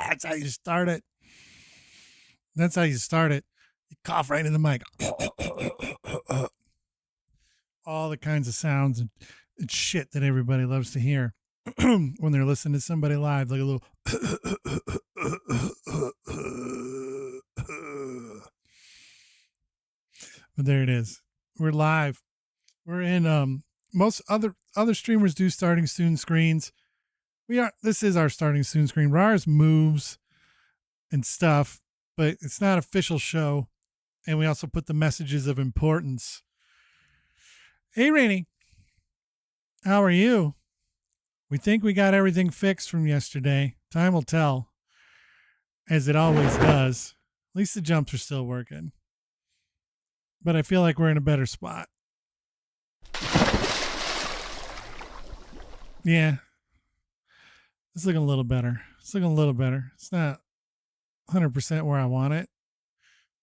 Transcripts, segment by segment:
That's how you start it. That's how you start it. You cough right in the mic. All the kinds of sounds and shit that everybody loves to hear when they're listening to somebody live, like a little. But there it is. We're live. We're in most other streamers do starting soon screens. This is our starting soon screen. Ours moves and stuff, but it's not official show. And we also put the messages of importance. Hey Rainey, how are you? We think we got everything fixed from yesterday. Time will tell, as it always does. At least the jumps are still working. But I feel like we're in a better spot. Yeah. It's looking a little better. It's looking a little better. It's not 100% where I want it.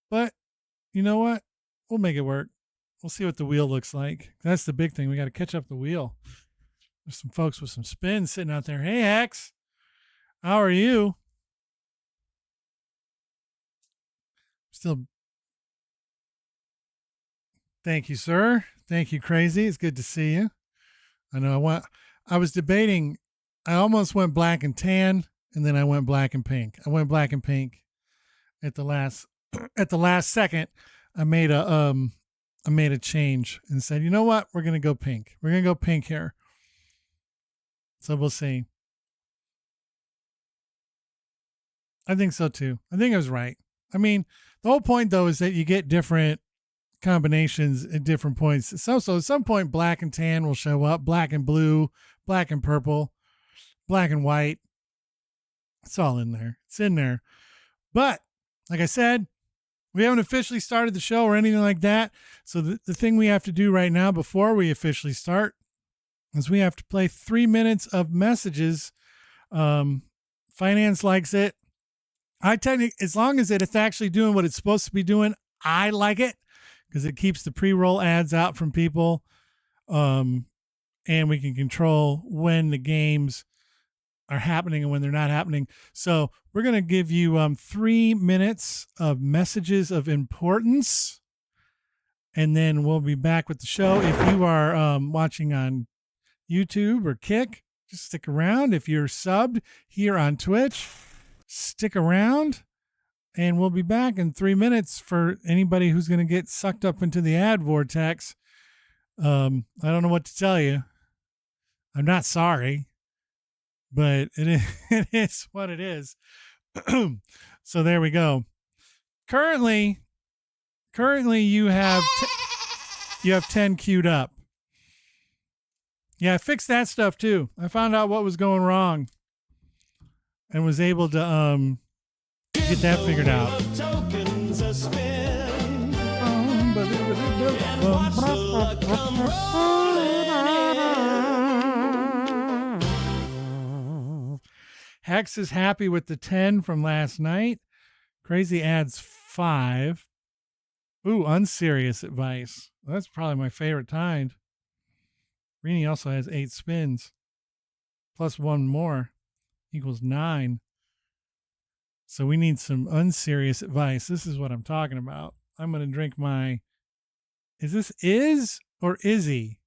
But you know what? We'll make it work. We'll see what the wheel looks like. That's the big thing. We got to catch up the wheel. There's some folks with some spins sitting out there. Hey, Hex. How are you? Still. Thank you, sir. Thank you, Crazy. It's good to see you. I know I was debating. I almost went black and tan, and then I went black and pink. I went black and pink at the last second. I made a change and said, you know what? We're going to go pink. We're going to go pink here. So we'll see. I think so too. I think I was right. I mean, the whole point though is that you get different combinations at different points. So at some point, black and tan will show up, black and blue, black and purple, black and white. It's all in there. It's in there. But like I said, we haven't officially started the show or anything like that. So the thing we have to do right now before we officially start is we have to play 3 minutes of messages. Finance likes it. As long as it's actually doing what it's supposed to be doing, I like it because it keeps the pre-roll ads out from people. And we can control when the games are happening and when they're not happening. So we're going to give you 3 minutes of messages of importance, and then we'll be back with the show. If you are watching on YouTube or Kick, just stick around. If you're subbed here on Twitch, stick around, and we'll be back in 3 minutes for anybody who's going to get sucked up into the ad vortex. I don't know what to tell you. I'm not sorry. But it is what it is. So there we go. Currently you have 10 queued up. Yeah, I fixed that stuff too. I found out what was going wrong and was able to get that figured out. Hex is happy with the 10 from last night. Crazy adds 5. Ooh, unserious advice. Well, that's probably my favorite kind. Rini also has 8 spins. Plus 1 more equals 9. So we need some unserious advice. This is what I'm talking about. I'm going to drink my... Is this Iz or Izzy?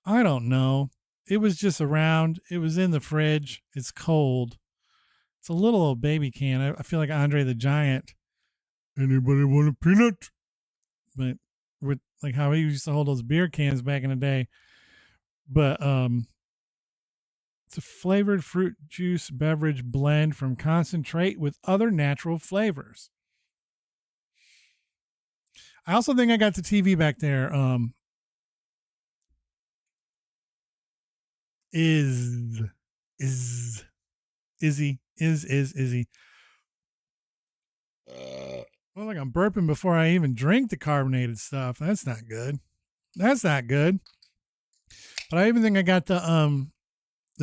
I don't know. It was just around. It was in the fridge. It's cold. It's a little old baby can. I feel like Andre the Giant. Anybody want a peanut? But with like how he used to hold those beer cans back in the day. But it's a flavored fruit juice beverage blend from concentrate with other natural flavors. I also think I got the TV back there. Izzy. Well, like I'm burping before I even drink the carbonated stuff. That's not good. That's not good. But I even think I got the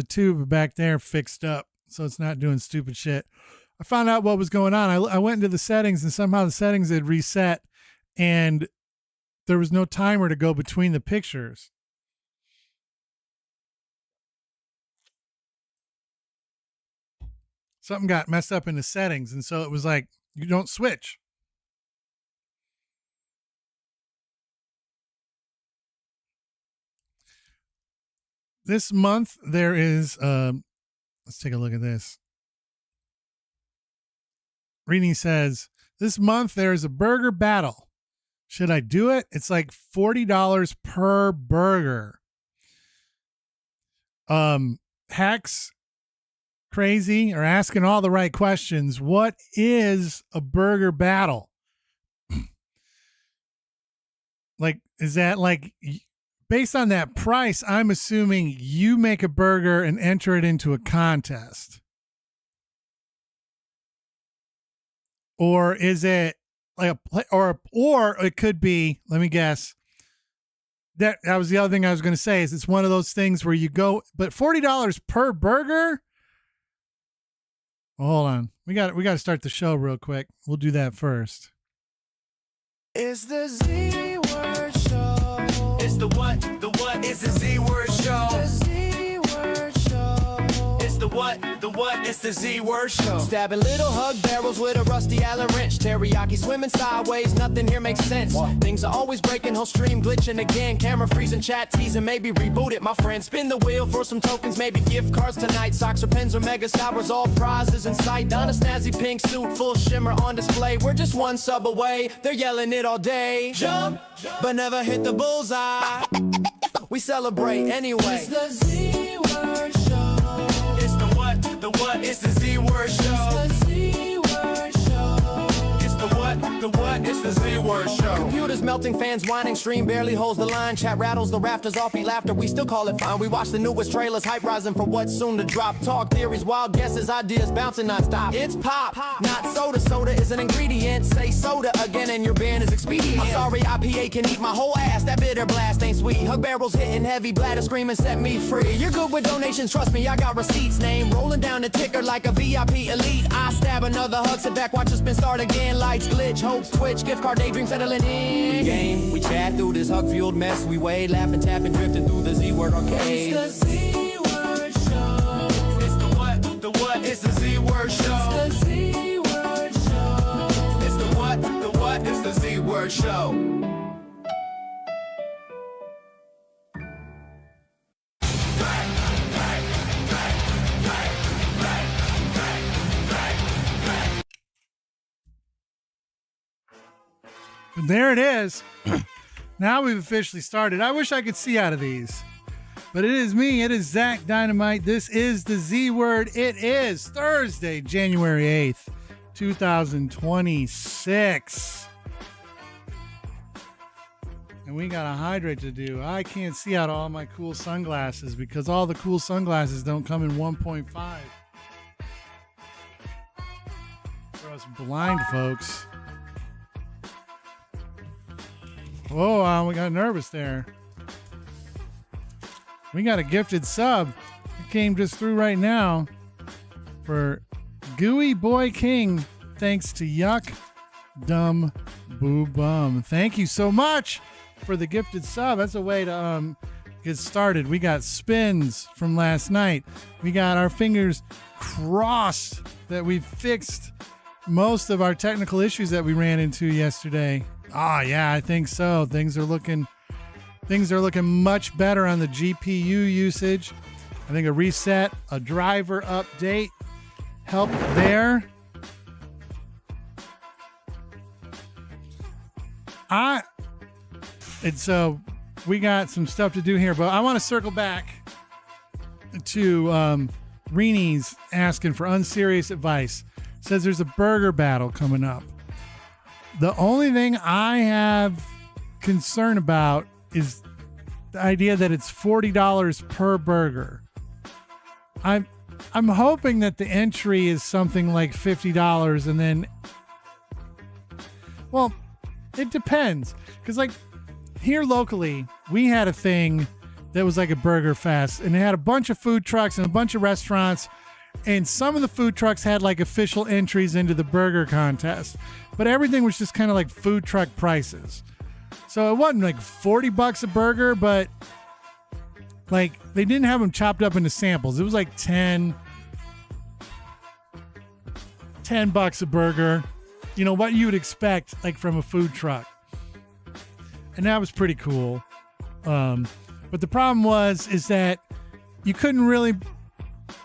tube back there fixed up so it's not doing stupid shit. I found out what was going on. I went into the settings and somehow the settings had reset and there was no timer to go between the pictures. something got messed up in the settings. And so it was like, you don't switch. This month there is, let's take a look at this. Rini says, this month there is a burger battle. Should I do it? It's like $40 per burger. Hex Crazy are asking all the right questions. What is a burger battle? Like, is that like, based on that price, I'm assuming you make a burger and enter it into a contest. Or is it like or it could be, let me guess. That was the other thing I was going to say is it's one of those things where you go, but $40 per burger. Well, hold on. We got to start the show real quick. We'll do that first. It's the Z Word Show. It's the what? The what? It's the Z Word Show. The Z Word Show. It's the what? The what? It's the Z Word Show. Stabbing little hug barrels with a rusty Allen wrench. Teriyaki swimming sideways. Nothing here makes sense. What? Things are always breaking. Whole stream glitching again. Camera freezing. Chat teasing. Maybe reboot it, my friend. Spin the wheel for some tokens. Maybe gift cards tonight. Socks or pens or mega sours. All prizes in sight. Don a snazzy pink suit. Full shimmer on display. We're just one sub away. They're yelling it all day. Jump, but never hit the bullseye. We celebrate anyway. It's the Z Word Show. It's the what? The what? It's the Z Word Show. It's the Z Word Show. It's the what? The what? It's the Z Word Show. Computers melting, fans whining, stream barely holds the line. Chat rattles the rafters off, beat laughter. We still call it fine. We watch the newest trailers, hype rising for what's soon to drop. Talk theories, wild guesses, ideas bouncing non-stop. It's pop, not soda. Soda is an ingredient. Say soda again and your ban is expedient. I'm sorry, IPA can eat my whole ass. That bitter blast ain't sweet. Hug barrels hitting heavy, bladder screaming, set me free. You're good with donations, trust me, I got receipts. Name rolling down the ticker like a VIP elite. I stab another hug, sit back, watch the spin start again. Lights glitch, hopes twitch, gift card daydream settling in. Game, we chat through this hug-fueled mess. We wade, laughing, tapping, drifting through the Z-Word arcade. It's the Z-Word Show. It's the what? The what? It's the Z-Word Show. It's the Z-Word Show. It's the what? The what? It's the Z-Word Show. There it is. Now we've officially started. I wish I could see out of these, but it is me. It is Zach Dynamite. This is the Z Word. It is Thursday, January 8th, 2026. And we got a hydrate to do. I can't see out of all my cool sunglasses because all the cool sunglasses don't come in 1.5. For us blind folks. Whoa, we got nervous there. We got a gifted sub. It came just through right now for Gooey Boy King. Thanks to Yuck Dumb Boo Bum. Thank you so much for the gifted sub. That's a way to get started. We got spins from last night. We got our fingers crossed that we fixed most of our technical issues that we ran into yesterday. Oh yeah, I think so. Things are looking much better on the GPU usage. I think a reset, a driver update helped there. And so we got some stuff to do here, but I want to circle back to Rini's asking for unserious advice. Says there's a burger battle coming up. The only thing I have concern about is the idea that it's $40 per burger. I'm hoping that the entry is something like $50 and then, well, it depends. Because like here locally, we had a thing that was like a burger fest and it had a bunch of food trucks and a bunch of restaurants. And some of the food trucks had like official entries into the burger contest, but everything was just kind of like food truck prices. So it wasn't like $40 a burger, but like they didn't have them chopped up into samples. It was like 10. $10 a burger. You know, what you would expect like from a food truck. And that was pretty cool. But the problem is that you couldn't really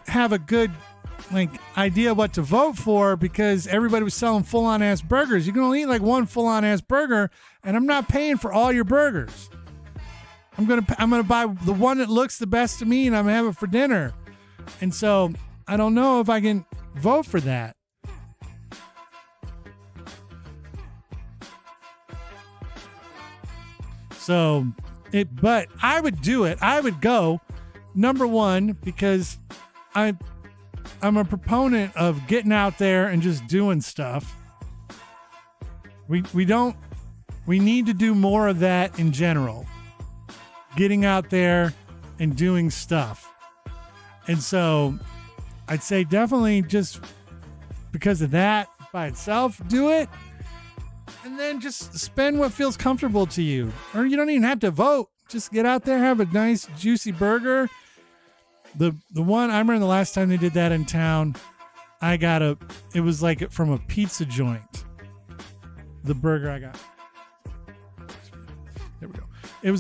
have a good like idea what to vote for because everybody was selling full-on ass burgers. You can only eat like one full-on ass burger, and I'm not paying for all your burgers. I'm gonna buy the one that looks the best to me, and I'm gonna have it for dinner. And so I don't know if I can vote for that. So but I would do it. I would go, number one, because I'm a proponent of getting out there and just doing stuff. We need to do more of that in general. Getting out there and doing stuff. And so I'd say definitely just because of that by itself, do it. And then just spend what feels comfortable to you. Or you don't even have to vote. Just get out there, have a nice juicy burger. The one, I remember the last time they did that in town, it was like from a pizza joint. The burger I got. There we go. It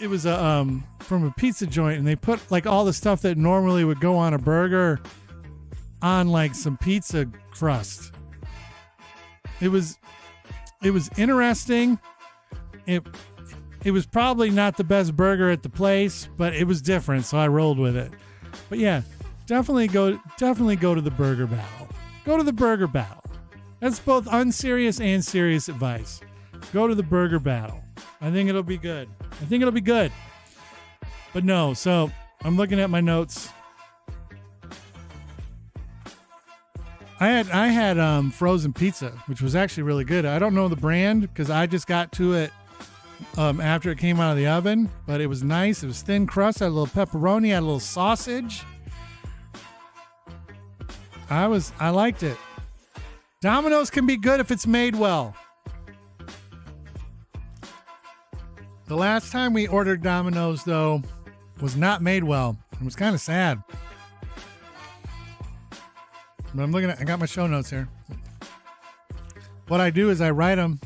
was from a pizza joint, and they put like all the stuff that normally would go on a burger on like some pizza crust. It was interesting. It was probably not the best burger at the place, but it was different, so I rolled with it. But yeah, definitely go to the burger battle. Go to the burger battle. That's both unserious and serious advice. Go to the burger battle. I think it'll be good. But no, so I'm looking at my notes. I had frozen pizza, which was actually really good. I don't know the brand because I just got to it after it came out of the oven, but it was nice. It was thin crust, had a little pepperoni, had a little sausage. I liked it. Domino's can be good if it's made well. The last time we ordered Domino's, though, was not made well. It was kind of sad. But I got my show notes here. What I do is I write them.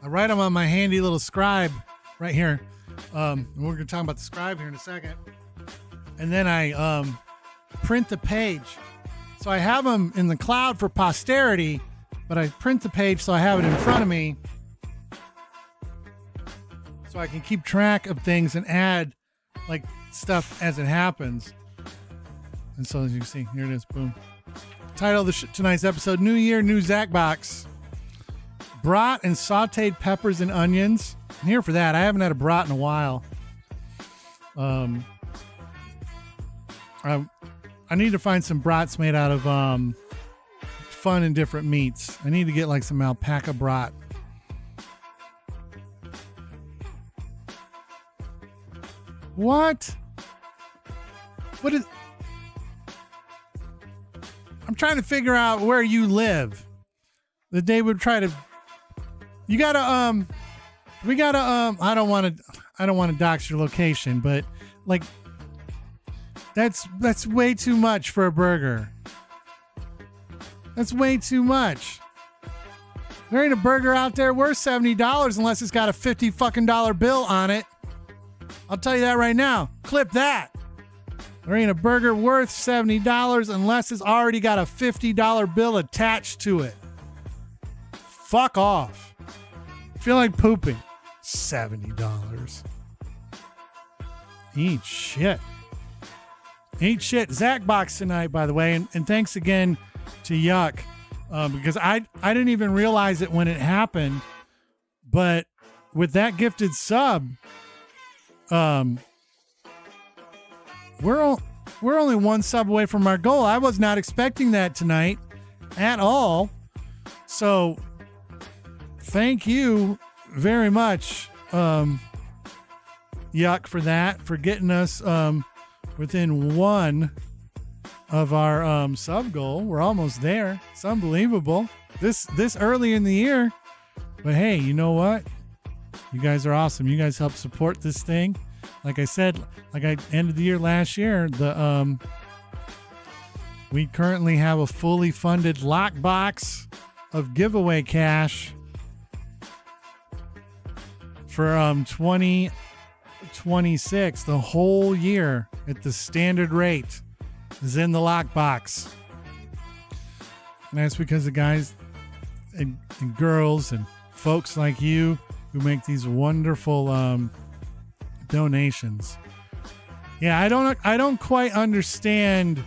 I write them on my handy little scribe right here. And we're going to talk about the scribe here in a second. And then I print the page. So I have them in the cloud for posterity, but I print the page so I have it in front of me so I can keep track of things and add like stuff as it happens. And so as you can see, here it is. Boom. Title of tonight's episode, New Year, New Zacbox. Brat and sauteed peppers and onions. I'm here for that. I haven't had a brat in a while. I need to find some brats made out of fun and different meats. I need to get like some alpaca brat. What? What is... I'm trying to figure out where you live. That they would try to... You gotta, I don't want to dox your location, but like, that's way too much for a burger. That's way too much. There ain't a burger out there worth $70 unless it's got a $50 fucking bill on it. I'll tell you that right now. Clip that. There ain't a burger worth $70 unless it's already got a $50 bill attached to it. Fuck off. I feel like pooping. $70. Eat shit. Zacbox tonight, by the way. And thanks again to Yuck. Because I didn't even realize it when it happened. But with that gifted sub, we're only one sub away from our goal. I was not expecting that tonight at all. So thank you very much, Yuck, for that, for getting us within one of our sub goal. We're almost there. It's unbelievable. This early in the year. But hey, you know what? You guys are awesome. You guys help support this thing. like I said, like I ended the year last year, we currently have a fully funded lockbox of giveaway cash for 2026. The whole year at the standard rate is in the lockbox. And that's because the guys and girls and folks like you who make these wonderful donations. Yeah, I don't quite understand.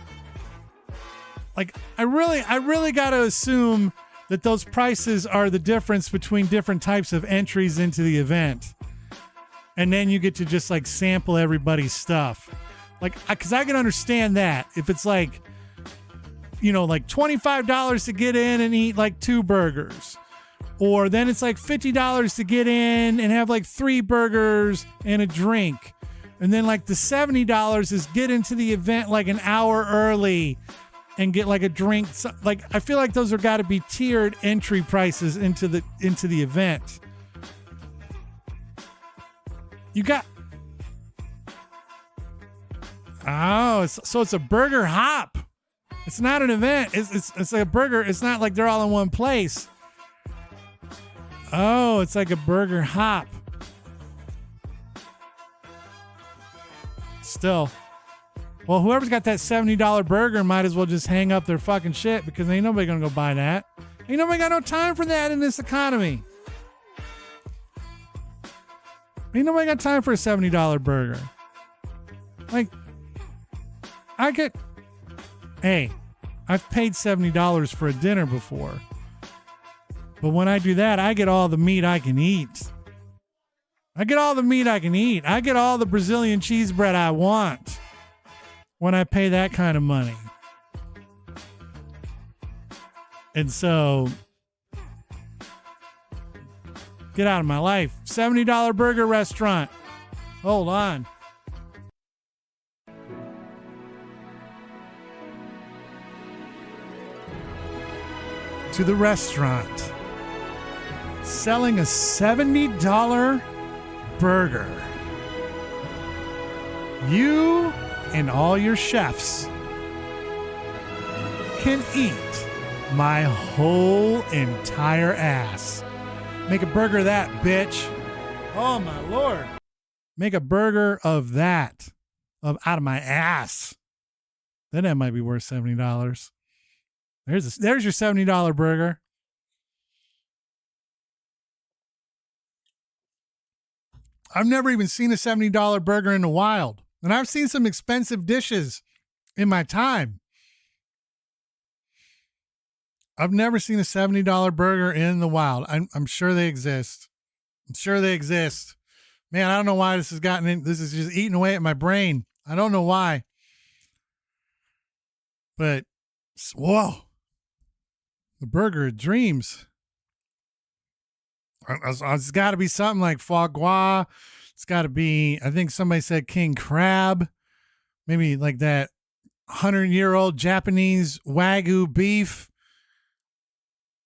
Like, I really got to assume that those prices are the difference between different types of entries into the event. And then you get to just like sample everybody's stuff. Like, because I can understand that if it's like, you know, like $25 to get in and eat like 2 burgers. Or then it's like $50 to get in and have like 3 burgers and a drink. And then like the $70 is get into the event like an hour early and get like a drink. Like, I feel like those are got to be tiered entry prices into the event. You got, so it's a burger hop. It's not an event. It's like a burger. It's not like they're all in one place. Oh, it's like a burger hop. Still. Well, whoever's got that $70 burger might as well just hang up their fucking shit, because ain't nobody gonna go buy that. Ain't nobody got no time for that in this economy. Ain't nobody got time for a $70 burger. Like, hey, I've paid $70 for a dinner before. But when I do that, I get all the meat I can eat. I get all the meat I can eat. I get all the Brazilian cheese bread I want when I pay that kind of money. And so, get out of my life. $70 burger restaurant. Hold on. To the restaurant. Selling a $70 burger. You and all your chefs can eat my whole entire ass. Make a burger of that, bitch. Oh my Lord. Make a burger of that. Out of my ass. Then that might be worth $70. There's your $70 burger. I've never even seen a $70 burger in the wild. And I've seen some expensive dishes in my time. I've never seen a $70 burger in the wild. I'm sure they exist. I'm sure they exist. Man, I don't know why this has gotten in. This is just eating away at my brain. I don't know why. But, whoa. The burger of dreams. It's got to be something like foie gras. It's got to be, I think somebody said king crab. Maybe like that 100-year-old Japanese Wagyu beef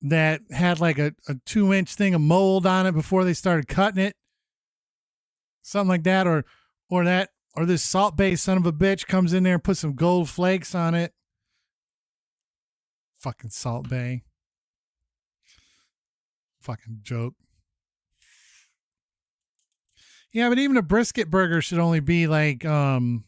that had like a 2-inch thing of mold on it before they started cutting it. Something like that. Or this Salt Bay son of a bitch comes in there and puts some gold flakes on it. Fucking Salt Bay. Fucking joke. Yeah, but even a brisket burger should only be like $25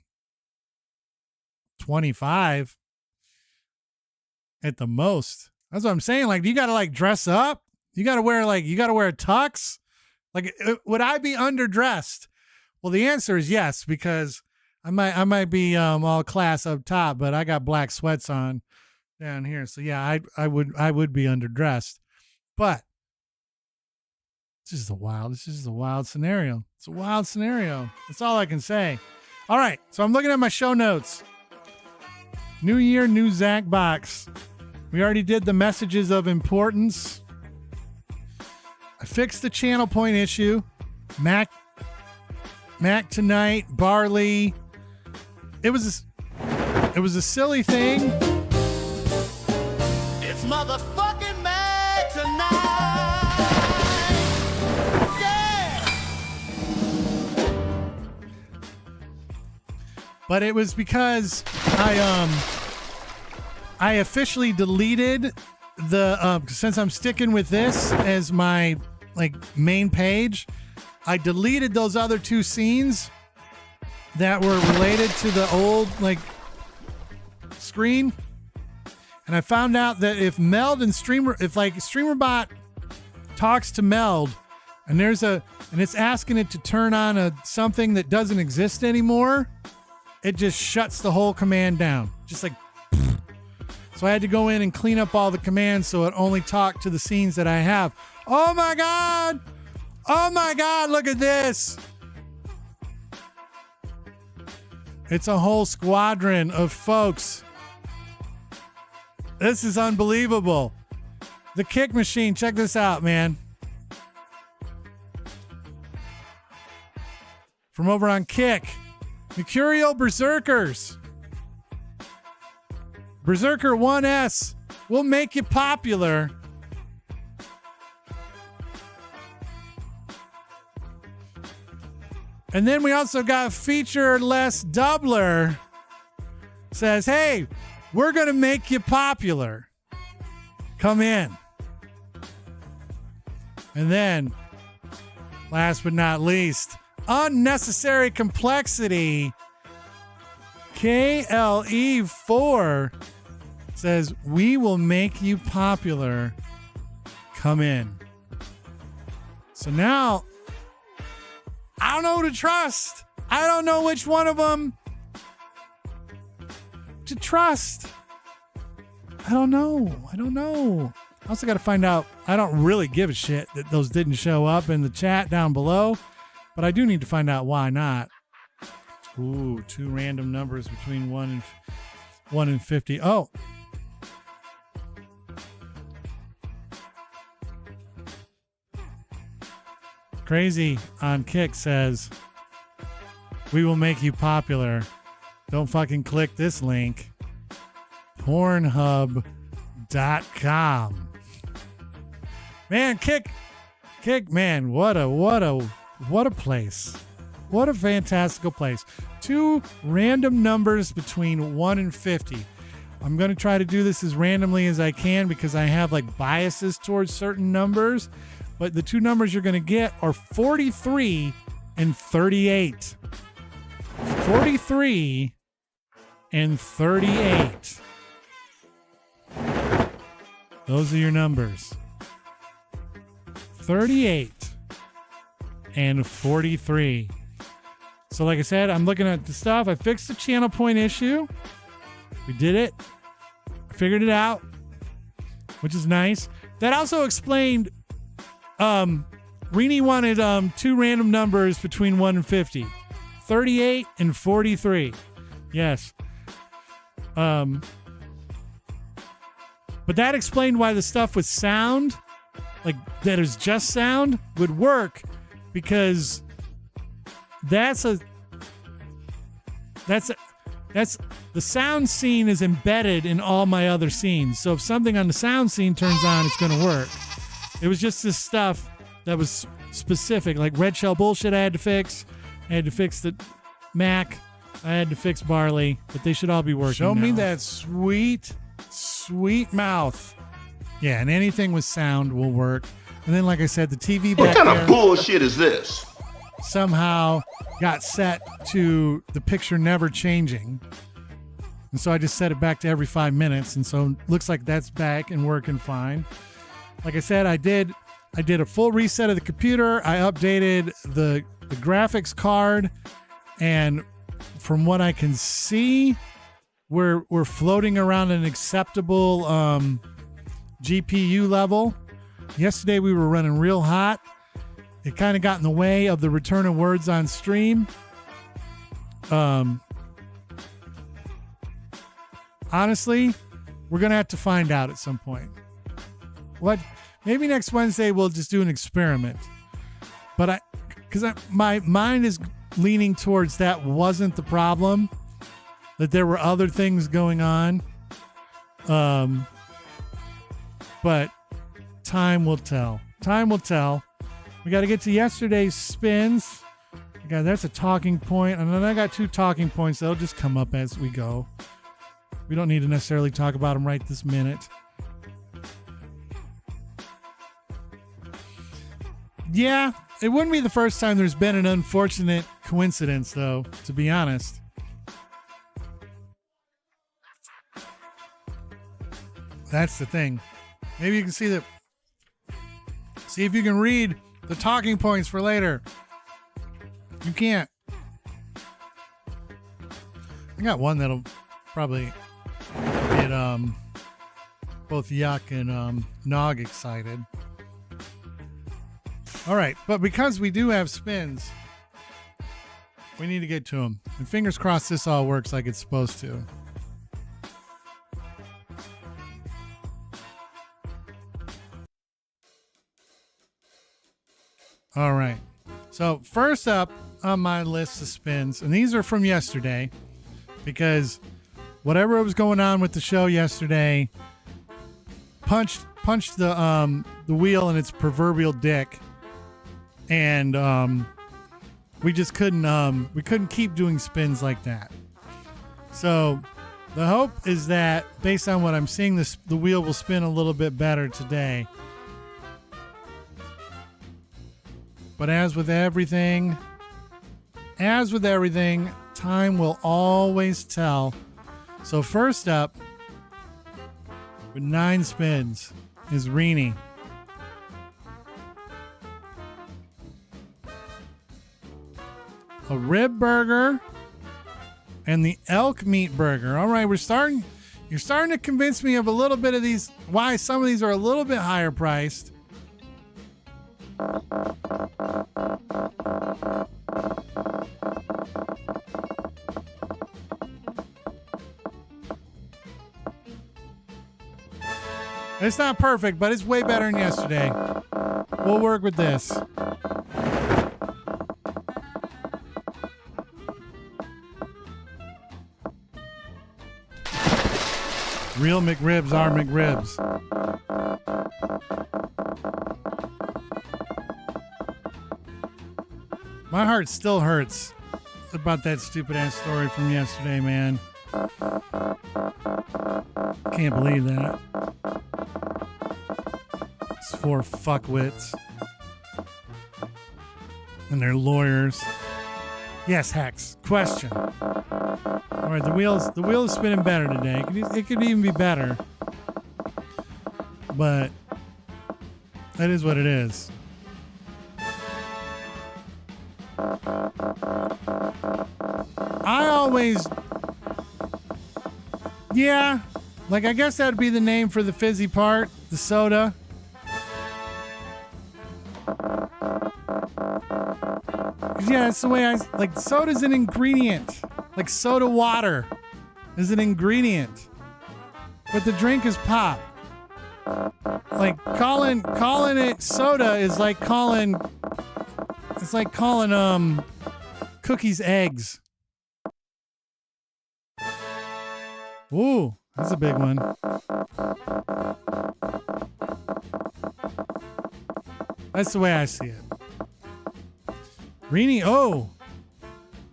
at the most. That's what I'm saying. Like, you got to like dress up. You got to wear a tux. Like, would I be underdressed? Well, the answer is yes, because I might be all class up top, but I got black sweats on down here. So yeah, I would be underdressed. But this is a wild scenario. It's a wild scenario. That's all I can say. All right. So I'm looking at my show notes. New year, new Zacbox. We already did the messages of importance. I fixed the channel point issue. Mac tonight, Barley. It was a silly thing. It's motherfucking Mac tonight. Yeah. but it was because I officially deleted the since I'm sticking with this as my main page, I deleted those other two scenes that were related to the old screen, and I found out that if Meld and StreamerBot talks to Meld, and it's asking it to turn on something that doesn't exist anymore, it just shuts the whole command down, just like. So I had to go in and clean up all the commands so it only talked to the scenes that I have. Oh my God! Oh my God, look at this! It's a whole squadron of folks. This is unbelievable. The Kick Machine, check this out, man. From over on Kick. Mercurial Berserkers. Berserker 1S will make you popular. And then we also got Featureless Doubler. Says, hey, we're going to make you popular. Come in. And then, last but not least, Unnecessary Complexity. KLE4 says, we will make you popular. Come in. So now, I don't know who to trust. I don't know which one of them to trust. I don't know. I also got to find out. I don't really give a shit that those didn't show up in the chat down below, but I do need to find out why not. Ooh, 2 random numbers between 1 and 50. Oh. Crazy on Kick says, we will make you popular. Don't fucking click this link. Pornhub.com. Man, Kick, man, what a place. What a fantastical place. 2 random numbers between 1 and 50. I'm going to try to do this as randomly as I can because I have biases towards certain numbers. But the 2 numbers you're going to get are 43 and 38. 43 and 38. Those are your numbers. 38 and 43. So like I said, I'm looking at the stuff. I fixed the channel point issue. We did it. Figured it out, which is nice. That also explained Rini wanted 2 random numbers between 1 and 50. 38 and 43. Yes. But that explained why the stuff with sound, that is just sound, would work, because the sound scene is embedded in all my other scenes. So if something on the sound scene turns on, it's going to work. It was just this stuff that was specific, like Red Shell Bullshit I had to fix. I had to fix the Mac. I had to fix Barley, but they should all be working Show now. me that sweet mouth. Yeah, and anything with sound will work. And then, like I said, the TV back What kind there of bullshit is this? somehow got set to the picture never changing. And so I just set it back to every 5 minutes. And so it looks like that's back and working fine. Like I said, I did a full reset of the computer. I updated the graphics card, and from what I can see, we're floating around an acceptable GPU level. Yesterday we were running real hot. It kind of got in the way of the return of words on stream. Honestly, we're gonna have to find out at some point. Maybe next Wednesday we'll just do an experiment. But my mind is leaning towards that wasn't the problem, that there were other things going on. But time will tell. We got to get to yesterday's spins. We Okay, that's a talking point. And then I got 2 talking points that'll just come up as we go. We don't need to necessarily talk about them right this minute. Yeah, it wouldn't be the first time there's been an unfortunate coincidence, though, to be honest. That's the thing. Maybe you can see that. See if you can read the talking points for later. You can't. I got one that'll probably get both Yuck and Nog excited. All right, but because we do have spins, we need to get to them. And fingers crossed this all works like it's supposed to. All right. So first up on my list of spins, and these are from yesterday, because whatever was going on with the show yesterday punched the wheel in its proverbial dick, and we just couldn't keep doing spins like that. So the hope is that based on what I'm seeing, the wheel will spin a little bit better today. But as with everything, time will always tell. So first up, with 9 spins, is Reenie. A rib burger and the elk meat burger. All right, you're starting to convince me of a little bit of these, why some of these are a little bit higher priced. It's not perfect, but it's way better than yesterday. We'll work with this. Real McRibs are McRibs. My heart still hurts about that stupid ass story from yesterday, man. Can't believe that. It's 4 fuckwits. And their lawyers. Yes, Hex. Question. All right, the wheel is spinning better today. It could even be better. But that is what it is. I always, yeah, like I guess that would be the name for the fizzy part, the soda. Yeah, that's the way like soda's an ingredient. Like soda water is an ingredient. But the drink is pop. Like calling it soda is like calling cookies eggs. Ooh, that's a big one. That's the way I see it. Reenie, we're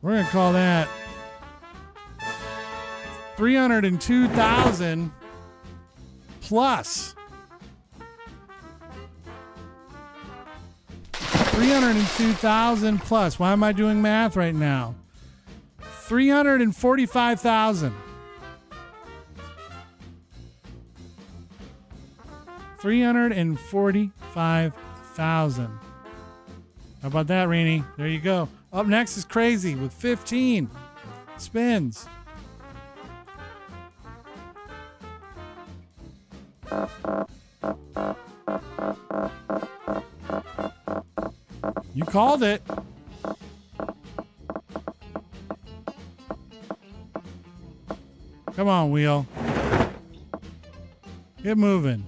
gonna call that 302,000 plus. 302,000 plus. Why am I doing math right now? 345,000. 345,000. How about that, Reenie? There you go. Up next is Crazy with 15 spins. You called it. Come on, wheel. Get moving.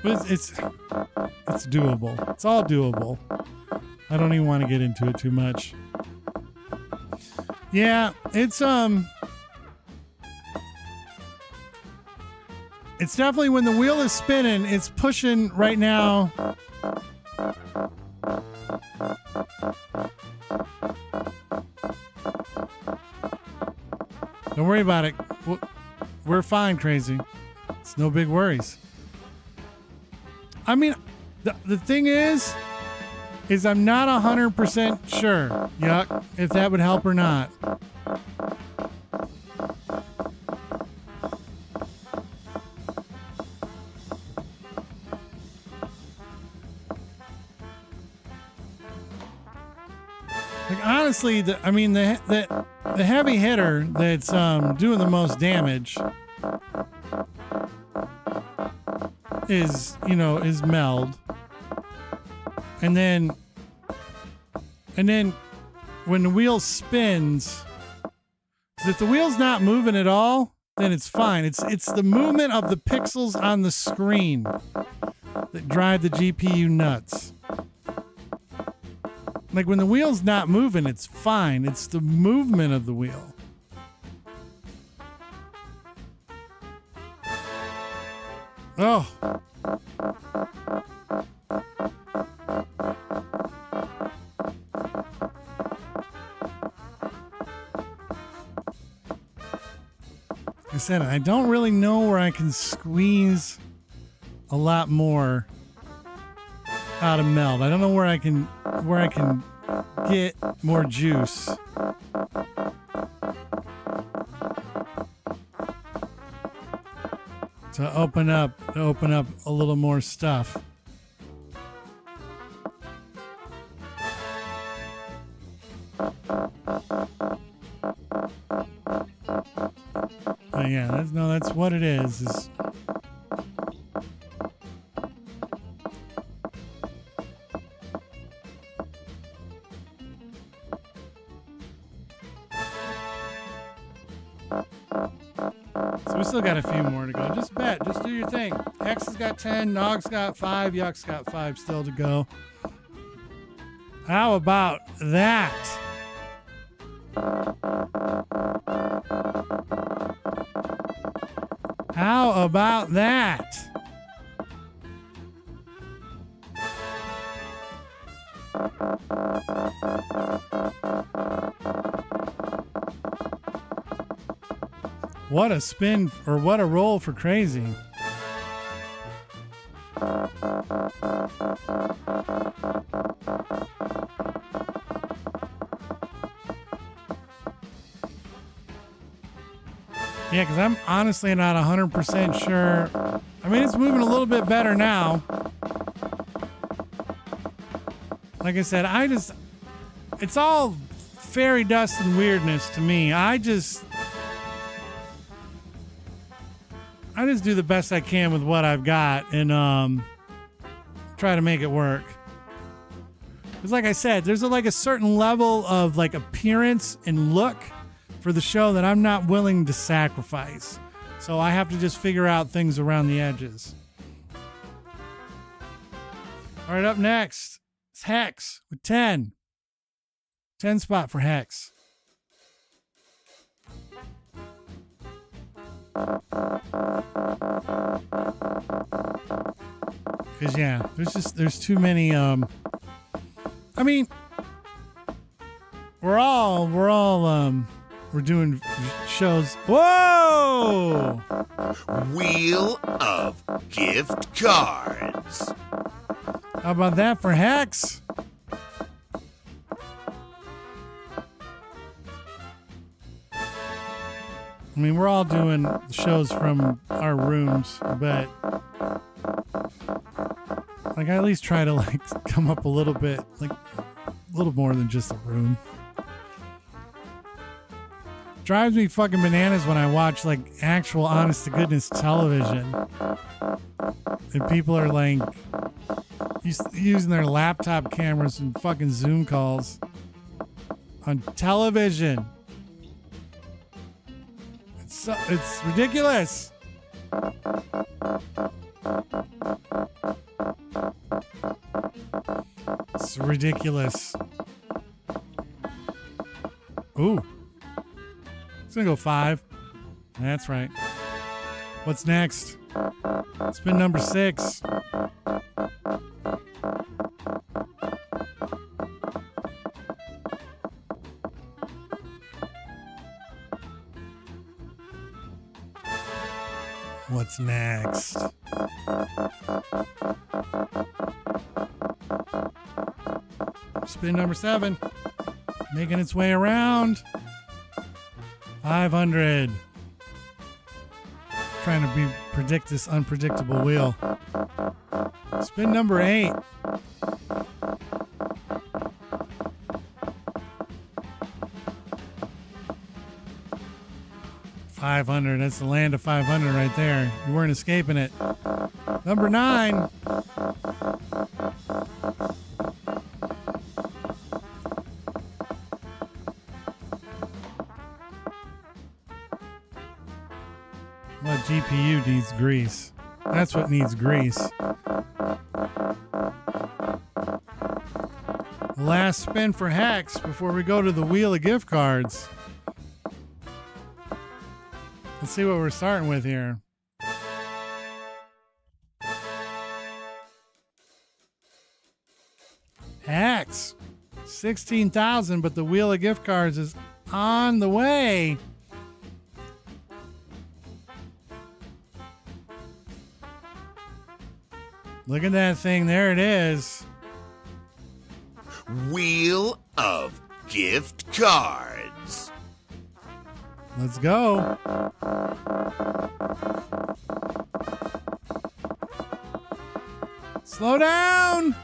It's doable. It's all doable. I don't even want to get into it too much. Yeah, it's definitely when the wheel is spinning, it's pushing right now. Don't worry about it. We're fine, crazy. It's no big worries. I mean, the thing is I'm not 100% sure, Yuck, if that would help or not. Like honestly, the heavy hitter that's doing the most damage is Meld. And then when the wheel spins, if the wheel's not moving at all, then it's fine. It's the movement of the pixels on the screen that drive the GPU nuts. Like when the wheel's not moving, it's fine. It's the movement of the wheel. Oh. Like I said, I don't really know where I can squeeze a lot more out of Meld. I don't know where I can get more juice. To open up a little more stuff. But yeah, that's what it is. So we still got a few more to go. Just bet. Just do your thing. Hex has got 10. Nog's got 5. Yuck's got 5 still to go. How about that? How about that? What a spin, or what a roll for crazy. Yeah, because I'm honestly not 100% sure. I mean, it's moving a little bit better now. Like I said, it's all fairy dust and weirdness to me. I just do the best I can with what I've got and try to make it work. Because like I said, there's a certain level of like appearance and look for the show that I'm not willing to sacrifice. So I have to just figure out things around the edges. All right, up next, it's Hex with 10. 10 spot for Hex. Because yeah, there's too many I mean, we're doing shows. Whoa! Wheel of gift cards. How about that for Hex? I mean, we're all doing shows from our rooms, but I at least try to come up a little bit, a little more than just a room. Drives me fucking bananas when I watch actual honest to goodness television and people are using their laptop cameras and fucking Zoom calls on television. It's ridiculous. It's ridiculous. Ooh. It's gonna go 5. That's right. What's next? Spin number 6. What's next? Spin number 7. Making its way around. 500. Trying to predict this unpredictable wheel. Spin number 8. $500. That's the land of 500 right there. You weren't escaping it. Number 9. What GPU needs grease? That's what needs grease. The last spin for Hex before we go to the wheel of gift cards. Let's see what we're starting with here. Hex. 16,000, but the wheel of gift cards is on the way. Look at that thing. There it is. Wheel of gift cards. Let's go. Slow down.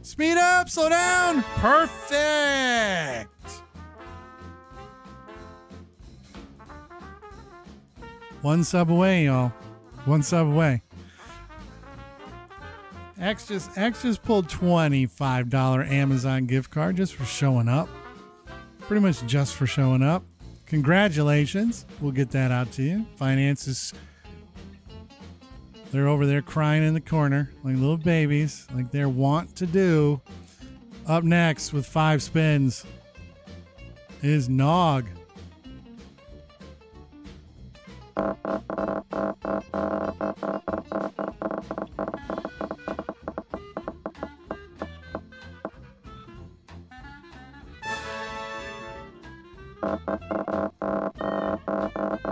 Speed up. Slow down. Perfect. One sub away, y'all. One sub away. X just pulled $25 Amazon gift card just for showing up. Pretty much just for showing up. Congratulations. We'll get that out to you. Finances, they're over there crying in the corner like little babies, like they're wont to do. Up next with 5 spins is Nog.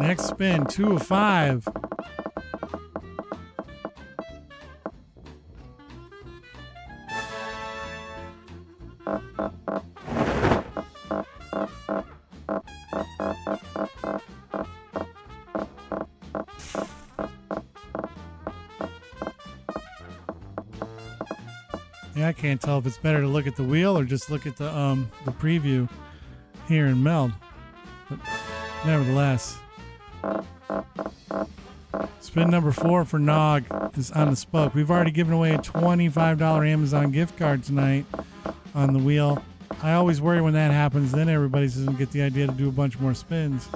Next spin, 2 of 5. Yeah, I can't tell if it's better to look at the wheel or just look at the preview here in Meld. But nevertheless, spin number 4 for Nog is on the spoke. We've already given away a $25 Amazon gift card tonight on the wheel. I always worry when that happens, then everybody doesn't get the idea to do a bunch more spins.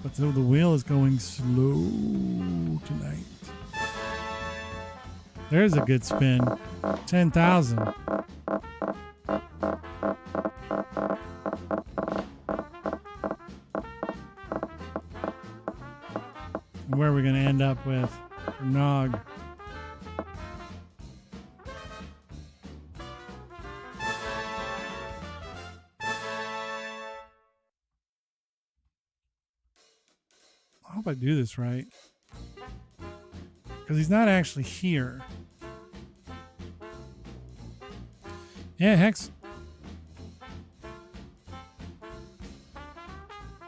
But the wheel is going slow tonight. There's a good spin. 10,000. Where are we going to end up with for Nog? I hope I do this right. Because he's not actually here. Yeah, Hex.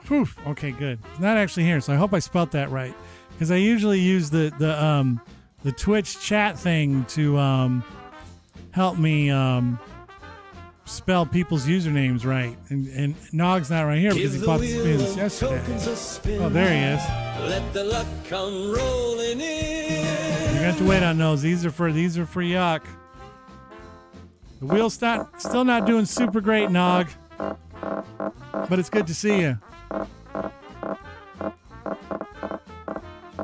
Whew. Okay, good. He's not actually here, so I hope I spelt that right. Because I usually use the Twitch chat thing to help me spell people's usernames right. And Nog's not right here because he bought the spins yesterday. Oh, there he is. Let the luck come rolling in. You got to wait on those. These are for Yuck. The wheel's still not doing super great, Nog. But it's good to see you.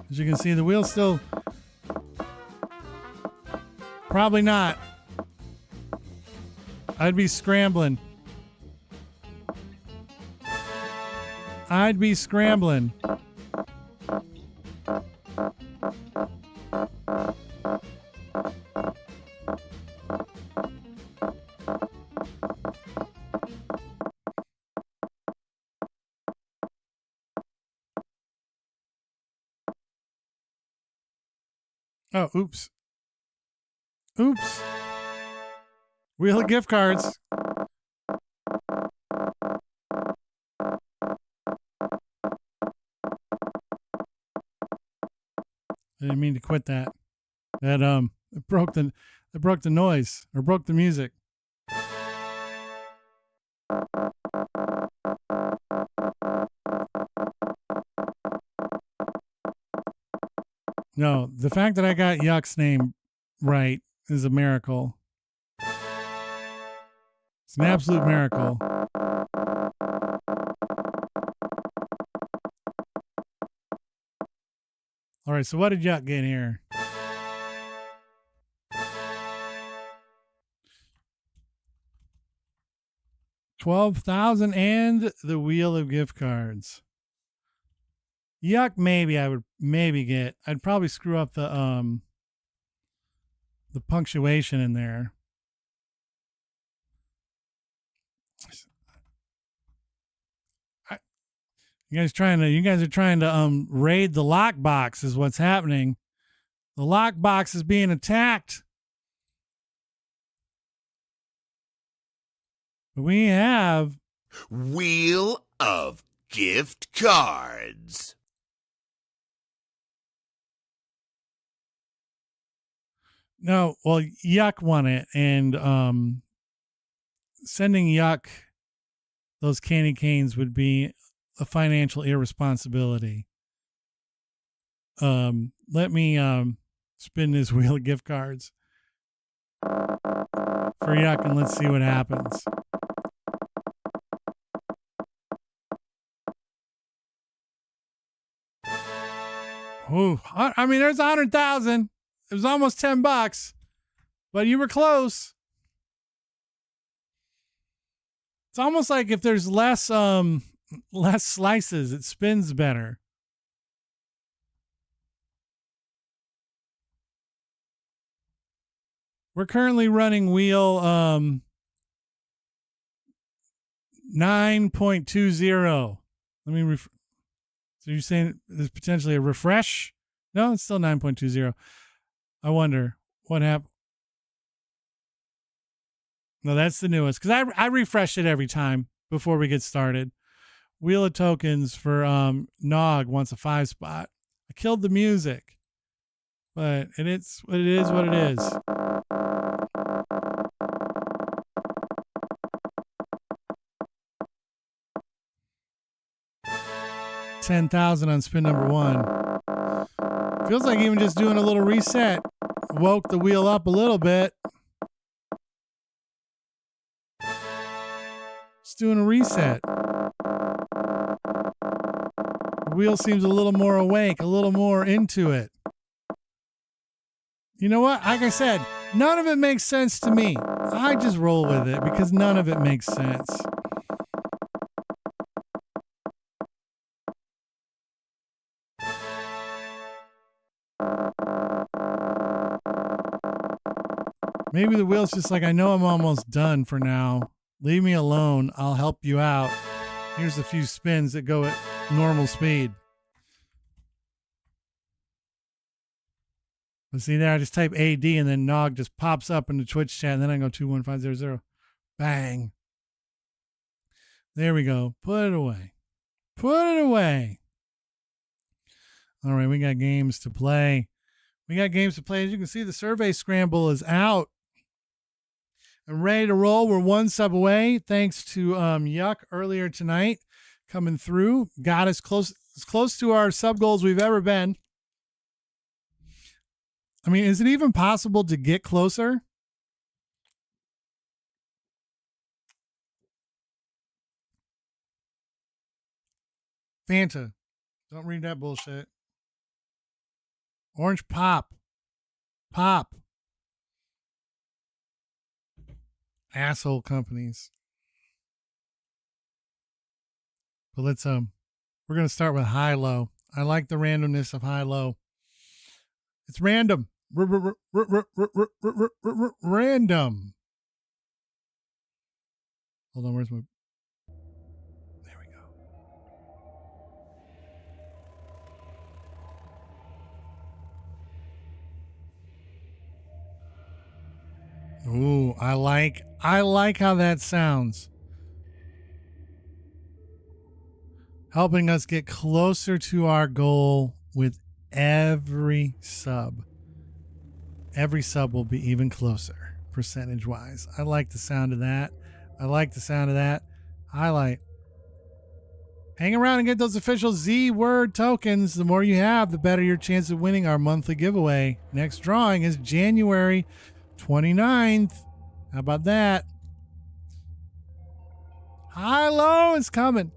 As you can see, the wheel's still probably not I'd be scrambling. I'd be scrambling. Oh, oops. Oops. Wheel of gift cards. I didn't mean to quit that. It broke the noise or broke the music. No, the fact that I got Yuck's name right is a miracle. It's an absolute miracle. All right, so what did Yuck get here? $12,000 and the wheel of gift cards. Yuck, maybe I would get. I'd probably screw up the punctuation in there. You guys are trying to raid the lockbox is what's happening. The lockbox is being attacked. We have Wheel of gift cards. no, well, Yuck won it, and sending Yuck those candy canes would be a financial irresponsibility. Let me spin this wheel of gift cards for Yuck, and let's see what happens. Ooh, I mean, there's 100,000. It was almost $10, but you were close. It's almost like if there's less slices, it spins better. We're currently running wheel 9.20. Let me so you're saying there's potentially a refresh? No, it's still 9.20. I wonder what happened. No, that's the newest, because I refresh it every time before we get started. Wheel of tokens for Nog wants a 5 spot. I killed the music, but it is what it is. What it is. $10,000 on spin number 1. Feels like even just doing a little reset woke the wheel up a little bit. Just doing a reset. The wheel seems a little more awake, a little more into it. You know what? Like I said, none of it makes sense to me. I just roll with it because none of it makes sense. Maybe the wheel's just like, I know I'm almost done for now. Leave me alone. I'll help you out. Here's a few spins that go at normal speed. But see there, I just type AD and then Nog just pops up in the Twitch chat, and then I go 21500. Bang. There we go. Put it away. Put it away. All right, we got games to play. We got games to play. As you can see, the survey scramble is out. I'm ready to roll. We're 1 sub away. Thanks to Yuck earlier tonight coming through. Got us close to our sub goals we've ever been. I mean, is it even possible to get closer? Fanta. Don't read that bullshit. Orange pop. Pop. asshole companies. But let's we're gonna start with high low. I like the randomness of high low. It's random. Random. Hold on, where's my... There we go. Ooh, I like how that sounds. Helping us get closer to our goal with every sub. Every sub will be even closer, percentage-wise. I like the sound of that. I like the sound of that. Highlight. Hang around and get those official Z-word tokens. The more you have, the better your chance of winning our monthly giveaway. Next drawing is January 29th. How about that? High-low is coming.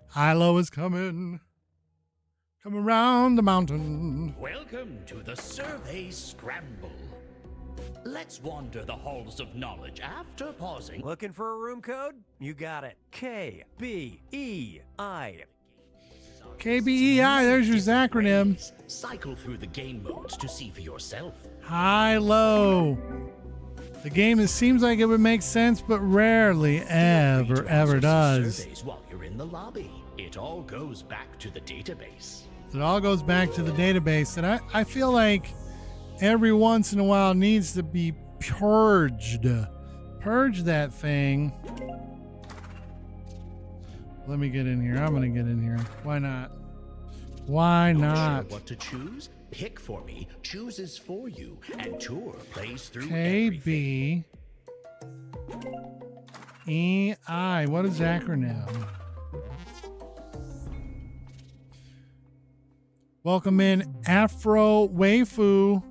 High-low is coming. Come around the mountain. Welcome to the Survey Scramble. Let's wander the halls of knowledge after pausing. Looking for a room code? You got it. KBEI. KBEI, there's your acronym. Cycle through the game modes to see for yourself. High-low. The game seems like it would make sense, but rarely ever does. Surveys while you're in the lobby. It all goes back to the database. It all goes back to the database, and I feel like every once in a while needs to be purged. Purge that thing. Let me get in here. I'm gonna get in here. Why not? Why not? Sure what to choose? Pick for me, chooses for you, and Tour plays through everything. KBEI. What is acronym? Welcome in, Afro Waifu.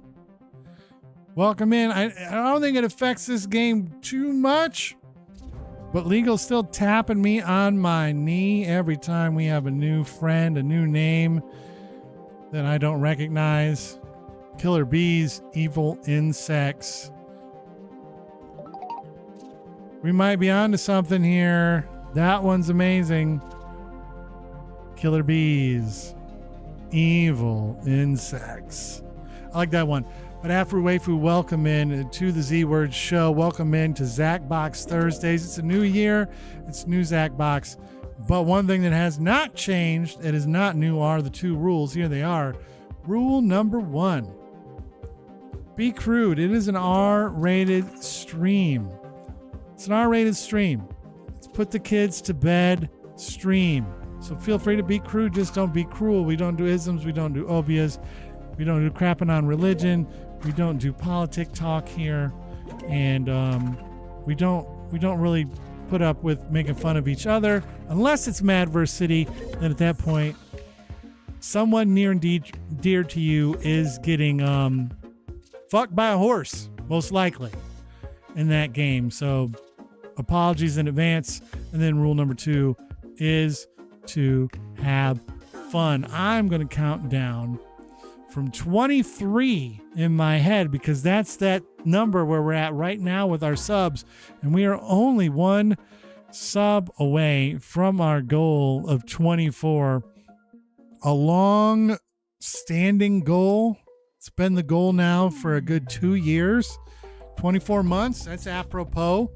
Welcome in. I don't think it affects this game too much, but Legal's still tapping me on my knee every time we have a new friend, a new name that I don't recognize. Killer bees, evil insects. We might be onto something here. That one's amazing. Killer bees. Evil insects. I like that one. But after Waifu, welcome in to the Z-Word Show. Welcome in to Zacbox Thursdays. It's a new year. It's new Zacbox. But one thing that has not changed, it is not new, are the two rules. Here they are. Rule number 1. Be crude. It is an R-rated stream. It's an R-rated stream. Let's put the kids to bed stream. So feel free to be crude, just don't be cruel. We don't do isms, we don't do obias, we don't do crapping on religion, we don't do politic talk here, and we don't really put up with making fun of each other unless it's Madverse City. Then at that point, someone near and dear to you is getting fucked by a horse, most likely, in that game. So apologies in advance. And then rule number 2 is to have fun. I'm going to count down from 23 in my head because that's that number where we're at right now with our subs, and we are only one sub away from our goal of 24. A long standing goal. It's been the goal now for a good 2 years, 24 months. That's apropos.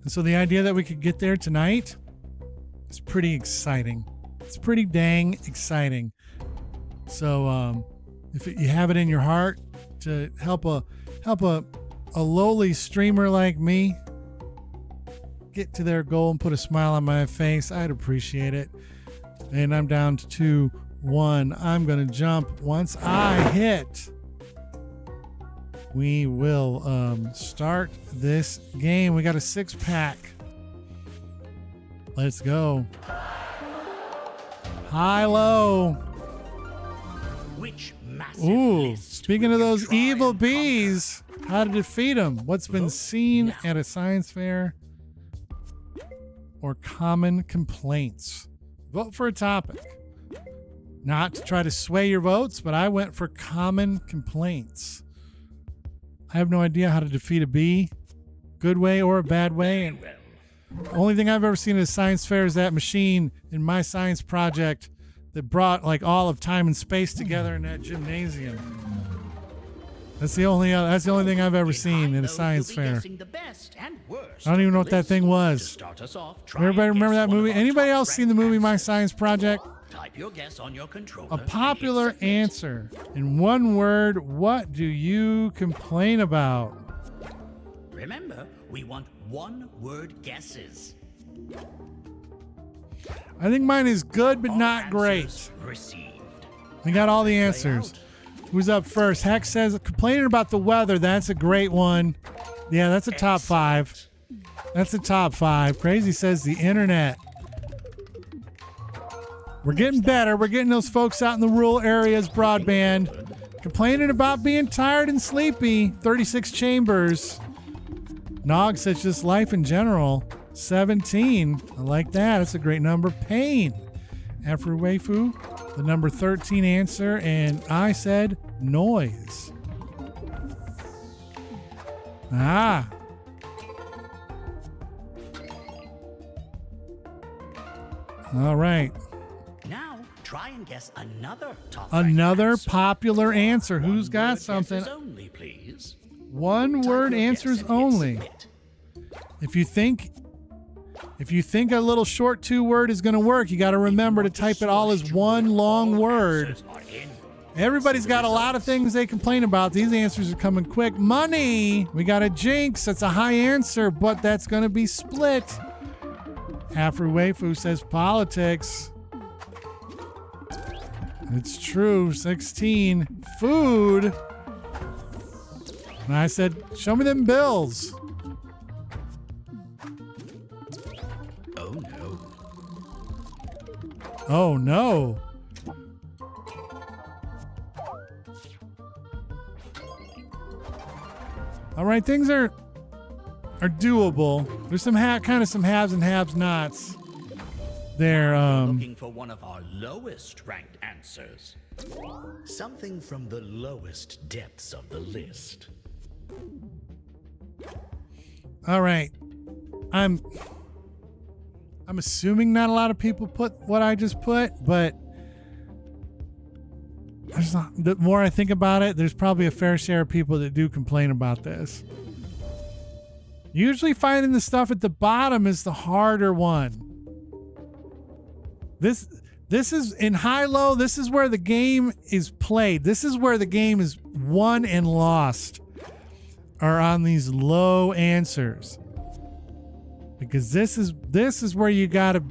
And so the idea that we could get there tonight is pretty exciting. It's pretty dang exciting. So if you have it in your heart to help a lowly streamer like me get to their goal and put a smile on my face, I'd appreciate it. And I'm down to 2, 1. I'm going to jump. Once I hit, we will start this game. We got a 6-pack. Let's go. High-low. Which massive Ooh, list speaking will of you those try evil and conquer? bees, how to defeat them. What's been Vote seen now. at a science fair or common complaints. Vote for a topic. Not to try to sway your votes, but I went for common complaints. I have no idea how to defeat a bee, good way or a bad way. And the only thing I've ever seen at a science fair is that machine in my science project that brought like all of time and space together in that gymnasium. That's the only thing I've ever seen at a science fair. I don't even know what that thing was. Everybody remember that movie? Anybody else seen the movie My Science Project? Type your guess on your controller. A popular answer. In one word, what do you complain about? Remember, we want one-word guesses. I think mine is good, but All not great. answers Received. We got all the answers. Who's up first? Heck says, complaining about the weather. That's a great one. Yeah, that's a top 5. That's a top 5. Crazy says the internet. We're getting better. We're getting those folks out in the rural areas broadband. Complaining about being tired and sleepy. 36 chambers. Nog says just life in general. 17. I like that. That's a great number. Pain. Afro Waifu, the number 13 answer. And I said noise. Ah. All right. Now, try and guess another top Another answer. popular answer. Who's got One-word something? guesses only, please. One Type word your guess answers and hit only. submit. If you think a little short 2-word is going to work, you got to remember to type it all as one long word. Answers are in. Everybody's got a lot of things they complain about. These answers are coming quick. Money. We got a jinx. That's a high answer, but that's going to be split. Afro Waifu says politics. It's true. 16. Food. And I said, show me them bills. Oh no. Oh no. All right, things are doable. There's some some haves and have-nots. They're Looking for one of our lowest ranked answers. Something from the lowest depths of the list. all right. I'm assuming not a lot of people put what I just put, but there's not, the more I think about it, there's probably a fair share of people that do complain about this. Usually finding the stuff at the bottom is the harder one. This is in high-low, this is where the game is played. This is where the game is won and lost, are on these low answers. Because this is where you gotta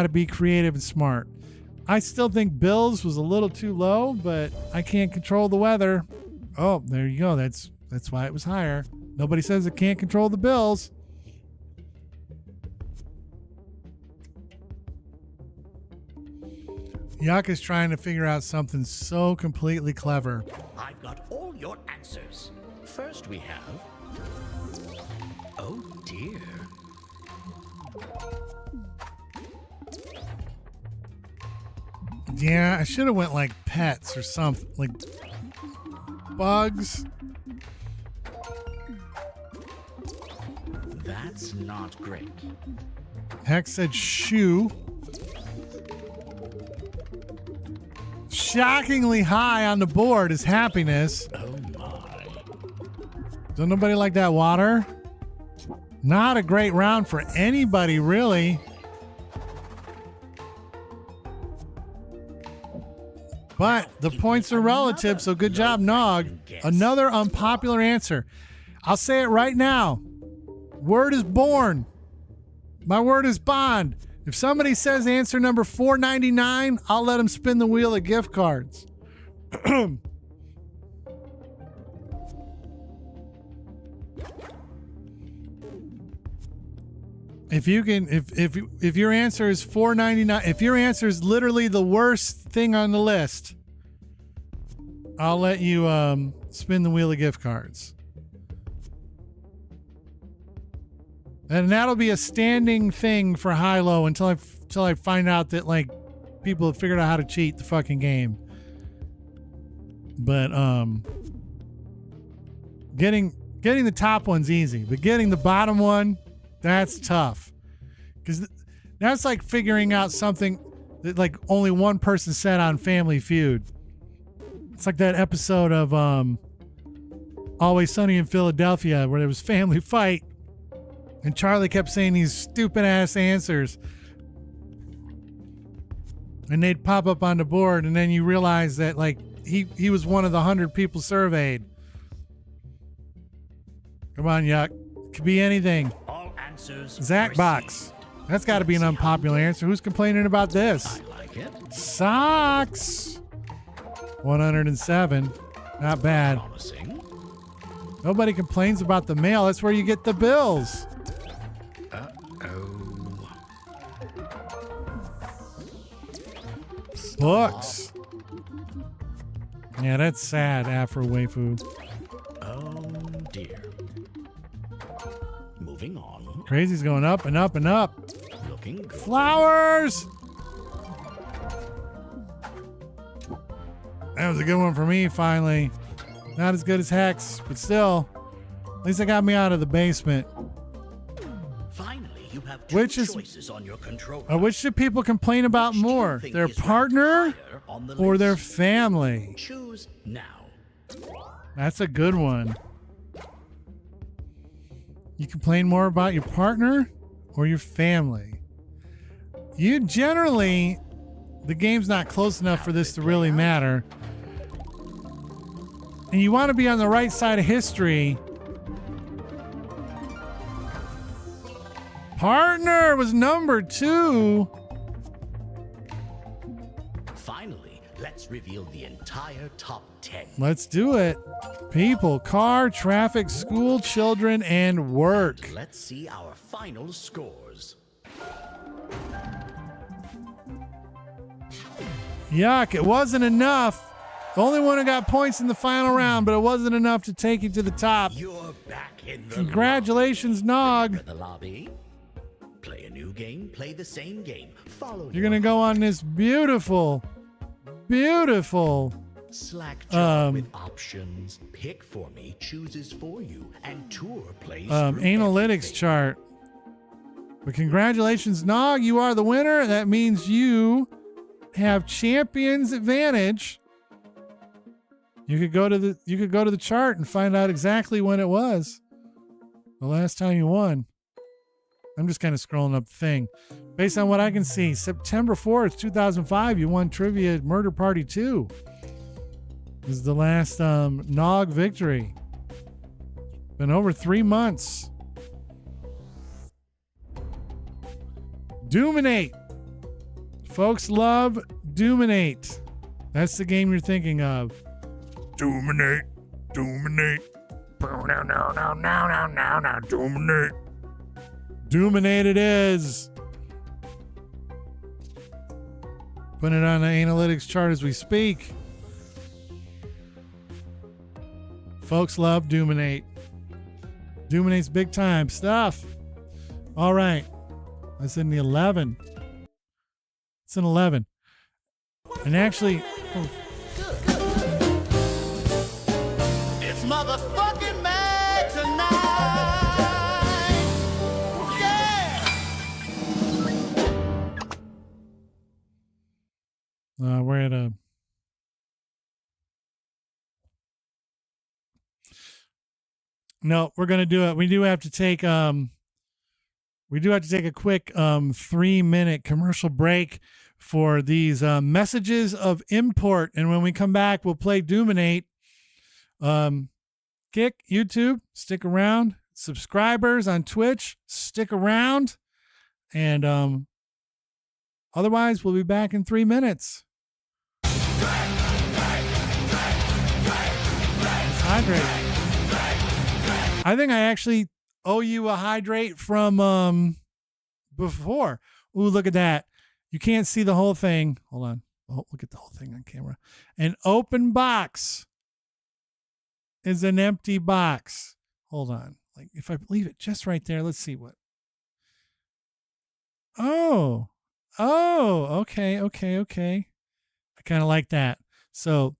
be creative and smart. I still think Bills was a little too low, but I can't control the weather. Oh, there you go. That's why it was higher. Nobody says it can't control the Bills. Yuck is trying to figure out something so completely clever. I've got all your answers. First we have... Oh dear. Yeah, I should have went like pets or something, like bugs. That's not great. Heck said shoe. Shockingly high on the board is happiness. Oh my. Don't nobody like that water? Not a great round for anybody, really. But the points are relative, so good job, Nog. Another unpopular answer. I'll say it right now. Word is born. My word is bond. If somebody says answer number 499, I'll let them spin the wheel of gift cards. If you can, if your answer is 499, if your answer is literally the worst thing on the list, I'll let you spin the wheel of gift cards. And that'll be a standing thing for high-low until I find out that like people have figured out how to cheat the fucking game. But getting the top one's easy, but getting the bottom one, that's tough. Because that's like figuring out something that like only one person said on Family Feud. It's like that episode of Always Sunny in Philadelphia where there was family fight and Charlie kept saying these stupid ass answers and they'd pop up on the board and then you realize that like he was one of the 100 people surveyed. Come on, Yuck. Could be anything. All answers Zacbox. That's got to be an unpopular answer. Who's complaining about this? I like it. Socks. 107. Not bad. Promising. Nobody complains about the mail. That's where you get the bills. Uh-oh. Books. Yeah, that's sad, Afro Waifu. Oh, dear. Moving on. Crazy's going up and up and up. Looking good. Flowers! That was a good one for me, finally. Not as good as Hex, but still. At least it got me out of the basement. Finally, you have two Which is- choices on your controller. Which should people complain about Which do you more? think Their is ranked partner higher on the or their list? family? Choose now. That's a good one. You complain more about your partner or your family? You generally, the game's not close enough for this to really matter. And you want to be on the right side of history. Partner was number 2. Finally, let's reveal the entire top 10. Let's do it. People, car, traffic, school, children, and work. Let's see our final scores. Yuck, it wasn't enough. The only one who got points in the final round, but it wasn't enough to take you to the top. You're back in the Congratulations, Nog. the lobby. Play a new game, play the same game. Follow You're going to go on this beautiful Slack chart with options. Pick for me chooses for you, and tour plays through analytics everything. chart. But congratulations, Nog. You are the winner. That means you have champion's advantage. You could go to the chart and find out exactly when it was the last time you won. I'm just kind of scrolling up the thing. Based on what I can see, September 4th, 2005, you won Trivia Murder Party 2. This is the last Nog victory. Been over 3 months. Doominate. Folks love Doominate. That's the game you're thinking of. Doominate. Doominate. Doominate. Doominate it is. Putting it on the analytics chart as we speak. Folks love Doominate. Doominate's big time stuff. All right. That's in the 11. It's an 11. And actually, It's motherfucking mad tonight. Yeah. we're at a. No, we're gonna do it. We do have to take a quick 3-minute commercial break for these messages of import, and when we come back, we'll play Doominate. Kick YouTube, stick around. Subscribers on Twitch, stick around, and otherwise, we'll be back in 3 minutes. Hydrate. I think I actually owe you a hydrate from before. Ooh, look at that. You can't see the whole thing. Hold on. Oh, look at the whole thing on camera. An open box is an empty box. Hold on. Like if I leave it just right there, let's see what. Oh, Oh, okay. I kind of like that. So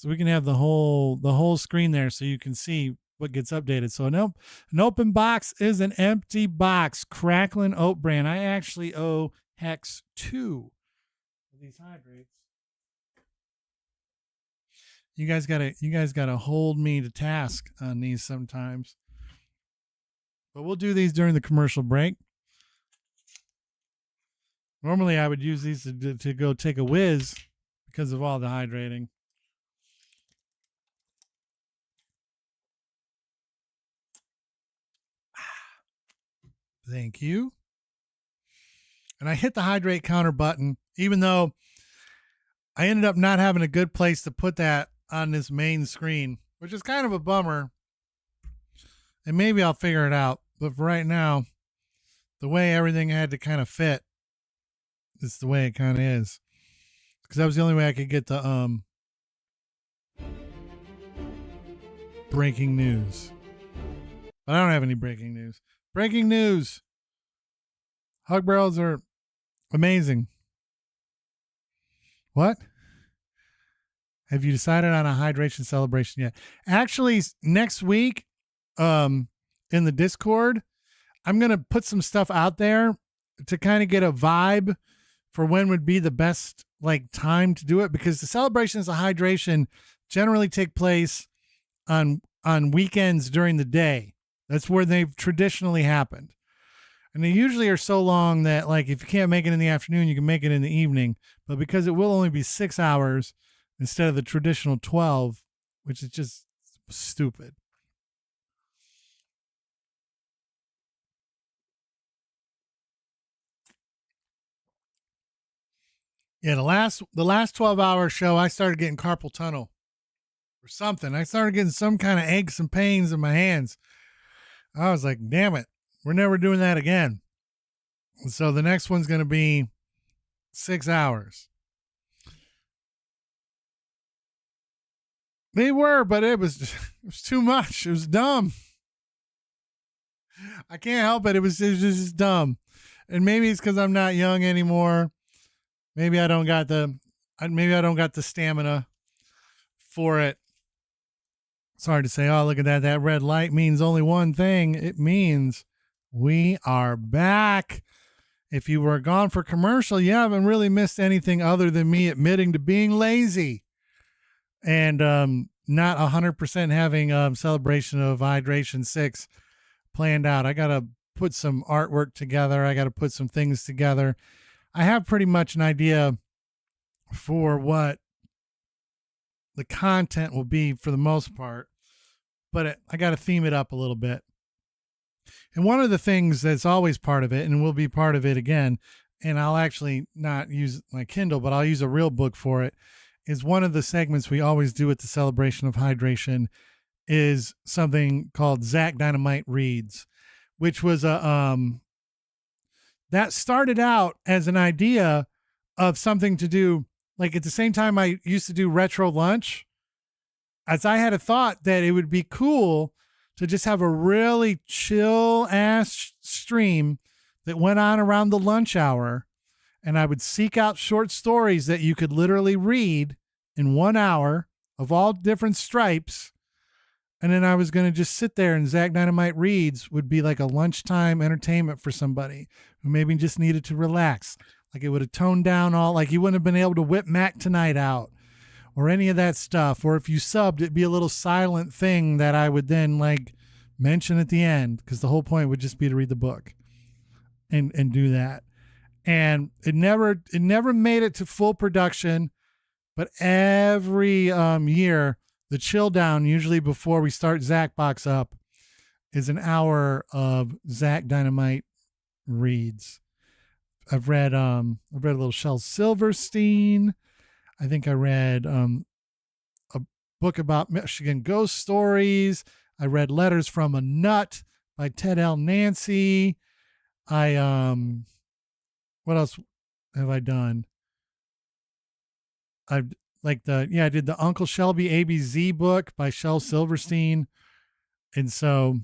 we can have the whole screen there so you can see what gets updated. So nope, an open box is an empty box. Crackling Oat Bran. I actually owe Hex 2 of these hydrates. You guys gotta hold me to task on these sometimes. But we'll do these during the commercial break. Normally I would use these to go take a whiz because of all the hydrating. Thank you. And I hit the hydrate counter button, even though I ended up not having a good place to put that on this main screen, which is kind of a bummer. And maybe I'll figure it out. But for right now, the way everything had to kind of fit, it's the way it kind of is. Because that was the only way I could get the breaking news. But I don't have any breaking news. Breaking news. Hug barrels are amazing. What? Have you decided on a hydration celebration yet? Actually, next week, in the Discord, I'm gonna put some stuff out there to kind of get a vibe for when would be the best time to do it, because the celebrations of hydration generally take place on weekends during the day. That's where they've traditionally happened. And they usually are so long that if you can't make it in the afternoon, you can make it in the evening. But because it will only be 6 hours instead of the traditional 12, which is just stupid. Yeah, the last 12-hour show, I started getting carpal tunnel or something. I started getting some kind of aches and pains in my hands. I was like, damn it, we're never doing that again. So the next one's going to be 6 hours. They were, but it was too much. It was dumb. I can't help it. It was just dumb. And maybe it's because I'm not young anymore. Maybe I don't got the stamina for it. It's hard to say, oh, look at that. That red light means only one thing. It means we are back. If you were gone for commercial, you haven't really missed anything other than me admitting to being lazy and not 100% having celebration of Hydration 6 planned out. I got to put some artwork together. I got to put some things together. I have pretty much an idea for what the content will be for the most part, but I got to theme it up a little bit. And one of the things that's always part of it and will be part of it again, and I'll actually not use my Kindle, but I'll use a real book for it, is one of the segments we always do at the celebration of hydration is something called Zach Dynamite Reads, which was that started out as an idea of something to do, at the same time I used to do retro lunch, as I had a thought that it would be cool to just have a really chill ass stream that went on around the lunch hour. And I would seek out short stories that you could literally read in 1 hour of all different stripes. And then I was going to just sit there, and Zach Dynamite Reads would be like a lunchtime entertainment for somebody who maybe just needed to relax. It would have toned down all, you wouldn't have been able to whip Mac Tonight out or any of that stuff. Or if you subbed, it'd be a little silent thing that I would then mention at the end, because the whole point would just be to read the book and do that. And it never made it to full production, but every year, the chill down, usually before we start Zacbox up, is an hour of Zach Dynamite Reads. I've read a little Shel Silverstein. I think I read a book about Michigan ghost stories. I read Letters from a Nut by Ted L. Nancy. What else have I done? I did the Uncle Shelby ABZ book by Shel Silverstein. And so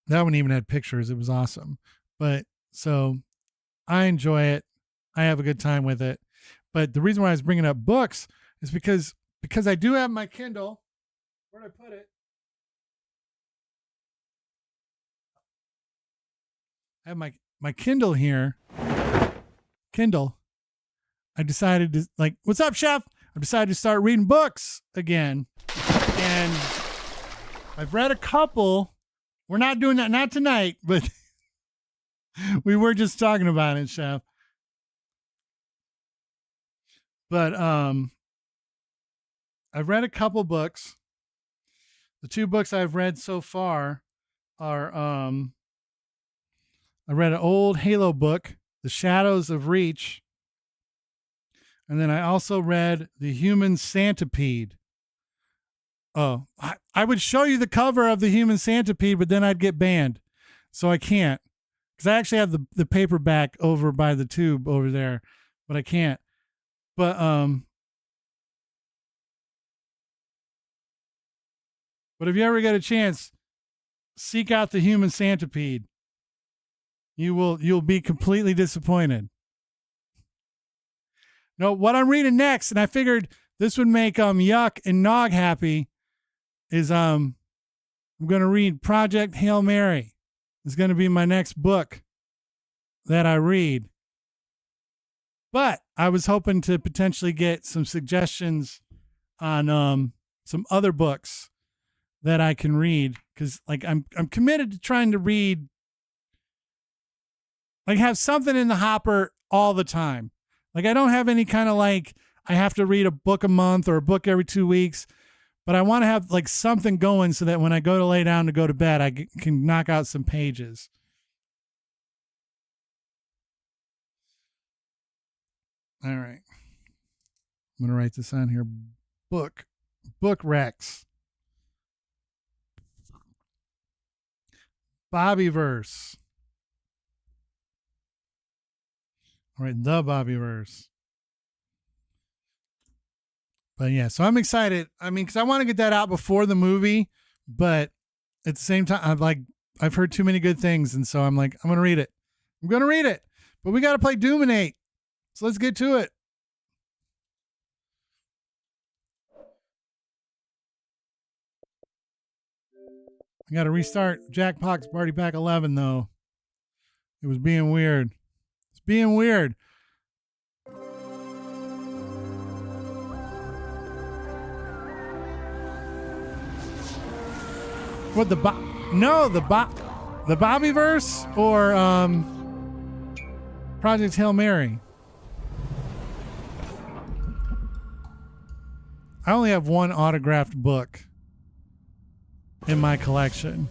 that one even had pictures. It was awesome. But so I enjoy it. I have a good time with it. But the reason why I was bringing up books is because I do have my Kindle. Where did I put it? I have my Kindle here. Kindle. I decided to, like, what's up, chef? I decided to start reading books again. And I've read a couple. We're not doing that, not tonight, but we were just talking about it, chef. But I've read a couple books. The 2 books I've read so far are I read an old Halo book, The Shadows of Reach. And then I also read The Human Centipede. Oh, I would show you the cover of The Human Centipede, but then I'd get banned. So I can't. Because I actually have the paperback over by the tube over there, but I can't. But if you ever get a chance, seek out The Human Centipede. You'll be completely disappointed. No, what I'm reading next, and I figured this would make Yuck and Nog happy, is I'm going to read Project Hail Mary. It's going to be my next book that I read. But I was hoping to potentially get some suggestions on some other books that I can read, because like I'm committed to trying to read, like have something in the hopper all the time. Like I don't have any kind of like I have to read a book a month or a book every 2 weeks, but I want to have like something going so that when I go to lay down to go to bed, I can knock out some pages. All right. I'm going to write this on here. Book Rex. Bobbyverse. All right, the Bobbyverse. But yeah, so I'm excited. I mean, because I want to get that out before the movie, but at the same time, I've heard too many good things, and so I'm like, I'm gonna read it. I'm gonna read it. But we got to play Doominate, so let's get to it. I got to restart Jackbox Party Pack 11 though. It was being weird. It's being weird. What the Bobbyverse or Project Hail Mary? I only have one autographed book in my collection.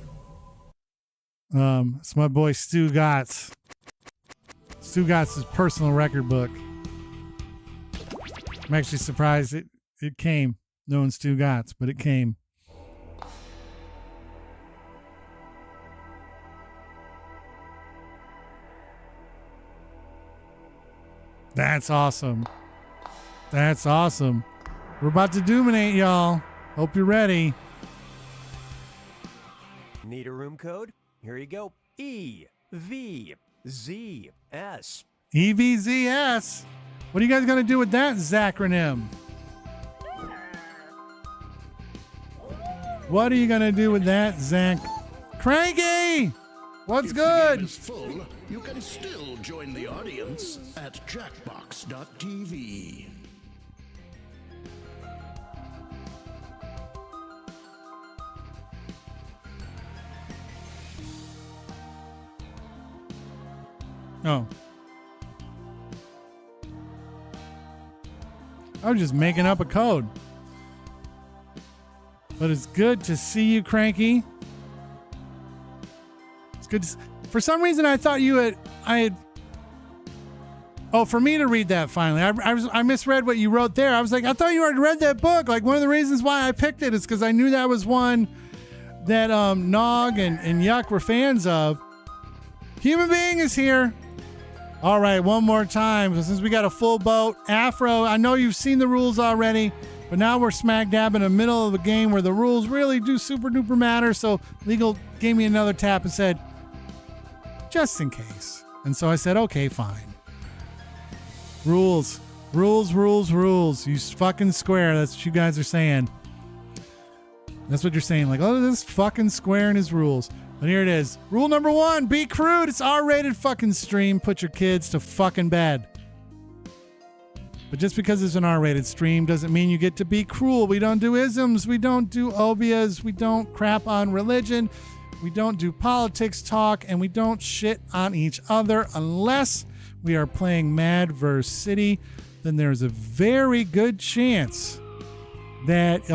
It's my boy Stu Gotts. Stu Gotts' personal record book. I'm actually surprised it came, knowing Stu Gotts, but it came. That's awesome. That's awesome. We're about to Doominate, y'all. Hope you're ready. Need a room code? Here you go. EVZS. EVZS. What are you guys going to do with that Zacronym? What are you going to do with that, Zac? Cranky! What's good? If the game is full, you can still join the audience at jackbox.tv. Oh. I was just making up a code. But it's good to see you, Cranky. It's good to, for some reason I thought I had oh, for me to read that finally. I misread what you wrote there. I was like, I thought you already read that book. Like, one of the reasons why I picked it is because I knew that was one that Nog and Yuck were fans of. Human Being is here. All right, one more time. Since we got a full boat. Afro, I know you've seen the rules already, but now we're smack dab in the middle of a game where the rules really do super duper matter. So Legal gave me another tap and said, just in case. And so I said, okay, fine. Rules. Rules, rules, rules. You fucking square. That's what you guys are saying. That's what you're saying. Like, oh, this fucking square and his rules. But here it is. Rule number 1, be crude. It's R-rated fucking stream. Put your kids to fucking bed. But just because it's an R-rated stream doesn't mean you get to be cruel. We don't do isms. We don't do obias. We don't crap on religion. We don't do politics talk. And we don't shit on each other unless we are playing Mad vs. City. Then there's a very good chance that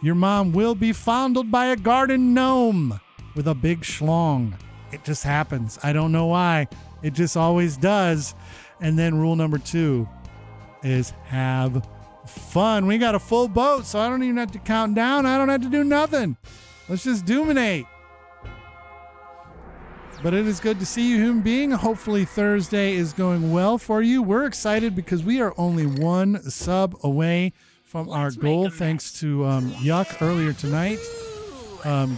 your mom will be fondled by a garden gnome with a big schlong. It just happens. I don't know why. It just always does. And then rule number 2 is have fun. We got a full boat, so I don't even have to count down. I don't have to do nothing. Let's just dominate. But it is good to see you, human being. Hopefully Thursday is going well for you. We're excited because we are only 1 sub away from our goal, thanks to Yuck earlier tonight.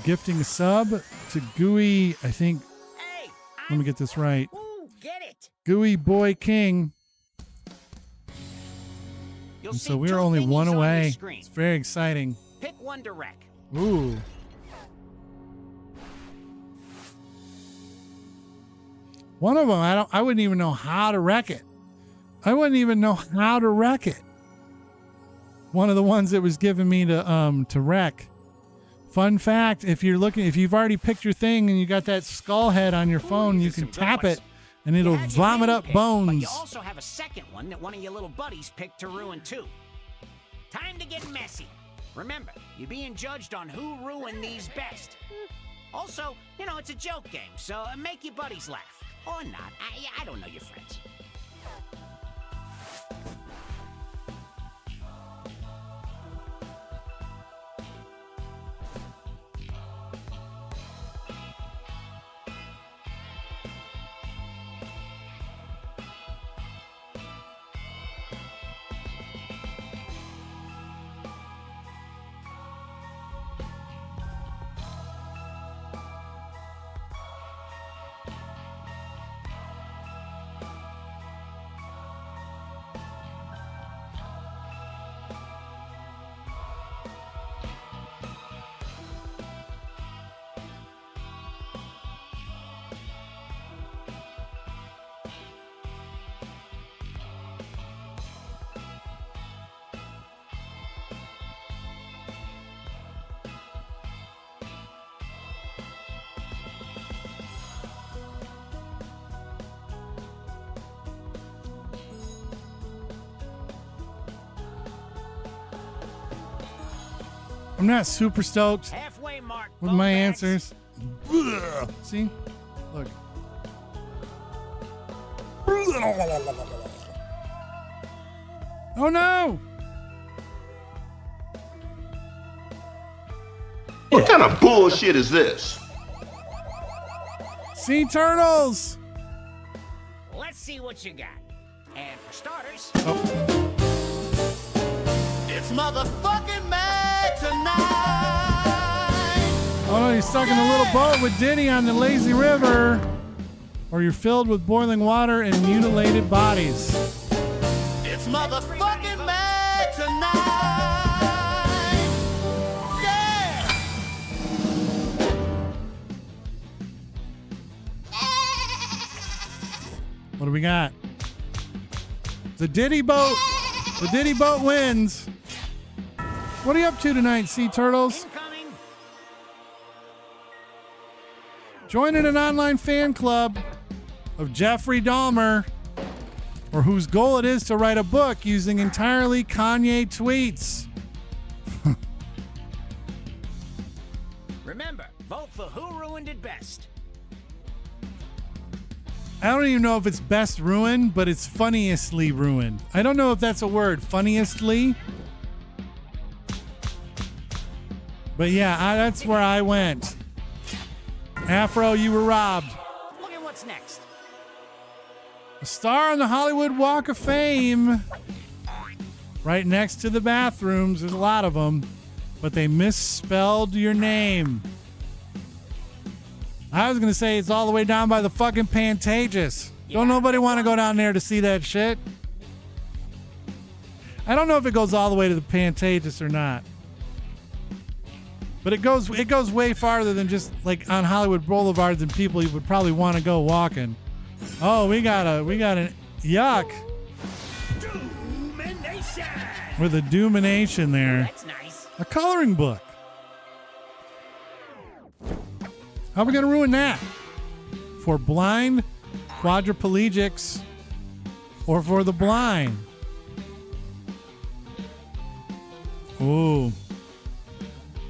Gifting a sub to Gooey, I think. Let me get this right. Gooey Boy King. And so we're only 1 away. It's very exciting. Pick one to wreck. Ooh. One of them, I wouldn't even know how to wreck it. I wouldn't even know how to wreck it. One of the ones that was given me to wreck. Fun fact, if you've already picked your thing and you got that skull head on your phone, you can tap it and it'll vomit up bones. But you also have a second one that one of your little buddies picked to ruin too. Time to get messy. Remember, you're being judged on who ruined these best. Also, it's a joke game, so make your buddies laugh. Or not. I don't know your friends. I'm not super stoked Halfway mark, with my bowbacks. answers. Ugh. See? Look. Oh no! What kind of bullshit is this? Sea turtles! Let's see what you got. And for starters, It's motherfucking mad tonight. Oh no, you're stuck in a little boat with Diddy on the lazy river. Or you're filled with boiling water and mutilated bodies. It's motherfucking mad tonight. Yeah. What do we got? The Diddy boat. The Diddy boat wins. What are you up to tonight, Sea Turtles? incoming. Joining an online fan club of Jeffrey Dahmer, or whose goal it is to write a book using entirely Kanye tweets. Remember, vote for who ruined it best. I don't even know if it's best ruined, but it's funniestly ruined. I don't know if that's a word, funniestly. But yeah, that's where I went. Afro, you were robbed. Look at what's next. A star on the Hollywood Walk of Fame. Right next to the bathrooms. There's a lot of them. But they misspelled your name. I was going to say it's all the way down by the fucking Pantages. Don't nobody want to go down there to see that shit. I don't know if it goes all the way to the Pantages or not. But it goes way farther than just like on Hollywood Boulevard than people you would probably want to go walking. Oh, we got an yuck. Doomination. With a doomination there. That's nice. A coloring book. How are we going to ruin that? For blind quadriplegics or for the blind? Ooh.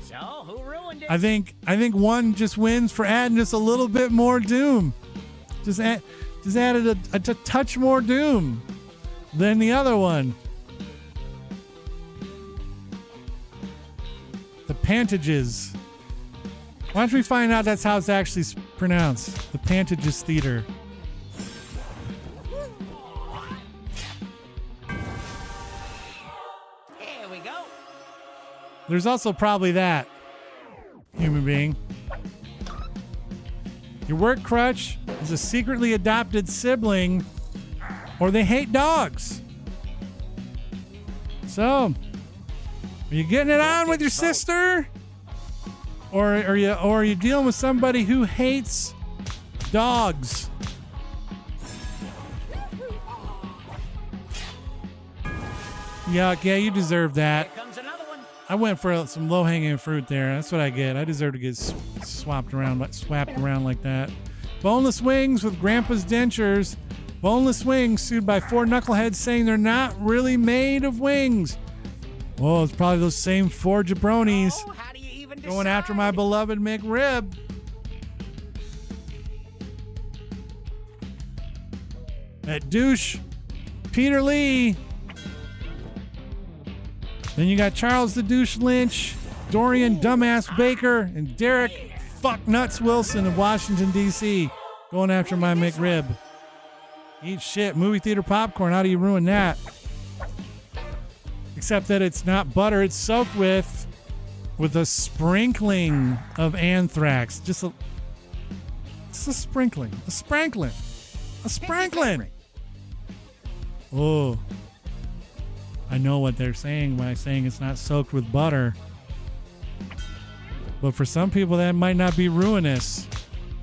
So, who ruined it? I think one just wins for adding just a little bit more doom. Just added a touch more doom than the other one. The Pantages. Why don't we find out that's how it's actually pronounced? The Pantages Theater. Here we go. There's also probably that, human being. Your work crutch is a secretly adopted sibling, or they hate dogs. So, are you getting it on with your sister? Or are you dealing with somebody who hates dogs? Yuck, yeah, you deserve that. Here comes another one. I went for some low-hanging fruit there. That's what I get. I deserve to get swapped around like that. Boneless wings with Grandpa's dentures. Boneless wings sued by 4 knuckleheads saying they're not really made of wings. Oh, it's probably those same 4 jabronis Oh, how do you even going after my decide? beloved McRib. That douche, Peter Lee. Then you got Charles the Douche Lynch, Dorian Dumbass Baker, and Derek Fucknuts Wilson of Washington, D.C. going after my McRib. Eat shit. Movie theater popcorn. How do you ruin that? Except that it's not butter. It's soaked with a sprinkling of anthrax. Just a sprinkling. A sprinkling. A sprinkling. Oh. I know what they're saying by saying it's not soaked with butter. But for some people, that might not be ruinous.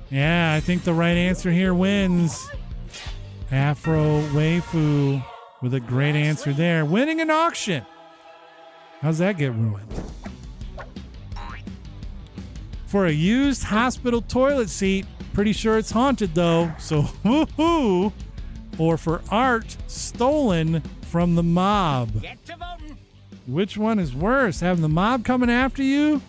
Yeah, I think the right answer here wins. Afro Waifu with a great answer there. Winning an auction. How's that get ruined? For a used hospital toilet seat, pretty sure it's haunted though, so woohoo. Or for art stolen from the mob. Get to voting. Which one is worse? Having the mob coming after you?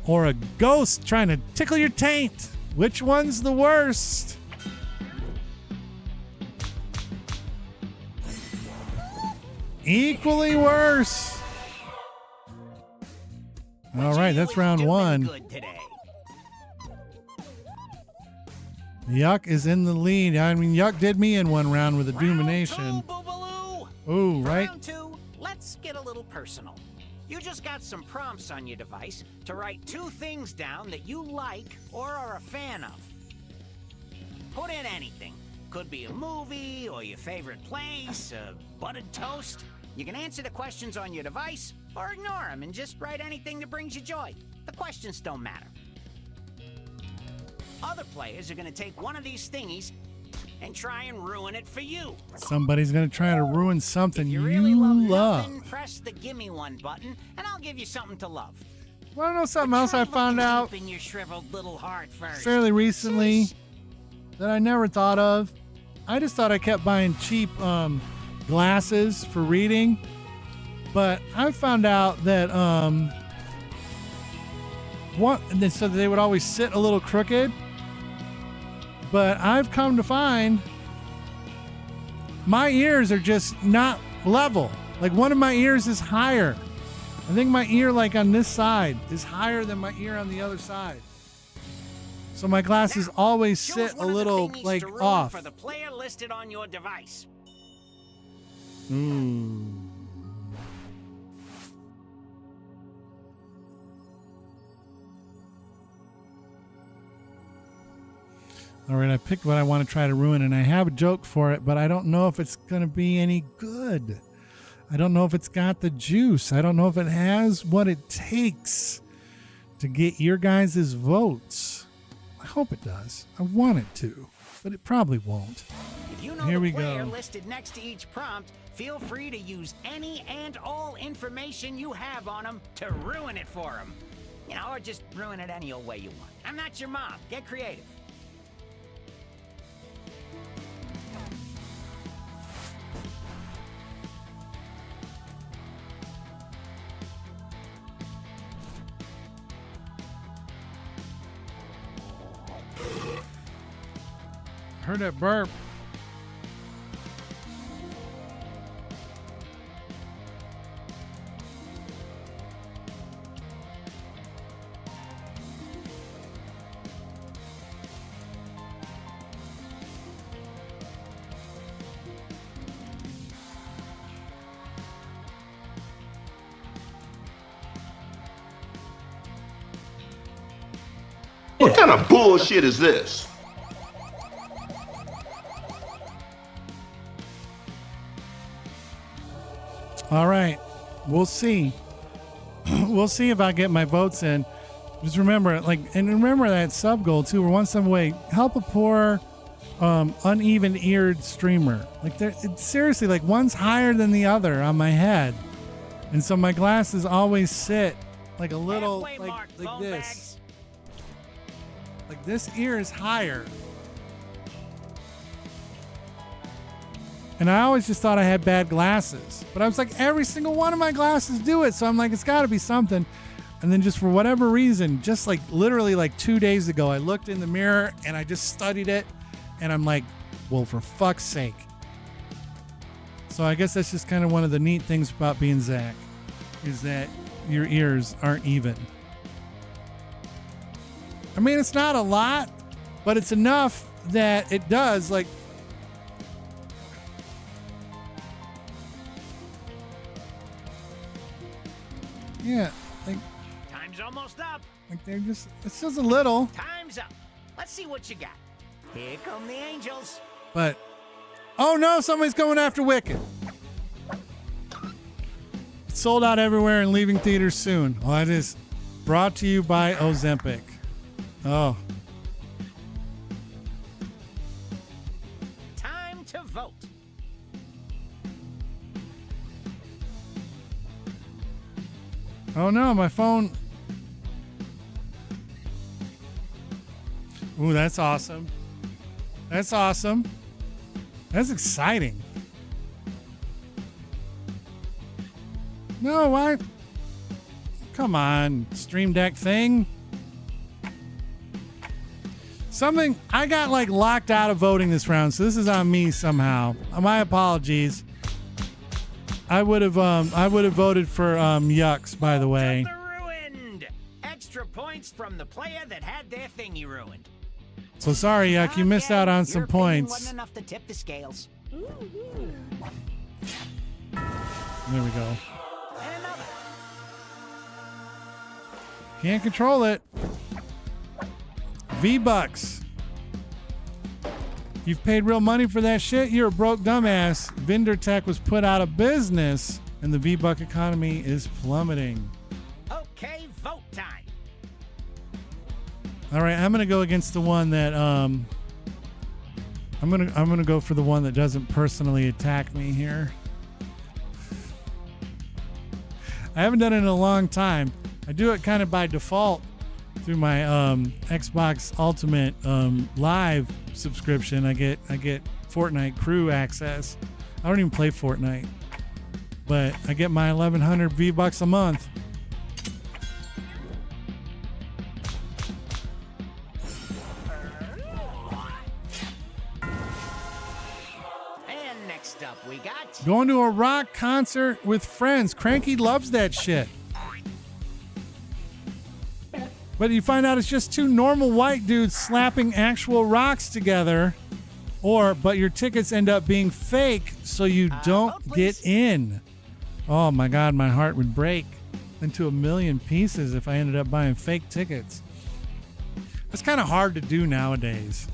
Or a ghost trying to tickle your taint? Which one's the worst? Equally worse. All right, that's round one. Good today. Yuck is in the lead. I mean, Yuck did me in one round with a Doomination. Round 2, Boobaloo. Ooh, right? Round 2, let's get a little personal. You just got some prompts on your device to write 2 things down that you like or are a fan of. Put in anything. Could be a movie or your favorite place, buttered toast. You can answer the questions on your device or ignore them and just write anything that brings you joy. The questions don't matter. Other players are going to take one of these thingies and try and ruin it for you. Somebody's going to try to ruin something If you you really love love. nothing, press the gimme one button and I'll give you something to love. Want to know something else Try I found looking out deep in your shriveled little heart first. fairly recently that I never thought of? I just thought I kept buying cheap glasses for reading, but I found out that so they would always sit a little crooked. But I've come to find my ears are just not level. Like one of my ears is higher. I think my ear, like on this side, is higher than my ear on the other side. So my glasses always Choose sit a one of the little thingies like to ruin off. for the player listed on your device. All right, I picked what I want to try to ruin, and I have a joke for it, but I don't know if it's going to be any good. I don't know if it's got the juice. I don't know if it has what it takes to get your guys' votes. I hope it does. I want it to, but it probably won't. If you know Here the we player go. listed next to each prompt, feel free to use any and all information you have on them to ruin it for them. You know, or just ruin it any old way you want. I'm not your mom. Get creative. Heard that burp. What kind of bullshit is this? All right. We'll see. We'll see if I get my votes in. Just remember, remember that sub goal too. We're one sub away. Help a poor, uneven-eared streamer. Seriously, one's higher than the other on my head, and so my glasses always sit like a little, Halfway mark, like bone this. bags. Like this ear is higher. And I always just thought I had bad glasses. But I was like, every single one of my glasses do it. So I'm like, it's got to be something. And then just for whatever reason, just literally 2 days ago, I looked in the mirror and I just studied it. And I'm like, well, for fuck's sake. So I guess that's just kind of one of the neat things about being Zach, is that your ears aren't even. I mean, it's not a lot, but it's enough that it does, yeah, Time's almost up. they're just, it's just a little, Time's up. Let's see what you got. Here come the angels. but, oh no, somebody's going after Wicked. It's sold out everywhere and leaving theaters soon. Oh, it is brought to you by Ozempic. Oh. Time to vote. Oh no, my phone. Ooh, that's awesome. That's awesome. That's exciting. No, why? Come on, Stream Deck thing. Something, I got locked out of voting this round, so this is on me somehow. My apologies. I would have voted for Yucks, by the way. To the ruined. Extra points from the player that had their thingy ruined. So sorry, Yuck, you missed out on Your some opinion points. Wasn't enough to tip the scales. There we go. And another. Can't control it. V-Bucks. You've paid real money for that shit? You're a broke dumbass. Vendor Tech was put out of business, and the V-Buck economy is plummeting. Okay, vote time. All right, I'm gonna go against the one that I'm gonna go for the one that doesn't personally attack me here. I haven't done it in a long time. I do it kind of by default through my Xbox Ultimate Live subscription. I get Fortnite crew access. I don't even play Fortnite, but I get my 1,100 V-Bucks a month. And next up, we got Going to a rock concert with friends. Cranky loves that shit. But you find out it's just two normal white dudes slapping actual rocks together. But your tickets end up being fake, so you don't vote, please. get in. Oh my God, my heart would break into a million pieces if I ended up buying fake tickets. That's kind of hard to do nowadays.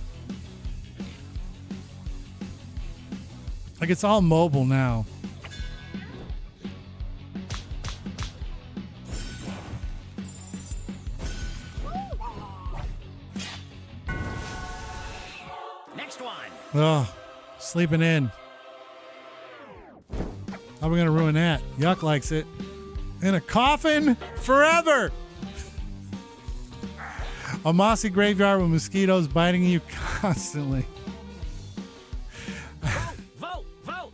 It's all mobile now. Oh, sleeping in. How are we going to ruin that? Yuck likes it. In a coffin forever. A mossy graveyard with mosquitoes biting you constantly. Vote, vote.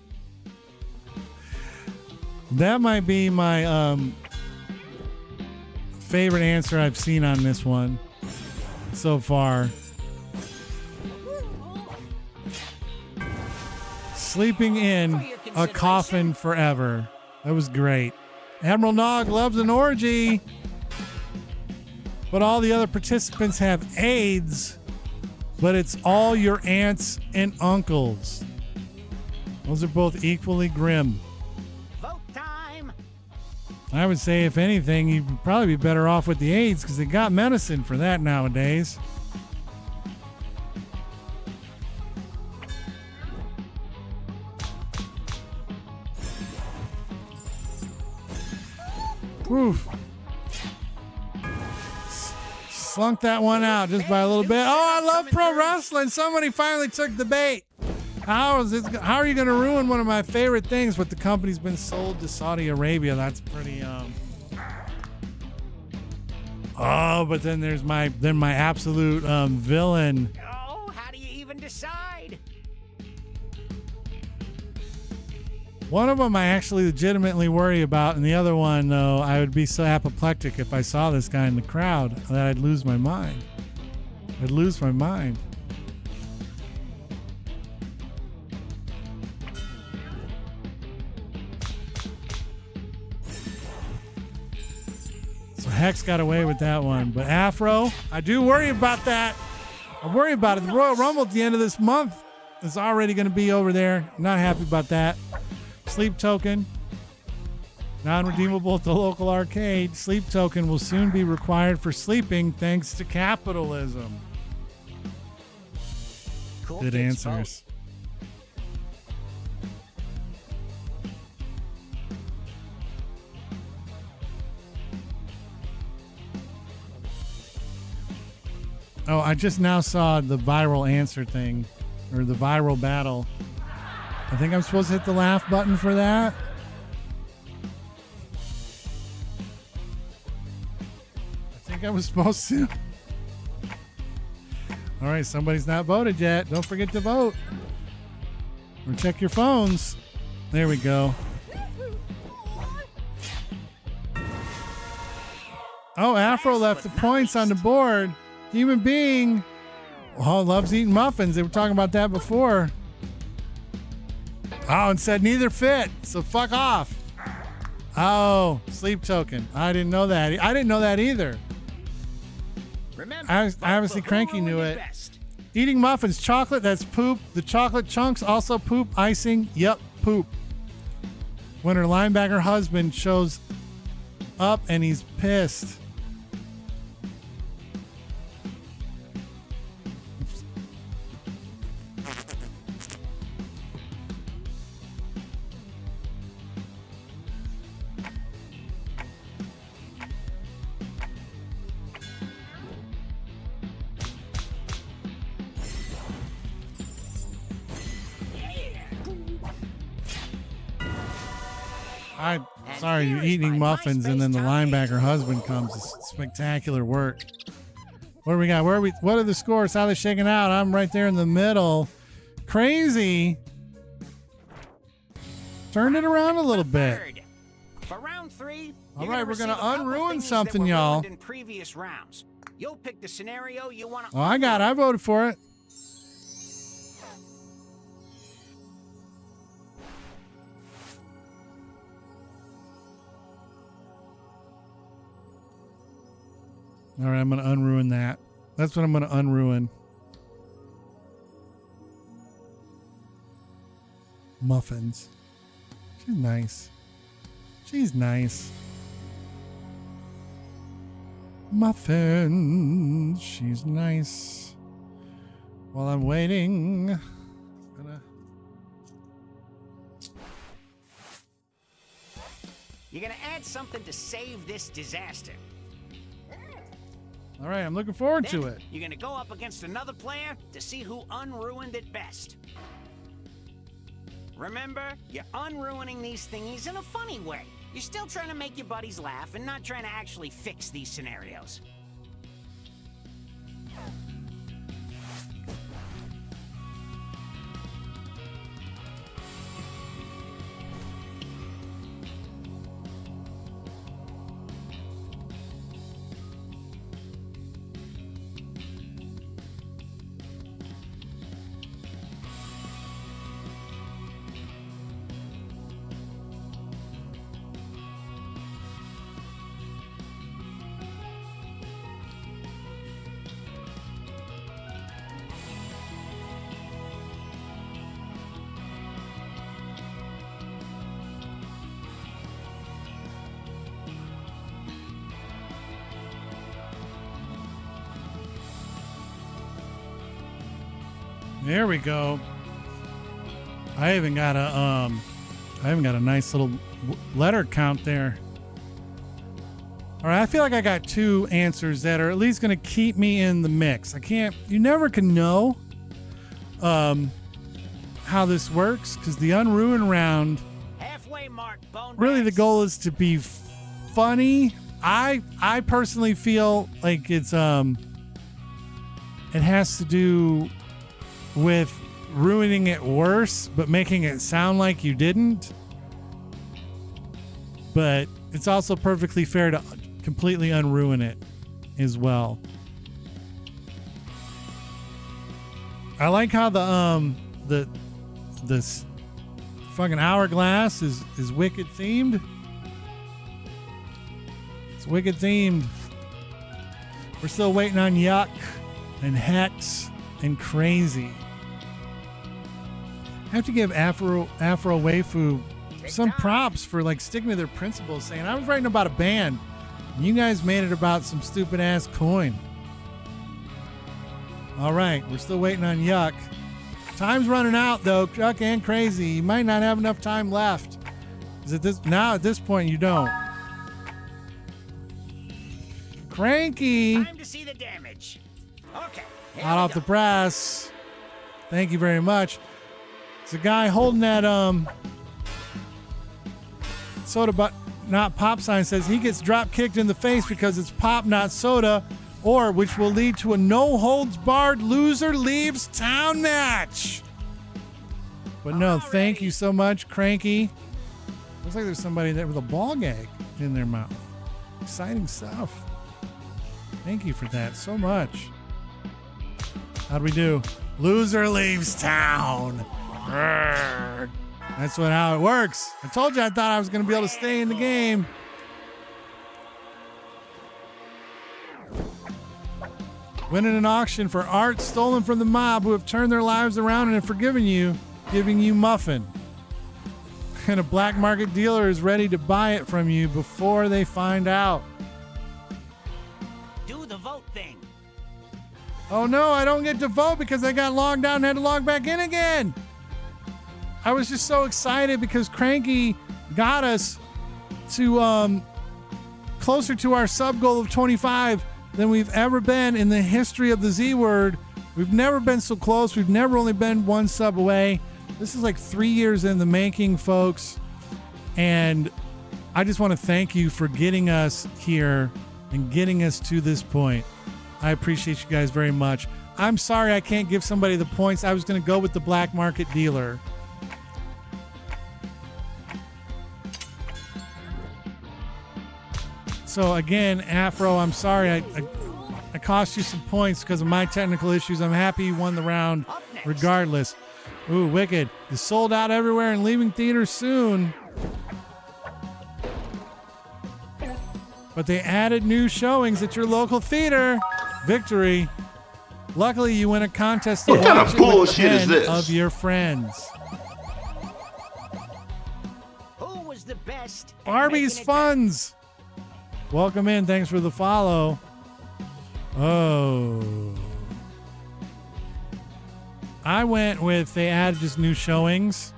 That might be my favorite answer I've seen on this one so far. Sleeping in a coffin forever. That was great. Admiral Nog loves an orgy, but all the other participants have AIDS, but it's all your aunts and uncles. Those are both equally grim. Vote time. I would say, if anything, you'd probably be better off with the AIDS because they got medicine for that nowadays. Oof. Slunk that one out just by a little bit. Oh, I love pro wrestling. Somebody finally took the bait. How are you going to ruin one of my favorite things? But the company's been sold to Saudi Arabia. That's pretty. Oh, but then there's my absolute villain. Oh, how do you even decide? One of them I actually legitimately worry about, and the other one, though, I would be so apoplectic if I saw this guy in the crowd that I'd lose my mind. I'd lose my mind. So Hex got away with that one. But Afro, I do worry about that. I worry about it. The Royal Rumble at the end of this month is already going to be over there. Not happy about that. Sleep token, non-redeemable at the local arcade. Sleep token will soon be required for sleeping thanks to capitalism. Cool Good kids answers. Oh, I just now saw the viral answer thing, or the viral battle. I think I'm supposed to hit the laugh button for that. I think I was supposed to. All right, somebody's not voted yet. Don't forget to vote. Or check your phones. There we go. Oh, Afro left the points on the board. Human being. Oh, loves eating muffins. They were talking about that before. Oh, and said neither fit, so fuck off. Oh, sleep token. I didn't know that. I didn't know that either. Remember, Obviously Cranky knew it. Eating muffins, chocolate, that's poop. The chocolate chunks, also poop. Icing, yep, poop. When her linebacker husband shows up and he's pissed. Sorry, you're eating muffins and then the linebacker husband comes. It's spectacular work. What do we got? What are the scores? How are they shaking out? I'm right there in the middle. Crazy. Turn it around a little bit. For round 3, all right, we're going to receive a couple unruin things something, that were y'all. ruined in previous rounds. You'll pick the scenario you want to. Oh, I voted for it. All right, I'm going to unruin that. That's what I'm going to unruin. Muffins. She's nice. She's nice. Muffins. She's nice. While I'm waiting, You're gonna add something to save this disaster. All right, I'm looking forward Then to it. you're gonna go up against another player to see who unruined it best. Remember, you're unruining these thingies in a funny way. You're still trying to make your buddies laugh and not trying to actually fix these scenarios. There we go. I even got a nice little letter count there. All right, I feel like I got 2 answers that are at least going to keep me in the mix. You never can know how this works, because the Unruined round, Halfway mark, bone really the bags. goal is to be funny. I personally feel like it has to do with ruining it worse, but making it sound like you didn't. But it's also perfectly fair to completely unruin it as well. I like how the fucking hourglass is wicked themed. It's wicked themed. We're still waiting on Yuck and Hex and Crazy. I have to give Afro Waifu some props for like sticking to their principles, saying I was writing about a band and you guys made it about some stupid ass coin. All right, we're still waiting on Yuck. Time's running out though, Yuck and Crazy. You might not have enough time left. At this point you don't. Cranky. Time to see the damage. Okay. here Hot we off go. the press. Thank you very much. It's a guy holding that soda but not pop sign, says he gets drop kicked in the face because it's pop not soda, or which will lead to a no holds barred loser leaves town match. But no, thank you so much, Cranky. Looks like there's somebody there with a ball gag in their mouth. Exciting stuff. Thank you for that so much. How'd we do? Loser leaves town. Grrr. That's how it works. I told you I thought I was going to be able to stay in the game. Winning an auction for art stolen from the mob who have turned their lives around and have forgiven you, giving you muffin. And a black market dealer is ready to buy it from you before they find out. Do the vote thing. Oh no, I don't get to vote because I got logged out and had to log back in again. I was just so excited because Cranky got us to closer to our sub goal of 25 than we've ever been in the history of the Z Word. We've never been so close. We've never only been 1 sub away. This is like 3 years in the making, folks. And I just want to thank you for getting us here and getting us to this point. I appreciate you guys very much. I'm sorry I can't give somebody the points. I was going to go with the black market dealer. So again, Afro, I'm sorry I cost you some points because of my technical issues. I'm happy you won the round regardless. Ooh, Wicked is sold out everywhere and leaving theaters soon. But they added new showings at your local theater. Victory. Luckily, you win a contest to What kind watch of it with bullshit is 10 this? of your friends. Who was the best? at Barbie's making it Funds. Welcome in. Thanks for the follow. Oh. I went with they added just new showings.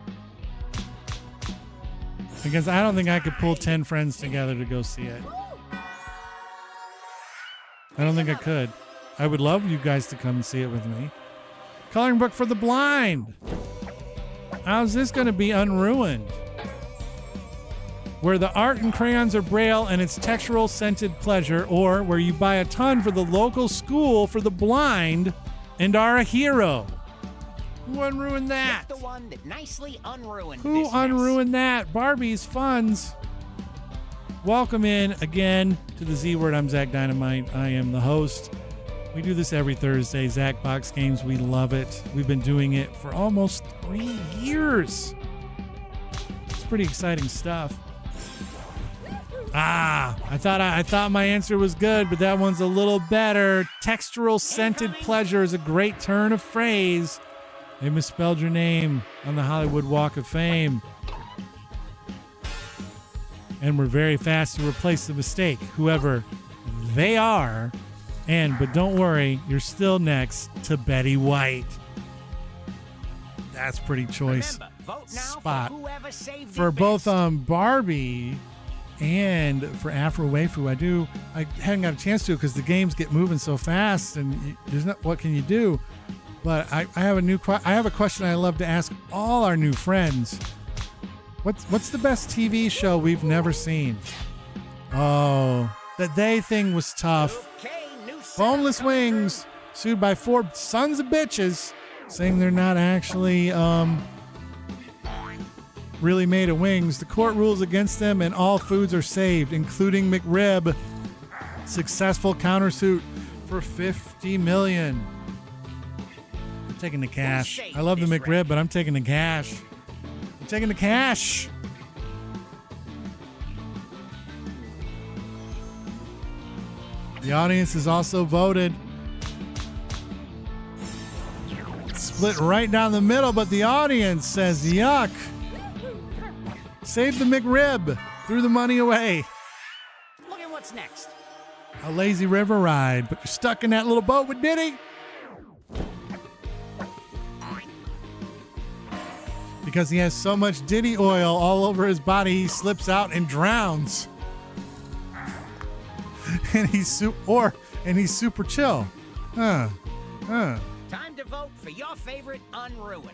Because I don't think I could pull 10 friends together to go see it. I don't think I could. I would love you guys to come and see it with me. Coloring book for the blind. How's this going to be unruined? Where the art and crayons are braille and it's textural scented pleasure, or where you buy a ton for the local school for the blind and are a hero. Who unruined that? The one that nicely unruined Who this unruined that? Barbie's Funds. Welcome in again to the Z Word. I'm Zach Dynamite. I am the host. We do this every Thursday. Zacbox Games. We love it. We've been doing it for almost 3 years. It's pretty exciting stuff. I thought my answer was good, but that one's a little better. Textural scented pleasure is a great turn of phrase. They misspelled your name on the Hollywood Walk of Fame. And we're very fast to replace the mistake, whoever they are. But don't worry, you're still next to Betty White. That's pretty choice. Remember, vote now spot for whoever saved for it both best. Barbie and for Afro Waifu. I hadn't got a chance to because the games get moving so fast, and there's not what can you do. But I have a question I love to ask all our new friends. What's the best TV show we've never seen? Oh, that they thing was tough. Okay, new setup Boneless coming Wings, sued by 4 sons of bitches, saying they're not actually really made of wings. The court rules against them, and all foods are saved, including McRib. Successful countersuit for $50 million. I'm taking the cash. I love the McRib, but I'm taking the cash. I'm taking the cash. The audience has also voted. Split right down the middle, but the audience says, yuck. Save the McRib. Threw the money away. Look at what's next. A lazy river ride, but you're stuck in that little boat with Diddy. Because he has so much Diddy oil all over his body, he slips out and drowns. And he's super chill. Time to vote for your favorite unruined.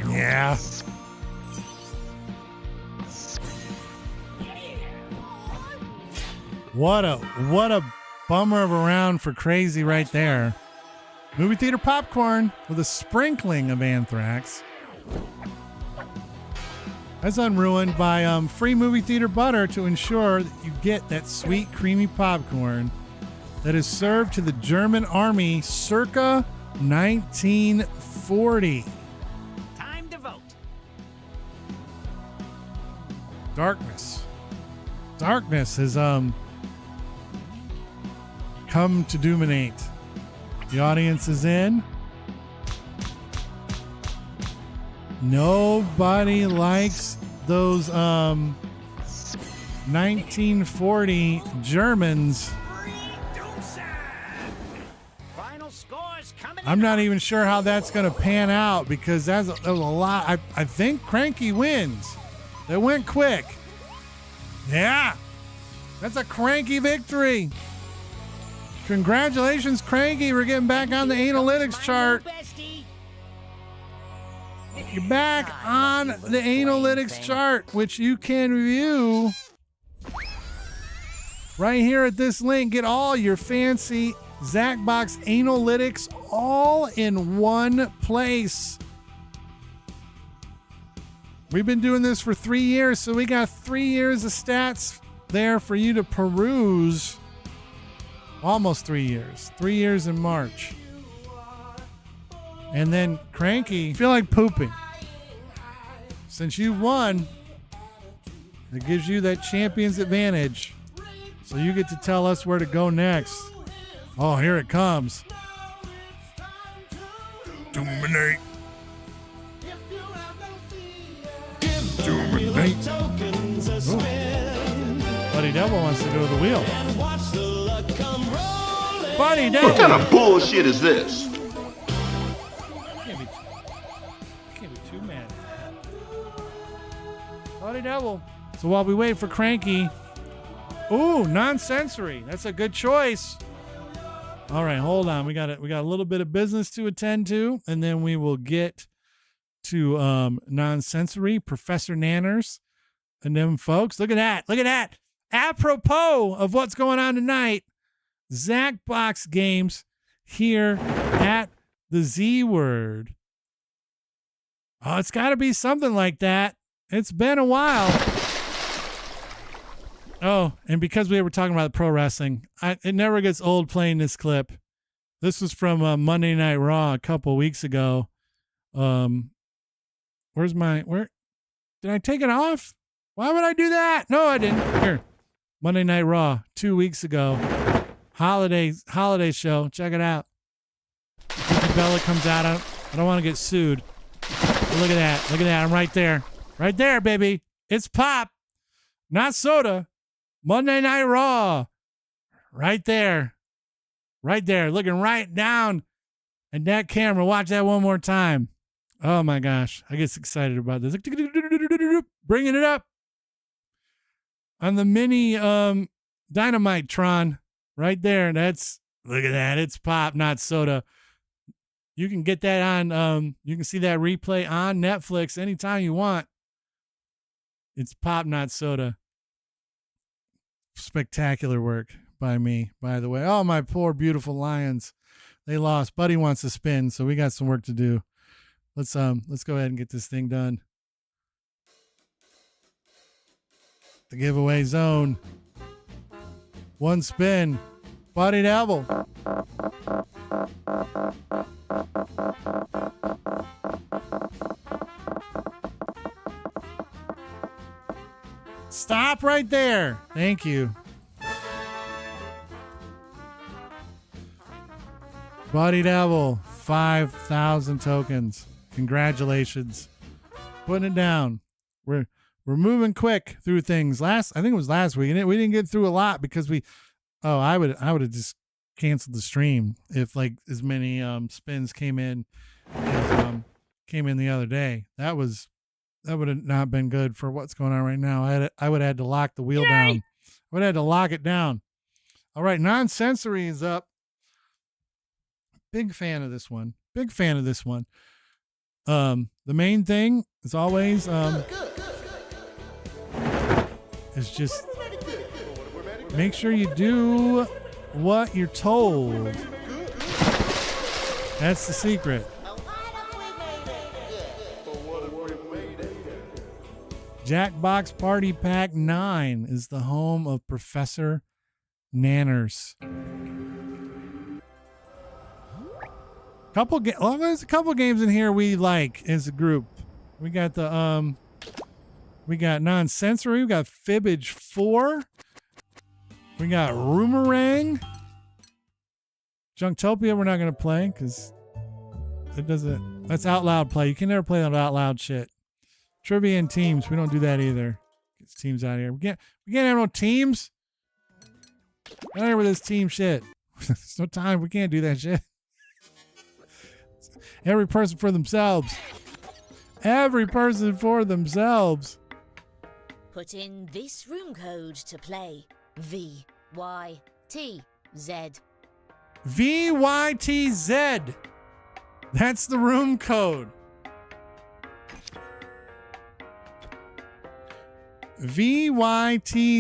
Yeah. What a bummer of a round for Crazy right there. Movie theater popcorn with a sprinkling of anthrax. That's unruined by free movie theater butter to ensure that you get that sweet, creamy popcorn that is served to the German army circa 1940. Time to vote. Darkness has come to dominate. The audience is in. Nobody likes those 1940 Germans. Final scores coming. I'm not even sure how that's going to pan out because that was a lot. I think Cranky wins. They went quick. Yeah, that's a Cranky victory. Congratulations, Cranky. We're getting back on the analytics chart. You're back on the analytics chart, which you can view right here at this link. Get all your fancy Zacbox analytics all in one place. We've been doing this for 3 years, so we got 3 years of stats there for you to peruse. Almost 3 years. 3 years in March. And then Cranky, feel like pooping. Since you won, it gives you that champion's advantage. So you get to tell us where to go next. Oh, here it comes. Dominate. Dominate. Ooh. Buddy Devil wants to go to the wheel. Buddy Devil. What kind of bullshit is this? Too mad. Bloody devil. So while we wait for Cranky, ooh, non-sensory. That's a good choice. All right, hold on. We got a little bit of business to attend to, and then we will get to non-sensory, Professor Nanners, and them folks. Look at that. Look at that. Apropos of what's going on tonight, Zacbox Games here at the Z Word. Oh, it's got to be something like that. It's been a while. Oh, and because we were talking about pro wrestling, it never gets old playing this clip. This was from Monday Night Raw a couple weeks ago. Where did I take it off? Why would I do that? No, I didn't. Here, Monday Night Raw 2 weeks ago. Holiday show. Check it out. Bella comes out. I don't want to get sued. But look at that. Look at that. I'm right there. Right there, baby. It's pop, not soda. Monday Night Raw. Right there. Right there. Looking right down at that camera. Watch that one more time. Oh my gosh. I get excited about this. Bringing it up on the mini Dynamite Tron. Right there. Look at that. It's pop, not soda. You can get that on, you can see that replay on Netflix anytime you want. It's pop, not soda. Spectacular work by me, by the way. Oh, my poor, beautiful Lions. They lost. Buddy wants to spin, so we got some work to do. Let's go ahead and get this thing done. The giveaway zone. One spin. Buddy Devil. Stop right there. Thank you. Buddy Devil, 5,000 tokens. Congratulations. Putting it down. We're moving quick through things. I think it was last week, and we didn't get through a lot because I would have just canceled the stream if like as many spins came in as came in the other day. That would have not been good for what's going on right now. I would have had to lock the wheel down. I would have had to lock it down. All right, non-sensory is up. Big fan of this one. Big fan of this one. The main thing, as always, is just make sure you do what you're told. That's the secret. Jackbox Party Pack 9 is the home of Professor Nanners. There's a couple games in here we like as a group. We got we got non-sensory. We got Fibbage 4. We got Roomerang. Junktopia we're not going to play because that's out loud play. You can never play that out loud shit. Trivia and teams. We don't do that either. Get teams out of here. We can't have no teams. Get out here with this team shit. There's no time. We can't do that shit. Every person for themselves. Every person for themselves. Put in this room code to play. VYTZ. VYTZ. That's the room code. VYTZ.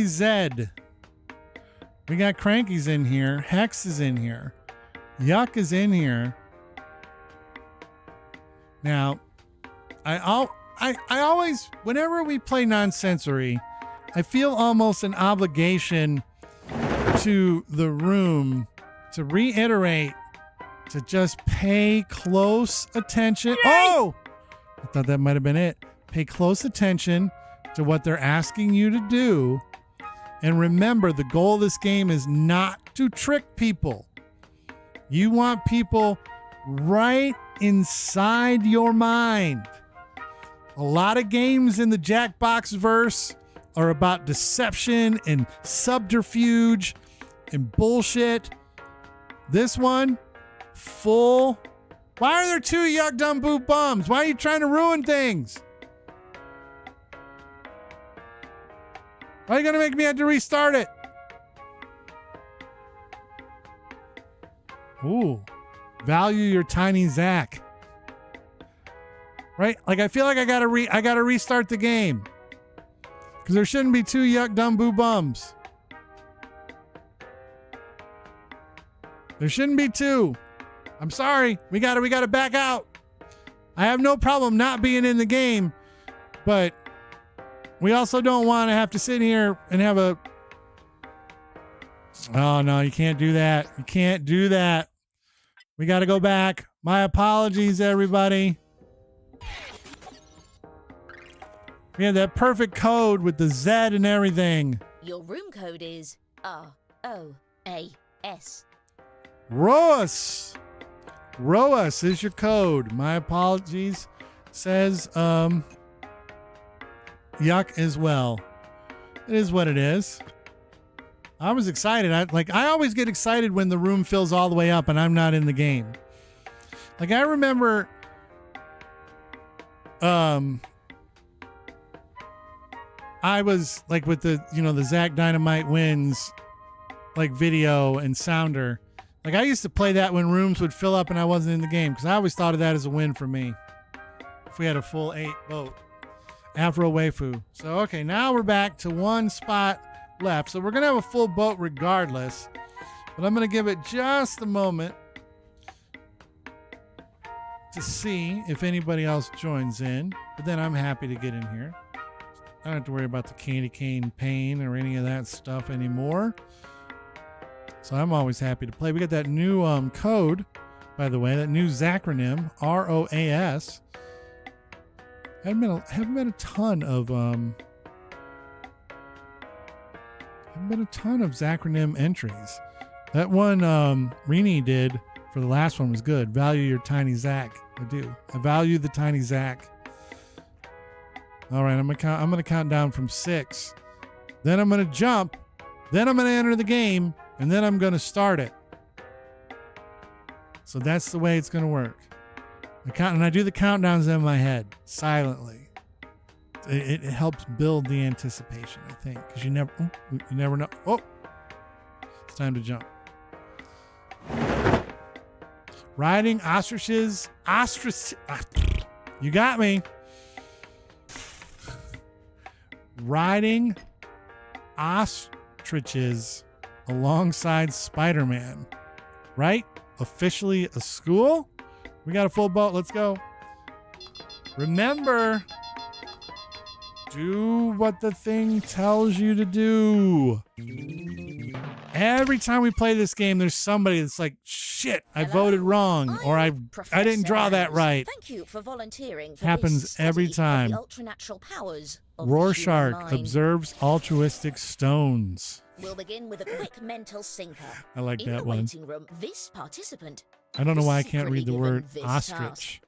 We got Cranky's in here. Hex is in here. Yuck is in here. Now, I always, whenever we play non-sensory, I feel almost an obligation to the room to reiterate to just pay close attention. Yay! Oh, I thought that might have been it. Pay close attention to what they're asking you to do. And remember, the goal of this game is not to trick people. You want people right inside your mind. A lot of games in the Jackbox verse are about deception and subterfuge and bullshit. This one, full Why are there 2 yuck dumb boop bums? Why are you trying to ruin things? Why are you going to make me have to restart it? Ooh. Value your tiny Zac. Right? Like I feel like I gotta restart the game. Because there shouldn't be 2 yuck dumb boo bums. There shouldn't be 2. I'm sorry. We gotta back out. I have no problem not being in the game, but we also don't want to have to sit here and have a. Oh no, you can't do that. You can't do that. We got to go back. My apologies, everybody. We had that perfect code with the Z and everything. Your room code is ROAS. ROAS. ROAS is your code. My apologies. Says yuck as well. It is what it is. I was excited. I always get excited when the room fills all the way up and I'm not in the game. Like I remember I was like with the the Zac Dynamite Wins like video and sounder. Like I used to play that when rooms would fill up and I wasn't in the game because I always thought of that as a win for me. If we had a full 8 vote. Afro Waifu. So okay, now we're back to 1 spot left. So we're gonna have a full boat regardless. But I'm gonna give it just a moment to see if anybody else joins in. But then I'm happy to get in here. I don't have to worry about the candy cane pain or any of that stuff anymore. So I'm always happy to play. We got that new code, by the way, that new Zacronym, ROAS. Haven't been a ton of Zacronym entries. That one Rini did for the last one was good. Value your tiny Zac. I do. I value the tiny Zac. All right, I'm gonna count down from 6. Then I'm gonna jump. Then I'm gonna enter the game, and then I'm gonna start it. So that's the way it's gonna work. And I do the countdowns in my head silently. It helps build the anticipation, I think, because you never know. Oh, it's time to jump. Riding ostriches. You got me. Riding ostriches alongside Spider-Man. Right? Officially a school? We got a full boat. Let's go. Remember, do what the thing tells you to do. Every time we play this game, there's somebody that's like, shit, I voted wrong, or I didn't draw that right. Thank you for volunteering for Happens this every study of time. the ultranatural powers of the Rorschach human mind. observes altruistic stones. We'll begin with a quick mental sinker. I like In that the one. waiting room, this participant. I don't know was why I can't read the secretly word given this ostrich.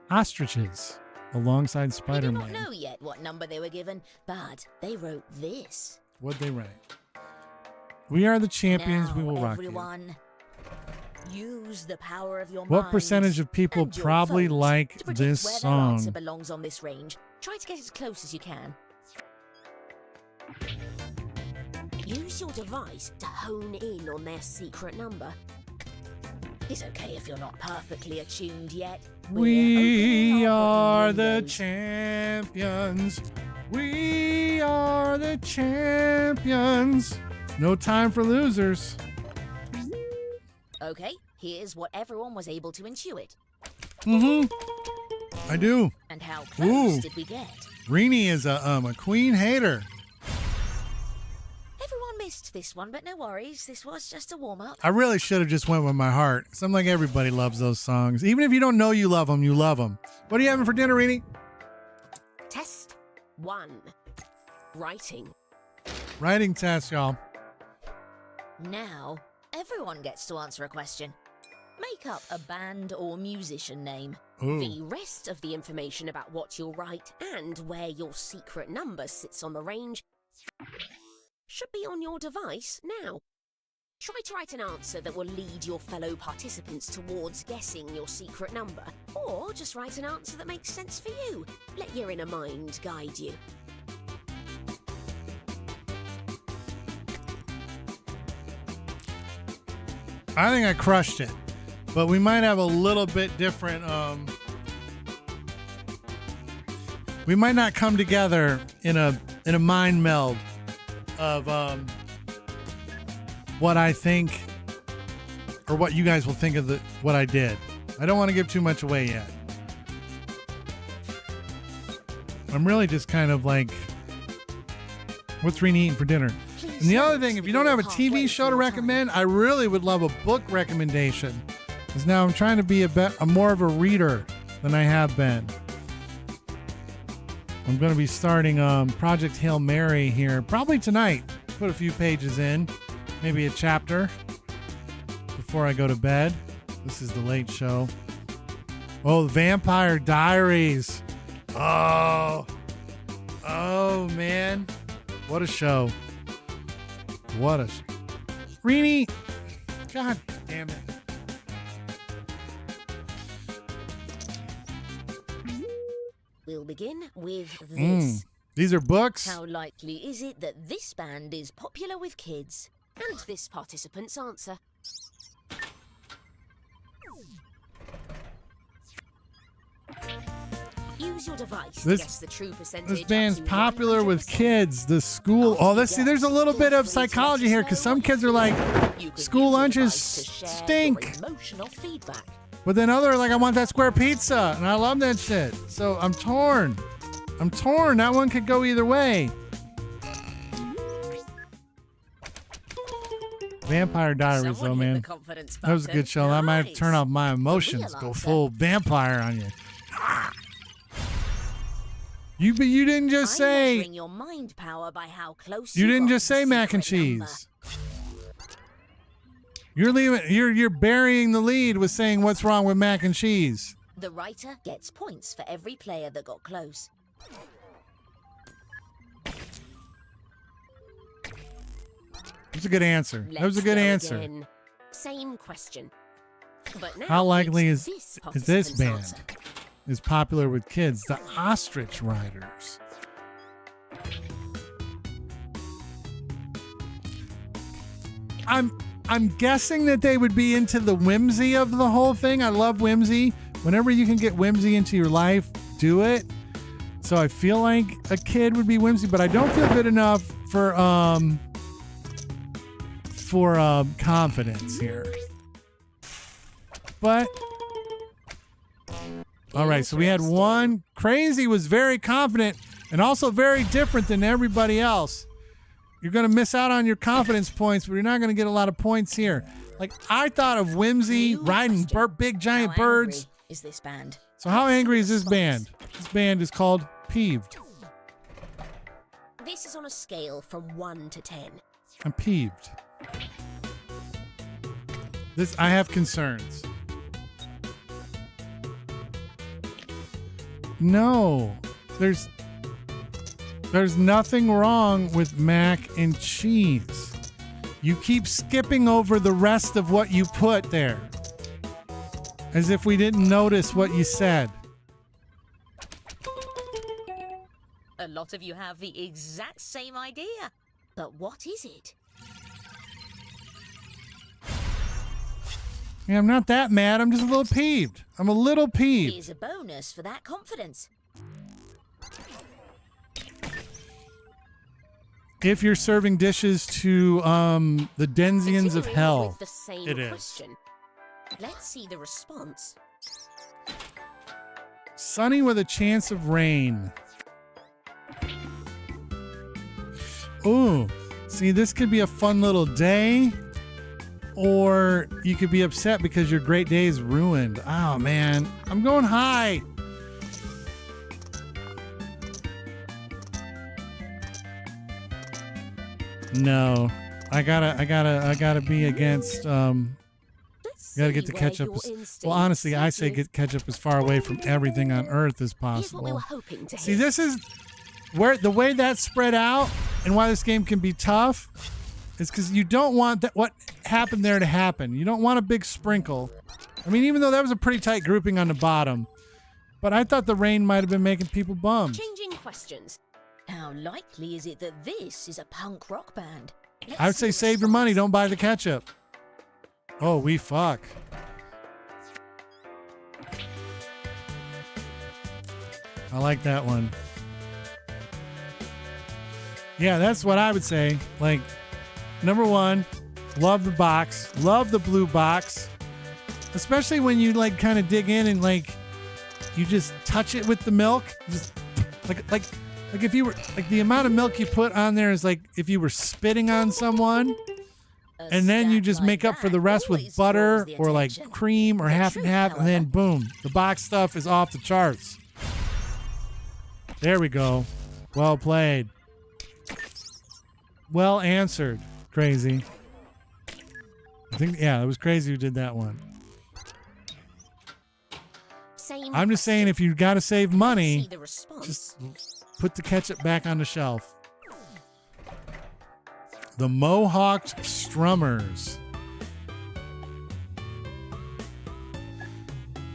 task. Ostriches alongside We do Spider-Man. not know yet what number they were given, but they wrote this. What'd they write? We are the champions. Now, We will rock you. everyone, use the power of your What minds percentage of people and your probably phones like to predict this where song? Their answer belongs on this range. Try to get as close as you can. Use your device to hone in on their secret number. It's okay if you're not perfectly attuned yet. We We're are opening the windows. champions. We are the champions. No time for losers. Okay, here's what everyone was able to intuit. I do. And how close Ooh. did we get? Rini is a queen hater. Everyone missed this one, but no worries. This was just a warm-up. I really should have just went with my heart. Something like everybody loves those songs. Even if you don't know you love them, you love them. What are you having for dinner, Rini? Test 1. Writing. Writing test, y'all. Now, everyone gets to answer a question. Make up a band or musician name. Ooh. The rest of the information about what you'll write and where your secret number sits on the range should be on your device now. Try to write an answer that will lead your fellow participants towards guessing your secret number. Or just write an answer that makes sense for you. Let your inner mind guide you. I think I crushed it, but we might have a little bit different. We might not come together in a mind meld of what I think or what you guys will think of what I did. I don't want to give too much away yet. I'm really just kind of like, what's Rena eating for dinner? And the other thing, if you don't have a TV show to recommend, I really would love a book recommendation. Because now I'm trying to be I'm more of a reader than I have been. I'm going to be starting Project Hail Mary here probably tonight. Put a few pages in, maybe a chapter before I go to bed. This is the late show. Oh, the Vampire Diaries. Oh, man. What a show. What a... Rini! God damn it. We'll begin with this. These are books? How likely is it that this band is popular with kids? And this participant's answer. Use your device to guess the true percentage. This band's popular with kids. The school... Oh, let's see. There's a little bit of psychology here because some kids are like, school lunches stink. Emotional feedback. But then other like, I want that square pizza. And I love that shit. So I'm torn. That one could go either way. Vampire Diaries, though, man. That was a good show. I might have to turn off my emotions. Go full vampire on you. You didn't just say. Your mind power by how close you didn't just say mac and cheese. You're burying the lead with saying what's wrong with mac and cheese. The writer gets points for every player that got close. That's a good answer. That was a good answer. Again. Same question. But now how likely is this band answer. Is popular with kids? The Ostrich Riders. I'm guessing that they would be into the whimsy of the whole thing. I love whimsy. Whenever you can get whimsy into your life, do it. So I feel like a kid would be whimsy, but I don't feel good enough for confidence here. But all right, so we had one. Crazy was very confident and also very different than everybody else. You're going to miss out on your confidence points, but you're not going to get a lot of points here. Like, I thought of whimsy, riding big giant birds. Is this band? So how angry is this band? This band is called Peeved. This is on a scale from 1 to 10. I'm peeved. I have concerns. No, there's nothing wrong with mac and cheese. You keep skipping over the rest of what you put there, as if we didn't notice what you said. A lot of you have the exact same idea. But what is it? Yeah, I'm not that mad. I'm just a little peeved. I'm a little peeved. Here's a bonus for that confidence. If you're serving dishes to the Denzians of Hell, with the same it is. Question. Let's see the response. Sunny with a chance of rain. Ooh, see, this could be a fun little day, or you could be upset because your great day is ruined. Oh man, I'm going high. No, I gotta be against. Gotta get the ketchup. Well, honestly, I say get ketchup as far away from everything on earth as possible. Here's what we were hoping to See, hear. this is where the way that's spread out and why this game can be tough is because you don't want that what happened there to happen. You don't want a big sprinkle. I mean, even though that was a pretty tight grouping on the bottom, but I thought the rain might have been making people bummed. Changing questions. How likely is it that this is a punk rock band? I would say save your money. Don't buy the ketchup. Oh, we fuck. I like that one. Yeah, that's what I would say. Like, number one, love the box. Love the blue box. Especially when you, like, kind of dig in and, like, you just touch it with the milk. Just, like if you were, like, the amount of milk you put on there is like if you were spitting on someone. And then you just make up for the rest with butter or, like, cream or half and half. And then, boom, the box stuff is off the charts. There we go. Well played. Well answered. Crazy. I think, yeah, it was Crazy who did that one. I'm just saying, if you got to save money, just put the ketchup back on the shelf. The Mohawked Strummers.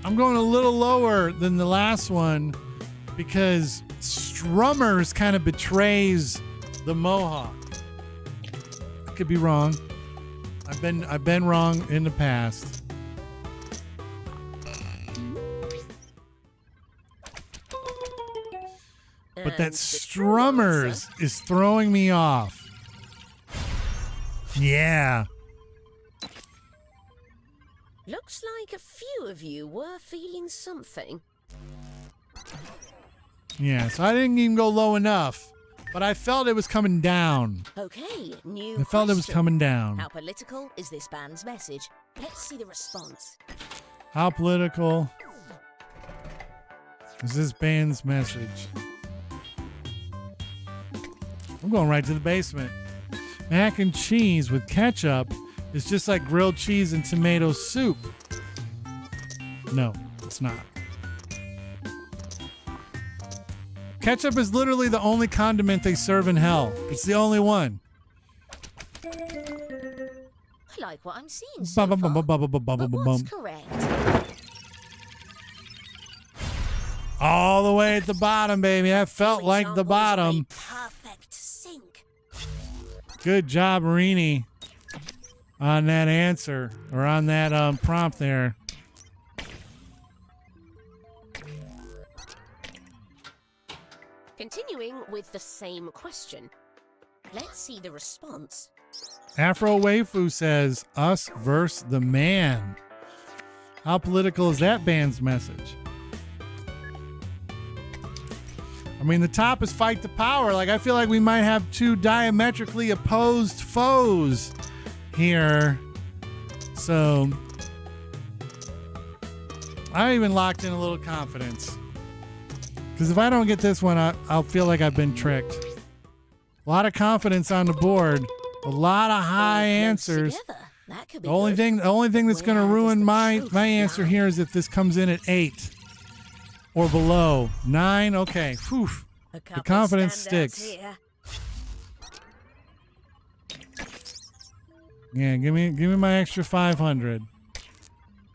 I'm going a little lower than the last one because Strummers kind of betrays the Mohawk. I could be wrong. I've been wrong in the past. But that Strummers is throwing me off. Yeah. Looks like a few of you were feeling something. Yeah, so I didn't even go low enough, but I felt it was coming down. Okay, new I felt it was coming down. How political is this band's message? Let's see the response. How political is this band's message? I'm going right to the basement. Mac and cheese with ketchup is just like grilled cheese and tomato soup. No, it's not. Ketchup is literally the only condiment they serve in hell. It's the only one. I like what I'm seeing so far. But what's correct? All the way at the bottom, baby. I felt like the bottom. Perfect sync. Good job, Marini, on that answer, or on that prompt there. Continuing with the same question. Let's see the response. Afro Waifu says, us versus the man. How political is that band's message? I mean, the top is fight the power. Like, I feel like we might have two diametrically opposed foes here. So, I even locked in a little confidence. Because if I don't get this one, I'll feel like I've been tricked. A lot of confidence on the board. A lot of high answers. The only thing that's going to ruin my answer here is if this comes in at 8 or below. 9, okay. Whew. The confidence sticks. Yeah, give me my extra 500.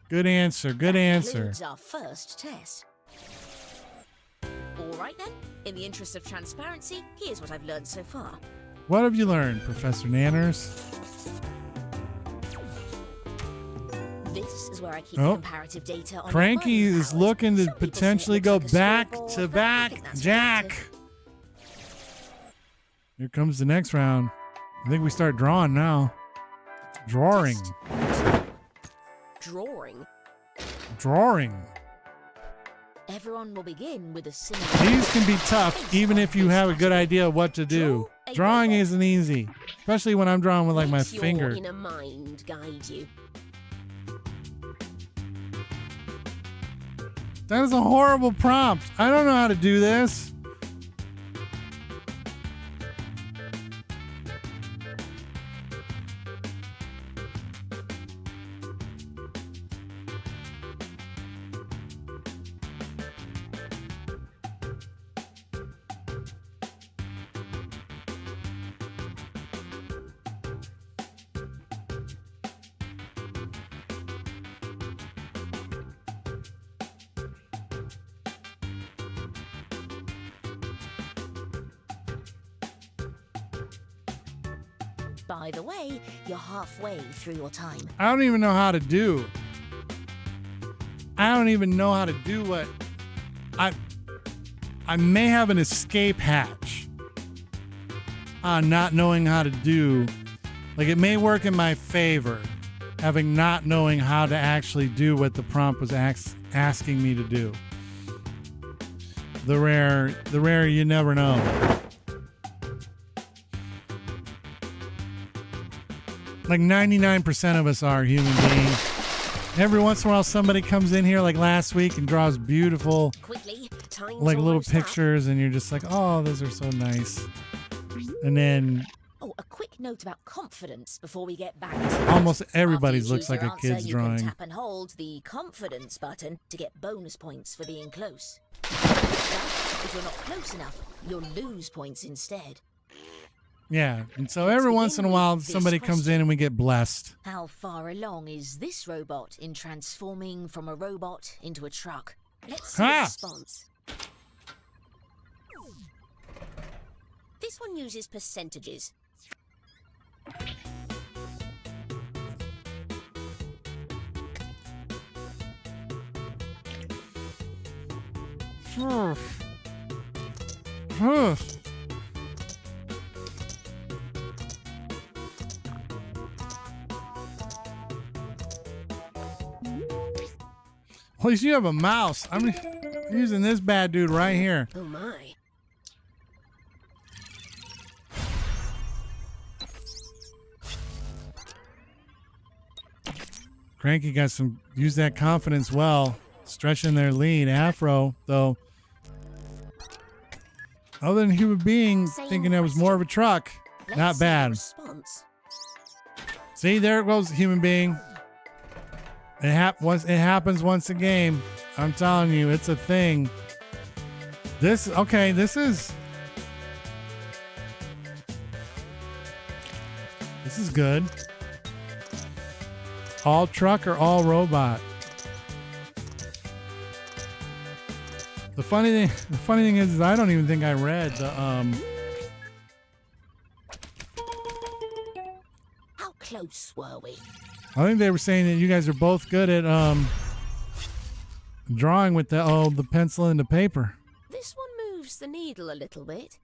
Good answer. Good answer. That concludes our first test. All right then. In the interest of transparency, here's what I've learned so far. What have you learned, Professor Nanners? This is where I keep comparative data on Cranky is looking to potentially go back to back. Jack. Here comes the next round. I think we start drawing now. Drawing. Drawing. Everyone will begin with a similar. These can be tough, even if you have a good idea of what to do. Drawing isn't easy, especially when I'm drawing with like my finger. Let your inner mind guide you. That is a horrible prompt. I don't know how to do this. By the way, you're halfway through your time. I don't even know how to do. I don't even know how to do what I may have an escape hatch on not knowing how to do. Like, it may work in my favor, having not knowing how to actually do what the prompt was asking me to do. The rare, you never know. Like 99% of us are human beings. Every once in a while, somebody comes in here like last week and draws beautiful, Quickly, time's like little almost up. pictures, and you're just like, oh, those are so nice. And then Oh, a quick note about confidence before we get back to it. almost everybody's After you looks choose like your a answer, kid's you drawing. can tap and hold the confidence button to get bonus points for being close. But if you're not close enough, you'll lose points instead. Yeah, and so Let's every once in a begin while, with this somebody comes in question. and we get blessed. How far along is this robot in transforming from a robot into a truck? Let's see the Ha! response. This one uses percentages. At least you have a mouse. I'm using this bad dude right here. Oh my. Cranky got some, use that confidence well, stretching their lead. Afro, though, other than human being, Same thinking that was more of a truck, Let's not see the bad. response. See, there goes the human being. It happens once a game. I'm telling you, it's a thing. This is good. All truck or all robot? The funny thing is I don't even think I read the How close were we? I think they were saying that you guys are both good at drawing with the pencil and the paper. This one moves the needle a little bit.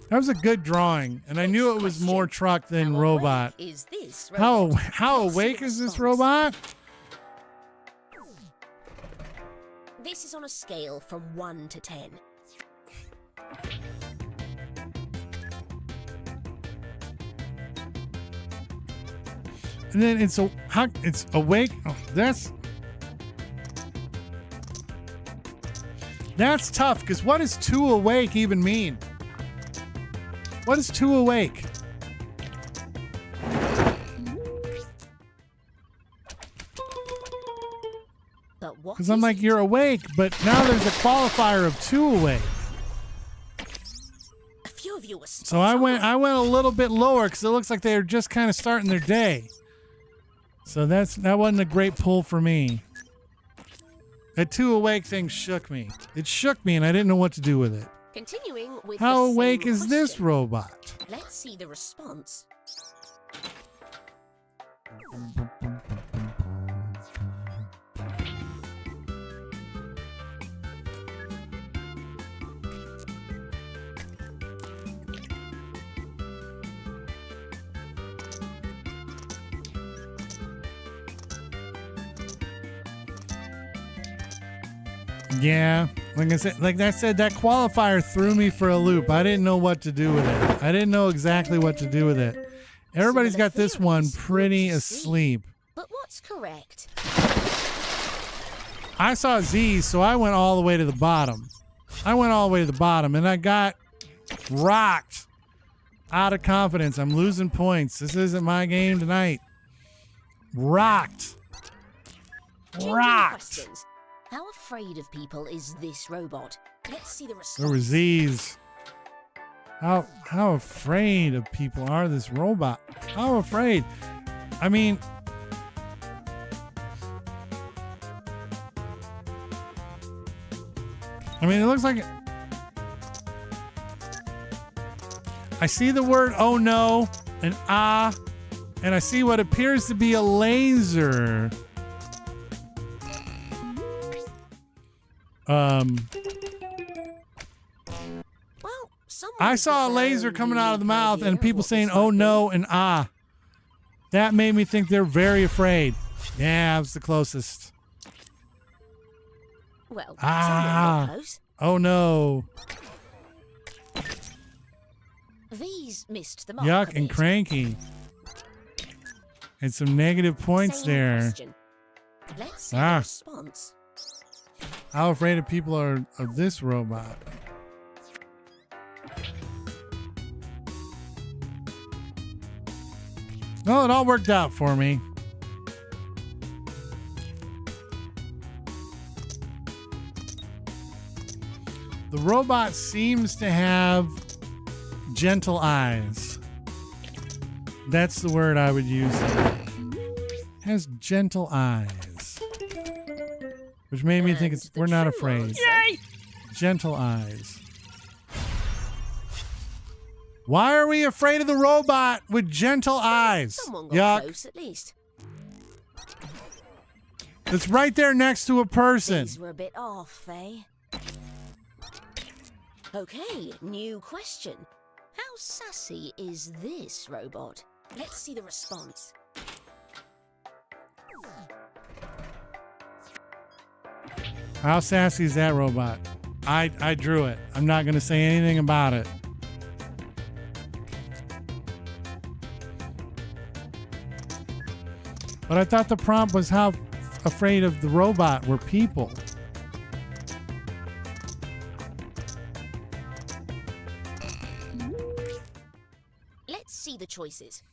That was a good drawing, and I knew it was more truck than How robot. awake is this How robot? how Let's see awake the is this response. robot? This is on a scale from 1 to 10. And then it's awake. Oh, that's tough, because what does two awake even mean? What is two awake? But what Because I'm is like, it? you're awake, but now there's a qualifier of two awake. A few of you were spot So I on. went a little bit lower because it looks like they're just kind of starting their day. So that wasn't a great pull for me. That two awake thing shook me. It shook me, and I didn't know what to do with it. Continuing with How the same awake is this question. robot? Let's see the response. Yeah, like I said, that qualifier threw me for a loop. I didn't know what to do with it. I didn't know exactly what to do with it. Everybody's got this one pretty asleep. But what's correct? I saw Z's, so I went all the way to the bottom. And I got rocked out of confidence. I'm losing points. This isn't my game tonight. Rocked. Changing Rocked. questions. How afraid of people is this robot? Let's see the response. There were Z's. How afraid of people are this robot? How afraid? I mean, it looks like I see the word oh no and ah, and I see what appears to be a laser. Well, I saw a laser coming out of the mouth and people saying oh no and ah. That made me think they're very afraid. Yeah, I was the closest. Well, close. Oh no. These missed the mark. Yuck and cranky. And some negative points Same there. question. Let's see the response. How afraid of people are of this robot? No, it all worked out for me. The robot seems to have gentle eyes. That's the word I would use. Has gentle eyes. Which made me think we're not afraid. Yay! Gentle eyes. Why are we afraid of the robot with gentle eyes? Someone got close at least. It's right there next to a person. These were a bit off, eh? Okay, new question. How sassy is this robot? Let's see the response. How sassy is that robot? I drew it. I'm not going to say anything about it. But I thought the prompt was how afraid of the robot were people. Let's see the choices.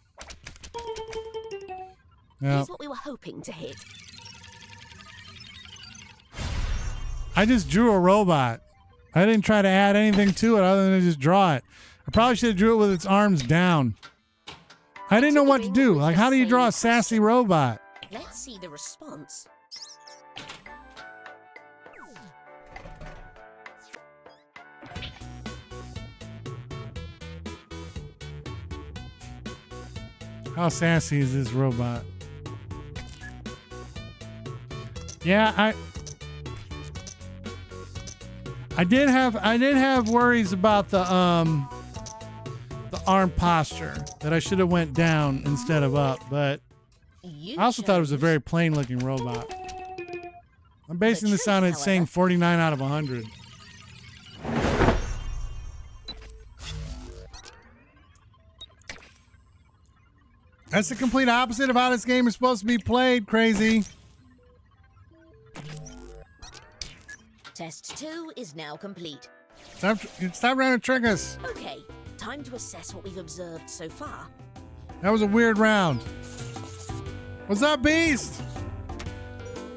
Yeah. Here's what we were hoping to hit. I just drew a robot. I didn't try to add anything to it other than to just draw it. I probably should have drew it with its arms down. I didn't know what to do. Like, how do you draw a sassy robot? Let's see the response. How sassy is this robot? Yeah, I did have worries about the arm posture, that I should have went down instead of up, but I also thought it was a very plain looking robot. I'm basing this on it saying 49 out of 100. That's the complete opposite of how this game is supposed to be played, crazy. Test 2 is now complete. Stop trying to trick us. Okay, time to assess what we've observed so far. That was a weird round. What's up, Beast?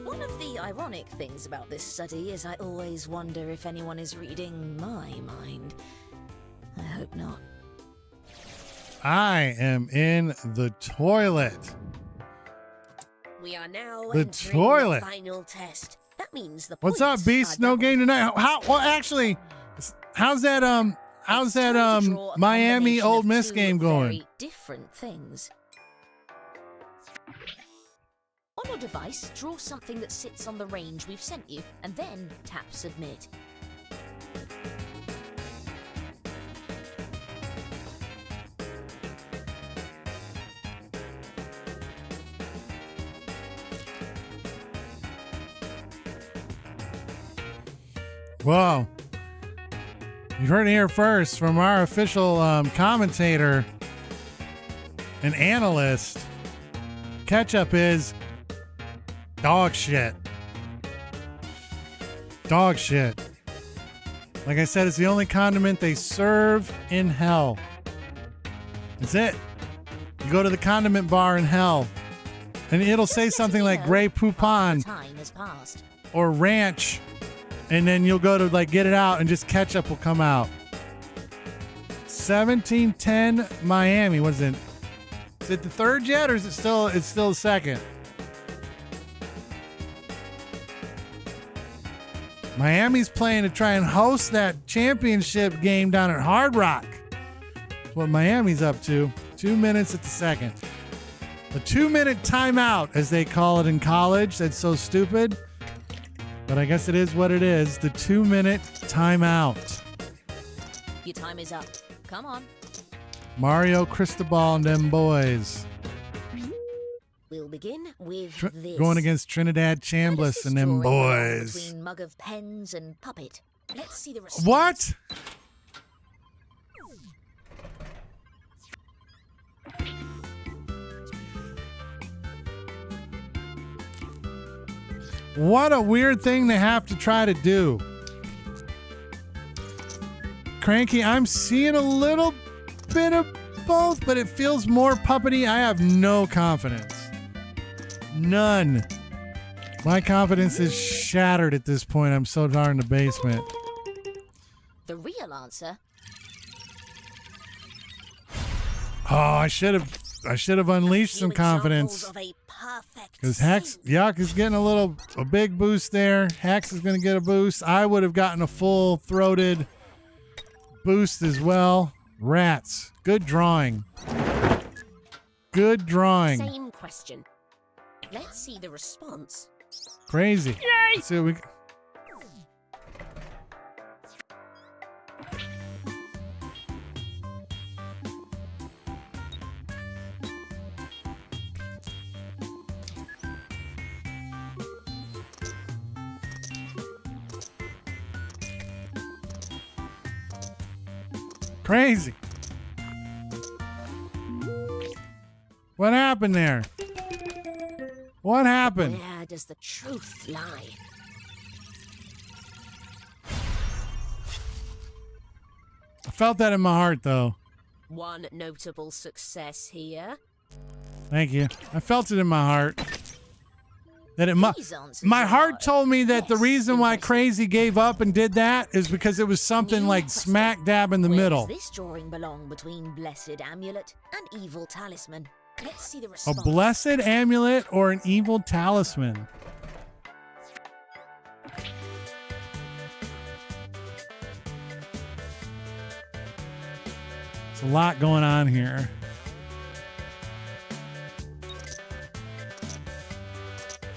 One of the ironic things about this study is I always wonder if anyone is reading my mind. I hope not. I am in the toilet. We are now The entering toilet. the final test. That means the What's points up, Beast? are No doubled. game tonight. Well, actually, how's that It's time to draw a Miami combination Ole of Miss two game going? very different things. On your device, draw something that sits on the range we've sent you, and then tap Submit. Whoa. You heard it here first from our official commentator and analyst. Ketchup is dog shit. Dog shit. Like I said, it's the only condiment they serve in hell. That's it. You go to the condiment bar in hell, and it'll say something like Grey Poupon Time has passed. or ranch, and then you'll go to like get it out and just ketchup will come out. 1710 Miami. What is it? Is it the third yet, or is it still? It's still the second. Miami's playing to try and host that championship game down at Hard Rock. what Miami's up to. 2 minutes at the second. The 2-minute timeout, as they call it in college. That's so stupid. But I guess it is what it is. The 2-minute timeout. Your time is up. Come on. Mario Cristobal and them boys. We'll begin with this. Going against Trinidad Chambliss and them boys. Between mug of pens and puppet. Let's see the response. What? What a weird thing to have to try to do. Cranky, I'm seeing a little bit of both, but it feels more puppety. I have no confidence. None. My confidence is shattered at this point. I'm so far in the basement. The real answer. Oh, I should have unleashed some confidence. Because Hex, Yuck is getting a big boost there. Hex is going to get a boost. I would have gotten a full-throated boost as well. Rats. Good drawing. Good drawing. Same question. Let's see the response. Crazy. Yay! Let's see what we... Crazy. What happened there? What happened? Where does the truth lie? I felt that in my heart, though. One notable success here. Thank you. I felt it in my heart. That it my heart told me that the reason why Crazy gave up and did that is because it was something like smack dab in the middle. Where does this drawing belong between Blessed Amulet and Evil Talisman? Let's see the A response. blessed amulet or an evil talisman? There's a lot going on here.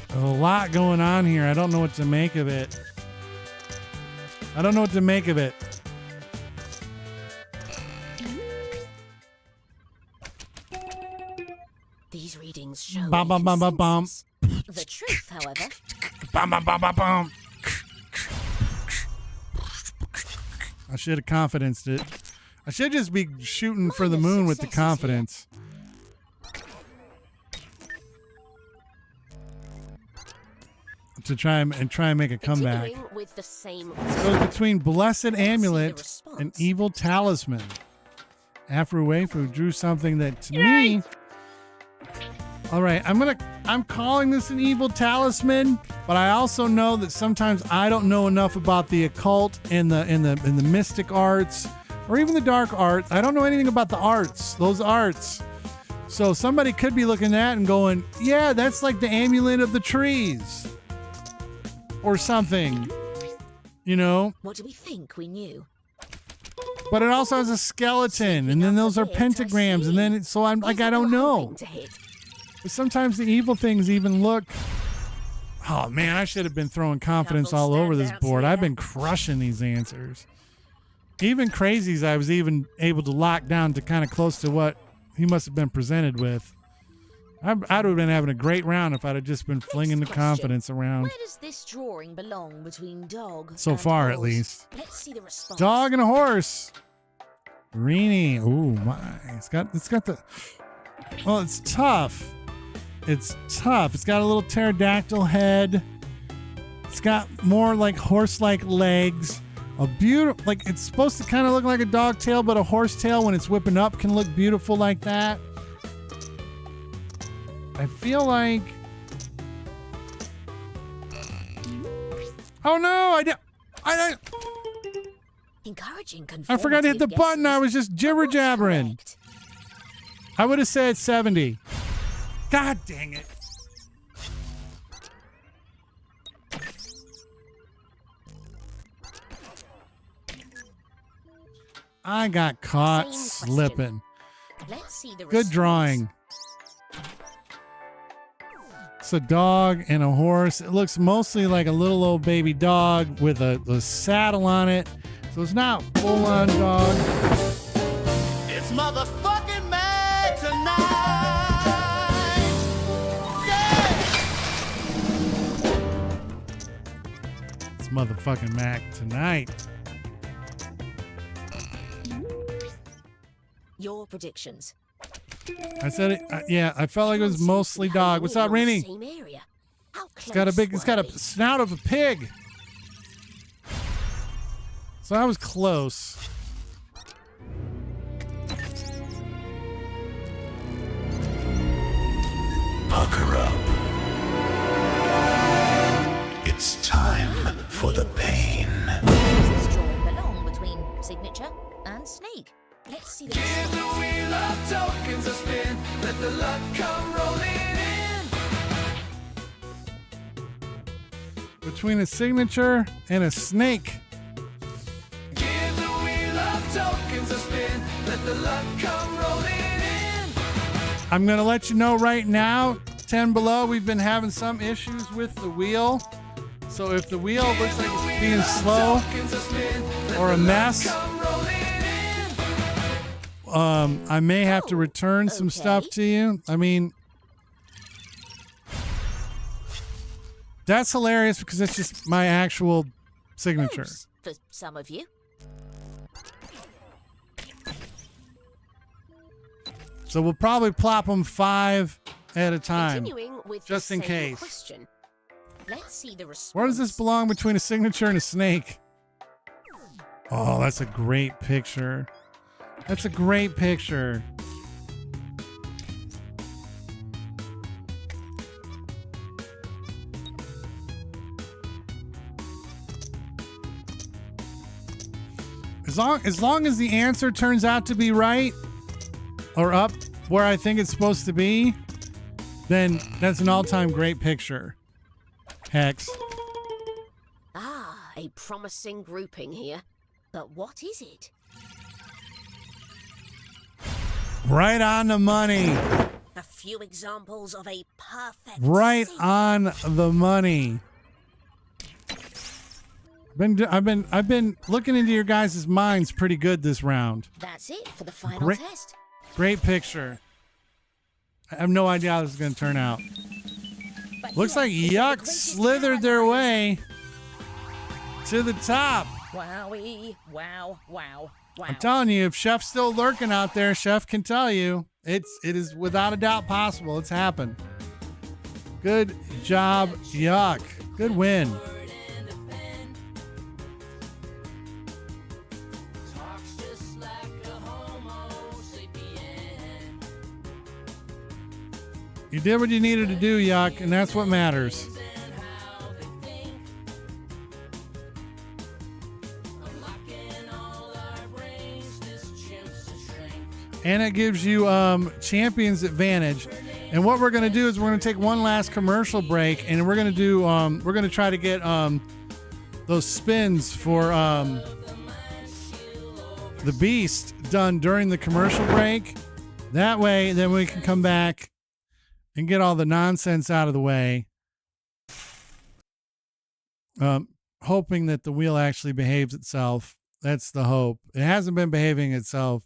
There's a lot going on here. I don't know what to make of it. I don't know what to make of it. These readings show Bum, bum, bum, bum, bum. The truth, however. Bum, bum, bum, bum, bum. I should have confidenced it. I should just be shooting for the moon with the confidence. To try and make a comeback. Continuing with the same. So it's between Blessed Amulet and Evil Talisman. Afro drew something that to me. All right, I'm calling this an Evil Talisman, but I also know that sometimes I don't know enough about the occult and the mystic arts or even the dark arts. I don't know anything about the arts, those arts. So somebody could be looking at that and going, "Yeah, that's like the amulet of the trees." Or something, you know. What do we think we knew? But it also has a skeleton, and then those are pentagrams, and then so I'm like, I don't know. But sometimes the evil things even look. Oh man, I should have been throwing confidence all over this board. I've been crushing these answers. Even Crazy's, I was even able to lock down to kind of close to what he must have been presented with. I'd have been having a great round if I'd have just been flinging the confidence around. Where does this drawing belong between dog So and far, horse? at least. Let's see the response. Dog and a horse. Greenie. Ooh, my. It's got the. Well, it's tough. It's tough. It's got a little pterodactyl head. It's got more like horse-like legs. A beautiful, like it's supposed to kind of look like a dog tail, but a horse tail when it's whipping up can look beautiful like that. I feel like. Oh no! I Encouraging I forgot to hit the button. I was just jibber jabbering. I would have said 70. God dang it! I got caught Same question. slipping. Let's see the Good response. drawing. It's a dog and a horse. It looks mostly like a little old baby dog with a saddle on it. So it's not full-on dog. It's motherfucking mad tonight. Yeah. It's motherfucking Mac tonight. Your predictions. I said it. Yeah, I felt like it was mostly dog. What's up, Rainy? Same area. How close It's got were a we? snout of a pig. So I was close. Pucker up. It's time for the pain. Does this drawing belong between signature and snake? Let's see the Give response. the wheel of tokens a spin. Let the luck come rolling in. Between a signature and a snake. Give the wheel of tokens a spin. Let the luck come rolling in. I'm going to let you know right now, 10 below, we've been having some issues with the wheel. So if the wheel looks like it's being slow Tokens a spin. Let or a the luck mess, come rolling in. I may have to return some stuff to you. I mean, that's hilarious because it's just my actual signature. Oops, for some of you. So we'll probably plop them 5 at a time. Continuing with just the in same case. question. Let's see the response. Where does this belong between a signature and a snake? Oh, that's a great picture. That's a great picture. As long as the answer turns out to be right or up where I think it's supposed to be, then that's an all-time great picture. Hex. Ah, a promising grouping here. But what is it? Right on the money. A few examples of a perfect Right scene. on the money. I've been looking into your guys' minds pretty good this round. That's it for the final Great. test. Great picture. I have no idea how this is going to turn out. But Looks here like is the Yuck greatest slithered their paradise. way to the top. Wowie, wow, wow, wow. I'm telling you, if Chef's still lurking out there, Chef can tell you it is without a doubt possible. It's happened. Good job, Yuck. Good win. You did what you needed to do, Yuck, and that's what matters. And it gives you champion's advantage. And what we're going to do is we're going to take one last commercial break, and we're going to do we're going to try to get those spins for the Beast done during the commercial break. That way, then we can come back and get all the nonsense out of the way. Hoping that the wheel actually behaves itself. That's the hope. It hasn't been behaving itself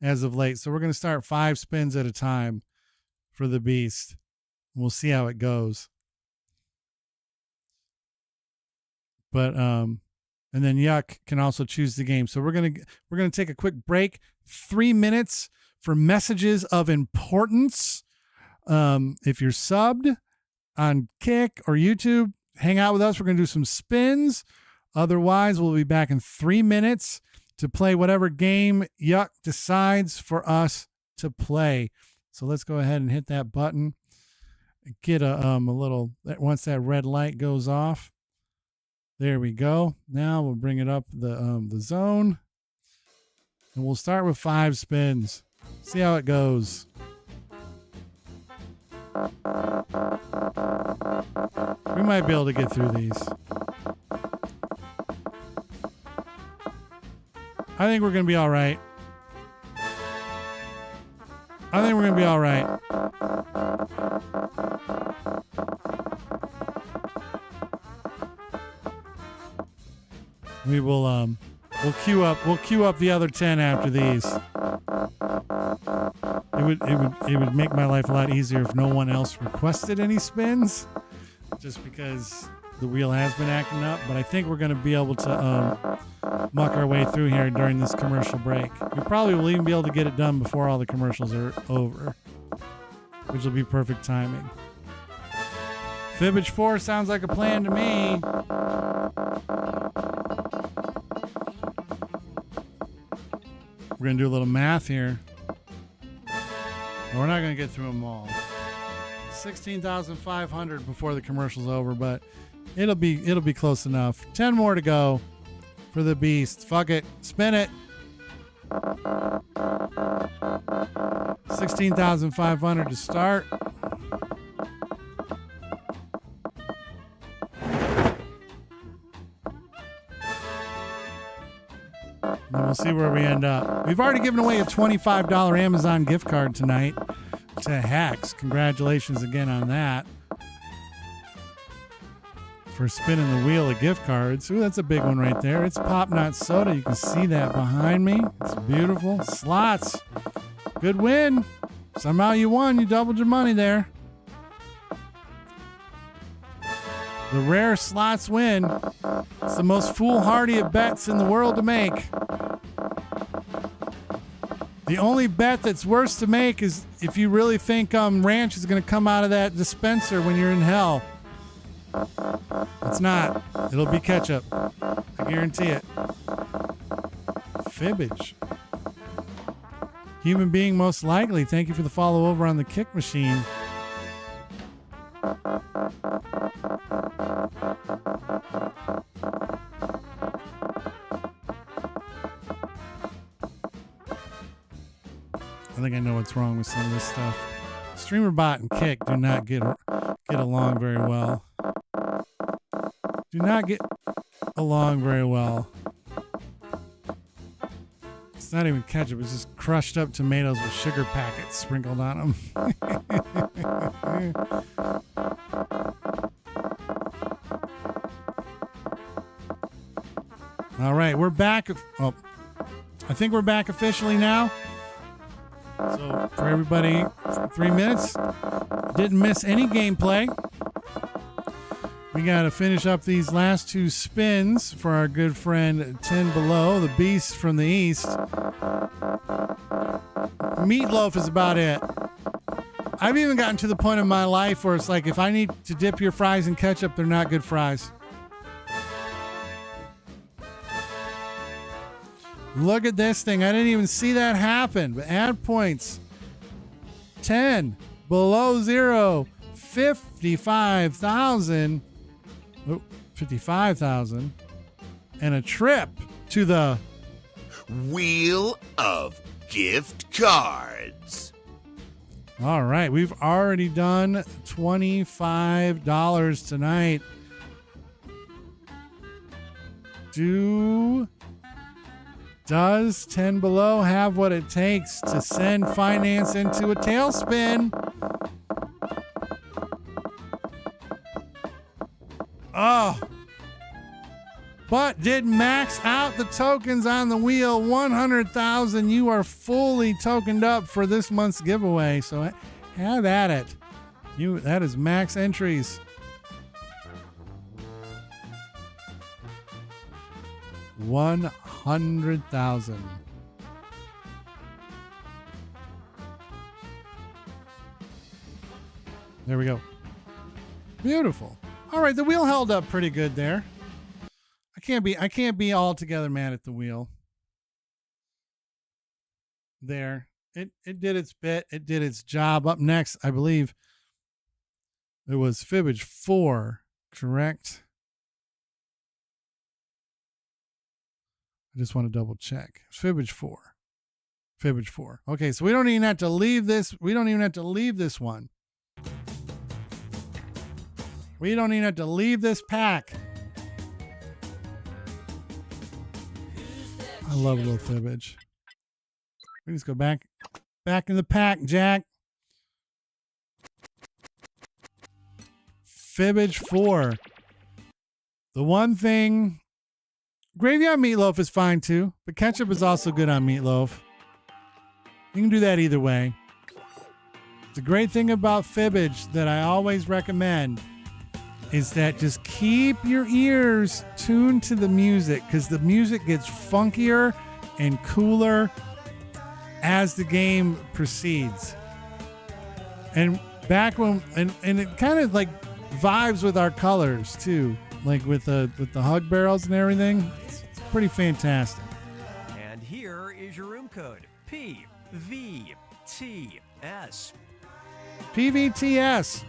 as of late. So we're going to start 5 spins at a time for the Beast. We'll see how it goes. But and then Yuck can also choose the game. So we're going to take a quick break. 3 minutes for messages of importance. If you're subbed on Kick or YouTube, hang out with us. We're going to do some spins. Otherwise, we'll be back in 3 minutes to play whatever game Yuck decides for us to play. So let's go ahead and hit that button. Get a little, once that red light goes off. There we go. Now we'll bring it up the zone. And we'll start with 5 spins. See how it goes. We might be able to get through these. I think we're going to be all right. I think we're going to be all right. We will we'll queue up the other 10 after these. It would make my life a lot easier if no one else requested any spins, just because the wheel has been acting up, but I think we're going to be able to muck our way through here during this commercial break. We probably will even be able to get it done before all the commercials are over, which will be perfect timing. Fibbage 4 sounds like a plan to me. We're going to do a little math here. We're not going to get through them all. 16,500 before the commercial's over, but it'll be close enough. 10 more to go for the beast. Fuck it. Spin it. 16,500 to start. And we'll see where we end up. We've already given away a $25 Amazon gift card tonight to Hex. Congratulations again on that. For spinning the wheel of gift cards. Ooh, that's a big one right there. It's Pop Not Soda. You can see that behind me. It's beautiful. Slots. Good win. Somehow you won. You doubled your money there. The rare slots win. It's the most foolhardy of bets in the world to make. The only bet that's worse to make is if you really think ranch is going to come out of that dispenser when you're in hell. It's not. It'll be ketchup. I guarantee it. Fibbage. Human being most likely. Thank you for the follow over on the kick machine. I think I know what's wrong with some of this stuff. StreamerBot and Kick do not get along very well. Do not get along very well. It's not even ketchup. It's just crushed up tomatoes with sugar packets sprinkled on them. All right, we're back. Oh, I think we're back officially now. So for everybody, for 3 minutes, didn't miss any gameplay. We got to finish up these last two spins for our good friend 10 Below, the beast from the east. Meatloaf is about it. I've even gotten to the point in my life where it's like, if I need to dip your fries in ketchup, they're not good fries. Look at this thing. I didn't even see that happen. But add points. 10 Below 0. 55,000. Oh, 55,000. And a trip to the Wheel of Gift Cards. All right. We've already done $25 tonight. Does 10 Below have what it takes to send finance into a tailspin? Oh. But did max out the tokens on the wheel. 100,000. You are fully tokened up for this month's giveaway. So have at it. That is max entries. 100,000. There we go. Beautiful. All right, the wheel held up pretty good there. I can't be altogether mad at the wheel. There. It did its bit. It did its job. Up next, I believe it was Fibbage 4, correct? I just want to double check. Fibbage 4. Fibbage 4. Okay, so we don't even have to leave this. We don't even have to leave this one. We don't even have to leave this pack. I love a little fibbage. We just go back in the pack, Jack. Fibbage 4. The one thing, gravy on meatloaf is fine too, but ketchup is also good on meatloaf. You can do that either way. The great thing about fibbage that I always recommend is that just keep your ears tuned to the music, because the music gets funkier and cooler as the game proceeds. And back when, and it kind of like vibes with our colors too, like with the hug barrels and everything. It's pretty fantastic. And here is your room code: PVTS. PVTS.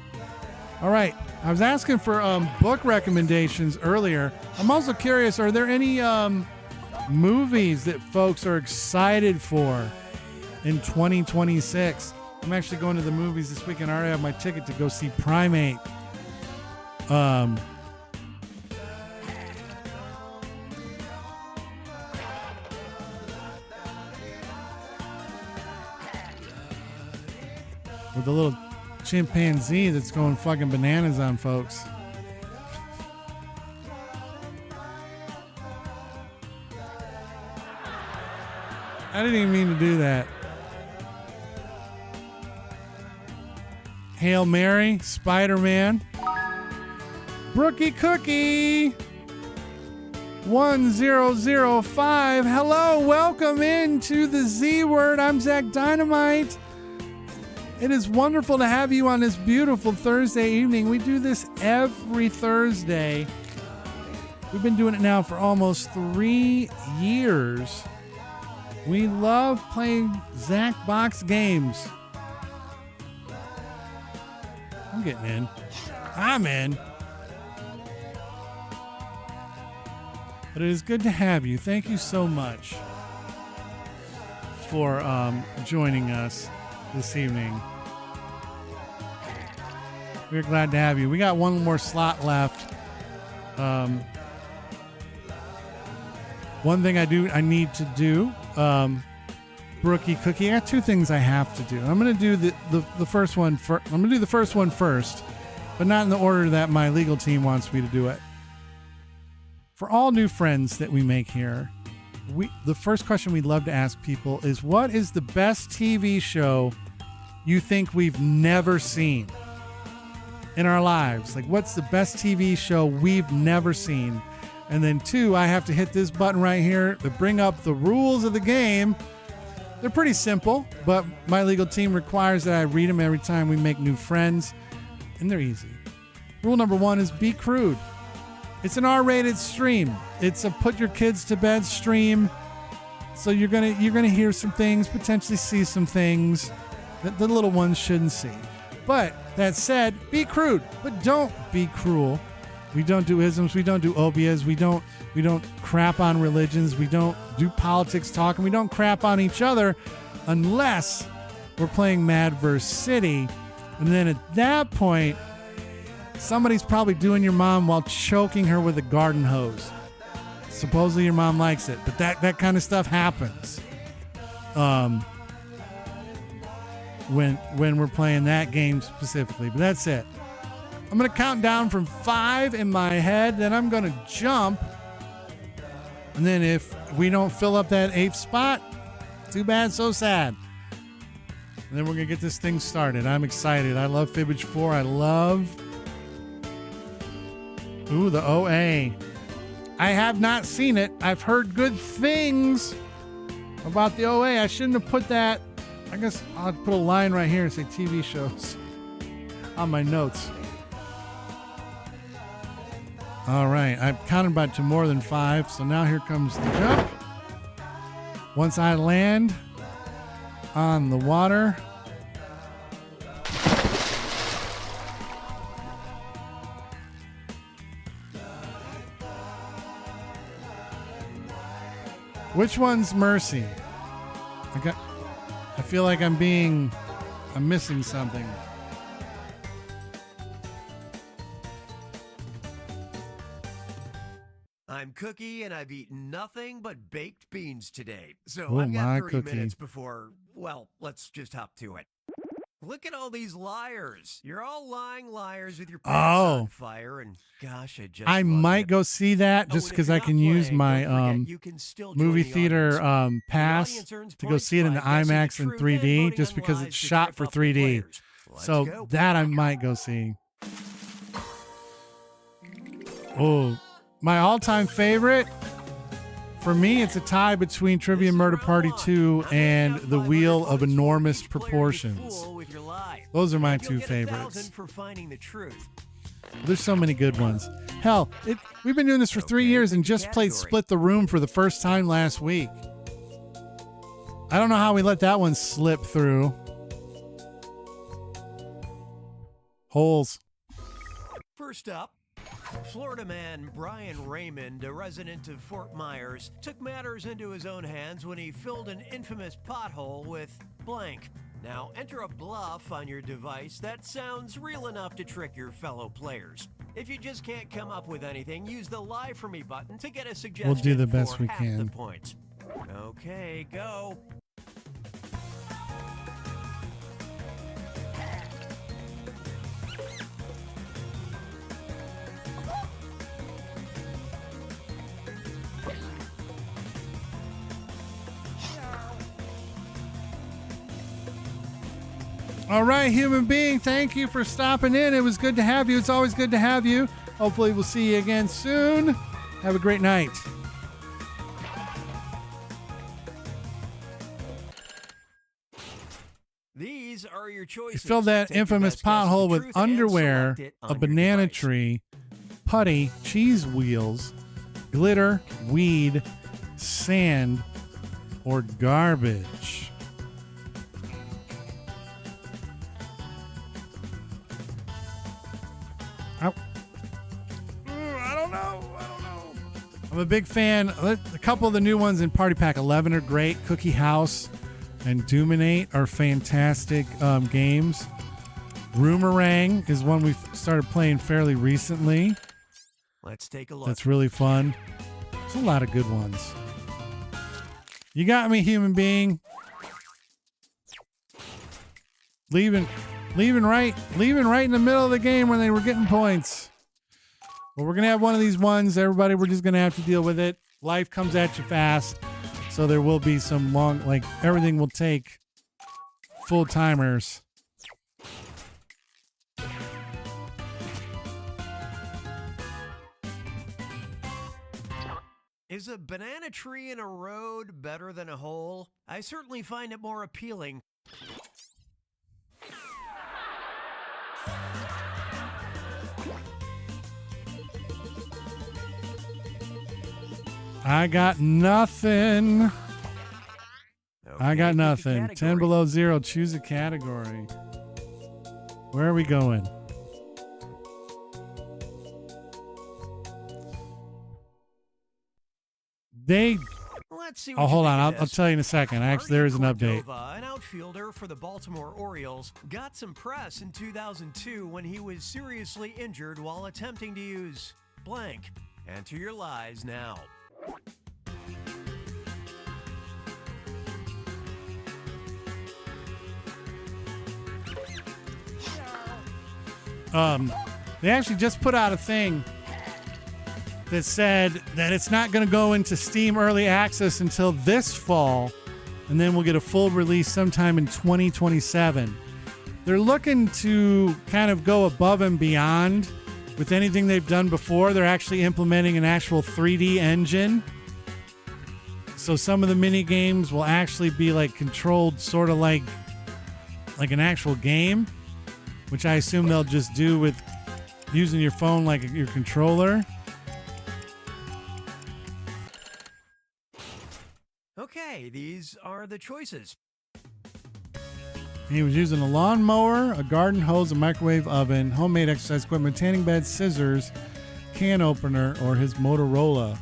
All right. I was asking for book recommendations earlier. I'm also curious, are there any movies that folks are excited for in 2026? I'm actually going to the movies this weekend. I already have my ticket to go see Primate. With the little chimpanzee that's going fucking bananas on folks. I didn't even mean to do that. Hail Mary, Spider-Man. Brookie Cookie 1005. Hello, welcome into the Z Word. I'm Zach Dynamite. It is wonderful to have you on this beautiful Thursday evening. We do this every Thursday. We've been doing it now for almost 3 years. We love playing Zacbox Games. I'm getting in. I'm in. But it is good to have you. Thank you so much for joining us this evening. We're glad to have you. We got one more slot left. One thing I need to do, Brookie Cookie. I got 2 things I have to do. I'm going to do the first one. I'm going to do the first one first, but not in the order that my legal team wants me to do it. For all new friends that we make here, the first question we'd love to ask people is, what is the best TV show you think we've never seen in our lives? Like, what's the best TV show we've never seen? And then 2, I have to hit this button right here to bring up the rules of the game. They're pretty simple, but my legal team requires that I read them every time we make new friends, and they're easy. Rule number 1 is be crude. It's an R-rated stream. It's a put your kids to bed stream. So you're gonna hear some things, potentially see some things that the little ones shouldn't see. But that said, be crude, but don't be cruel. We don't do isms. We don't do obias. We don't crap on religions. We don't do politics talk, and we don't crap on each other unless we're playing Mad vs. City. And then at that point, somebody's probably doing your mom while choking her with a garden hose. Supposedly your mom likes it, but that kind of stuff happens when we're playing that game specifically. But that's it. I'm going to count down from 5 in my head, then I'm going to jump. And then if we don't fill up that 8th spot, too bad, so sad. And then we're going to get this thing started. I'm excited. I love Fibbage 4. I love... Ooh, the OA. I have not seen it. I've heard good things about the OA. I shouldn't have put that. I guess I'll put a line right here and say TV shows on my notes. All right. I've counted back to more than 5. So now here comes the jump. Once I land on the water, which one's Mercy? I feel like I'm missing something. I'm Cookie, and I've eaten nothing but baked beans today. So Oh, I've got my 30 Cookie. minutes before, well, let's just hop to it. Look at all these liars. You're all lying liars with your pants on fire, and gosh, I might go see that just because I can use my movie theater pass to go see it in the IMAX in 3D just because it's shot for 3D. So that I might go see. Oh, my all-time favorite, for me, it's a tie between Trivia Murder Party 2 and The Wheel of Enormous Proportions. Those are my two favorites. There's so many good ones. Hell, we've been doing this for 3 years and just played Split the Room for the first time last week. I don't know how we let that one slip through. Holes. First up, Florida man Brian Raymond, a resident of Fort Myers, took matters into his own hands when he filled an infamous pothole with blank. Now, enter a bluff on your device that sounds real enough to trick your fellow players. If you just can't come up with anything, use the Lie For Me button to get a suggestion. We'll do the best for we half can. the points. Okay, go. All right, human being, thank you for stopping in. It was good to have you. It's always good to have you. Hopefully we'll see you again soon. Have a great night. These are your You choices. filled that Take your infamous best guess at the pothole with truth and underwear, select it a on your banana device. tree, putty, cheese wheels, glitter, weed, sand, or garbage. I don't know. I'm a big fan. A couple of the new ones in Party Pack 11 are great. Cookie House and Doominate are fantastic games. Roomerang is one we've started playing fairly recently. Let's take a look. That's really fun. There's a lot of good ones. You got me, human being. Leaving right in the middle of the game when they were getting points. But we're gonna have one of these ones, everybody. We're just gonna have to deal with it. Life comes at you fast, so there will be some long, like everything will take full timers. Is a banana tree in a road better than a hole? I certainly find it more appealing. I got nothing. I Okay, got pick a nothing. 10 category. below 0. Choose a category. Where are we going? Let's see Oh, what you hold think on. of I'll this. tell you in a second. Actually, there is an update. Cordova, an outfielder for the Baltimore Orioles, got some press in 2002 when he was seriously injured while attempting to use blank. Enter your lies now. They actually just put out a thing that said that it's not going to go into Steam Early Access until this fall, and then we'll get a full release sometime in 2027. They're looking to kind of go above and beyond with anything they've done before. They're actually implementing an actual 3D engine. So some of the mini games will actually be like controlled sort of like an actual game, which I assume they'll just do with using your phone like your controller. Okay, these are the choices. He was using a lawnmower, a garden hose, a microwave oven, homemade exercise equipment, tanning bed, scissors, can opener, or his Motorola.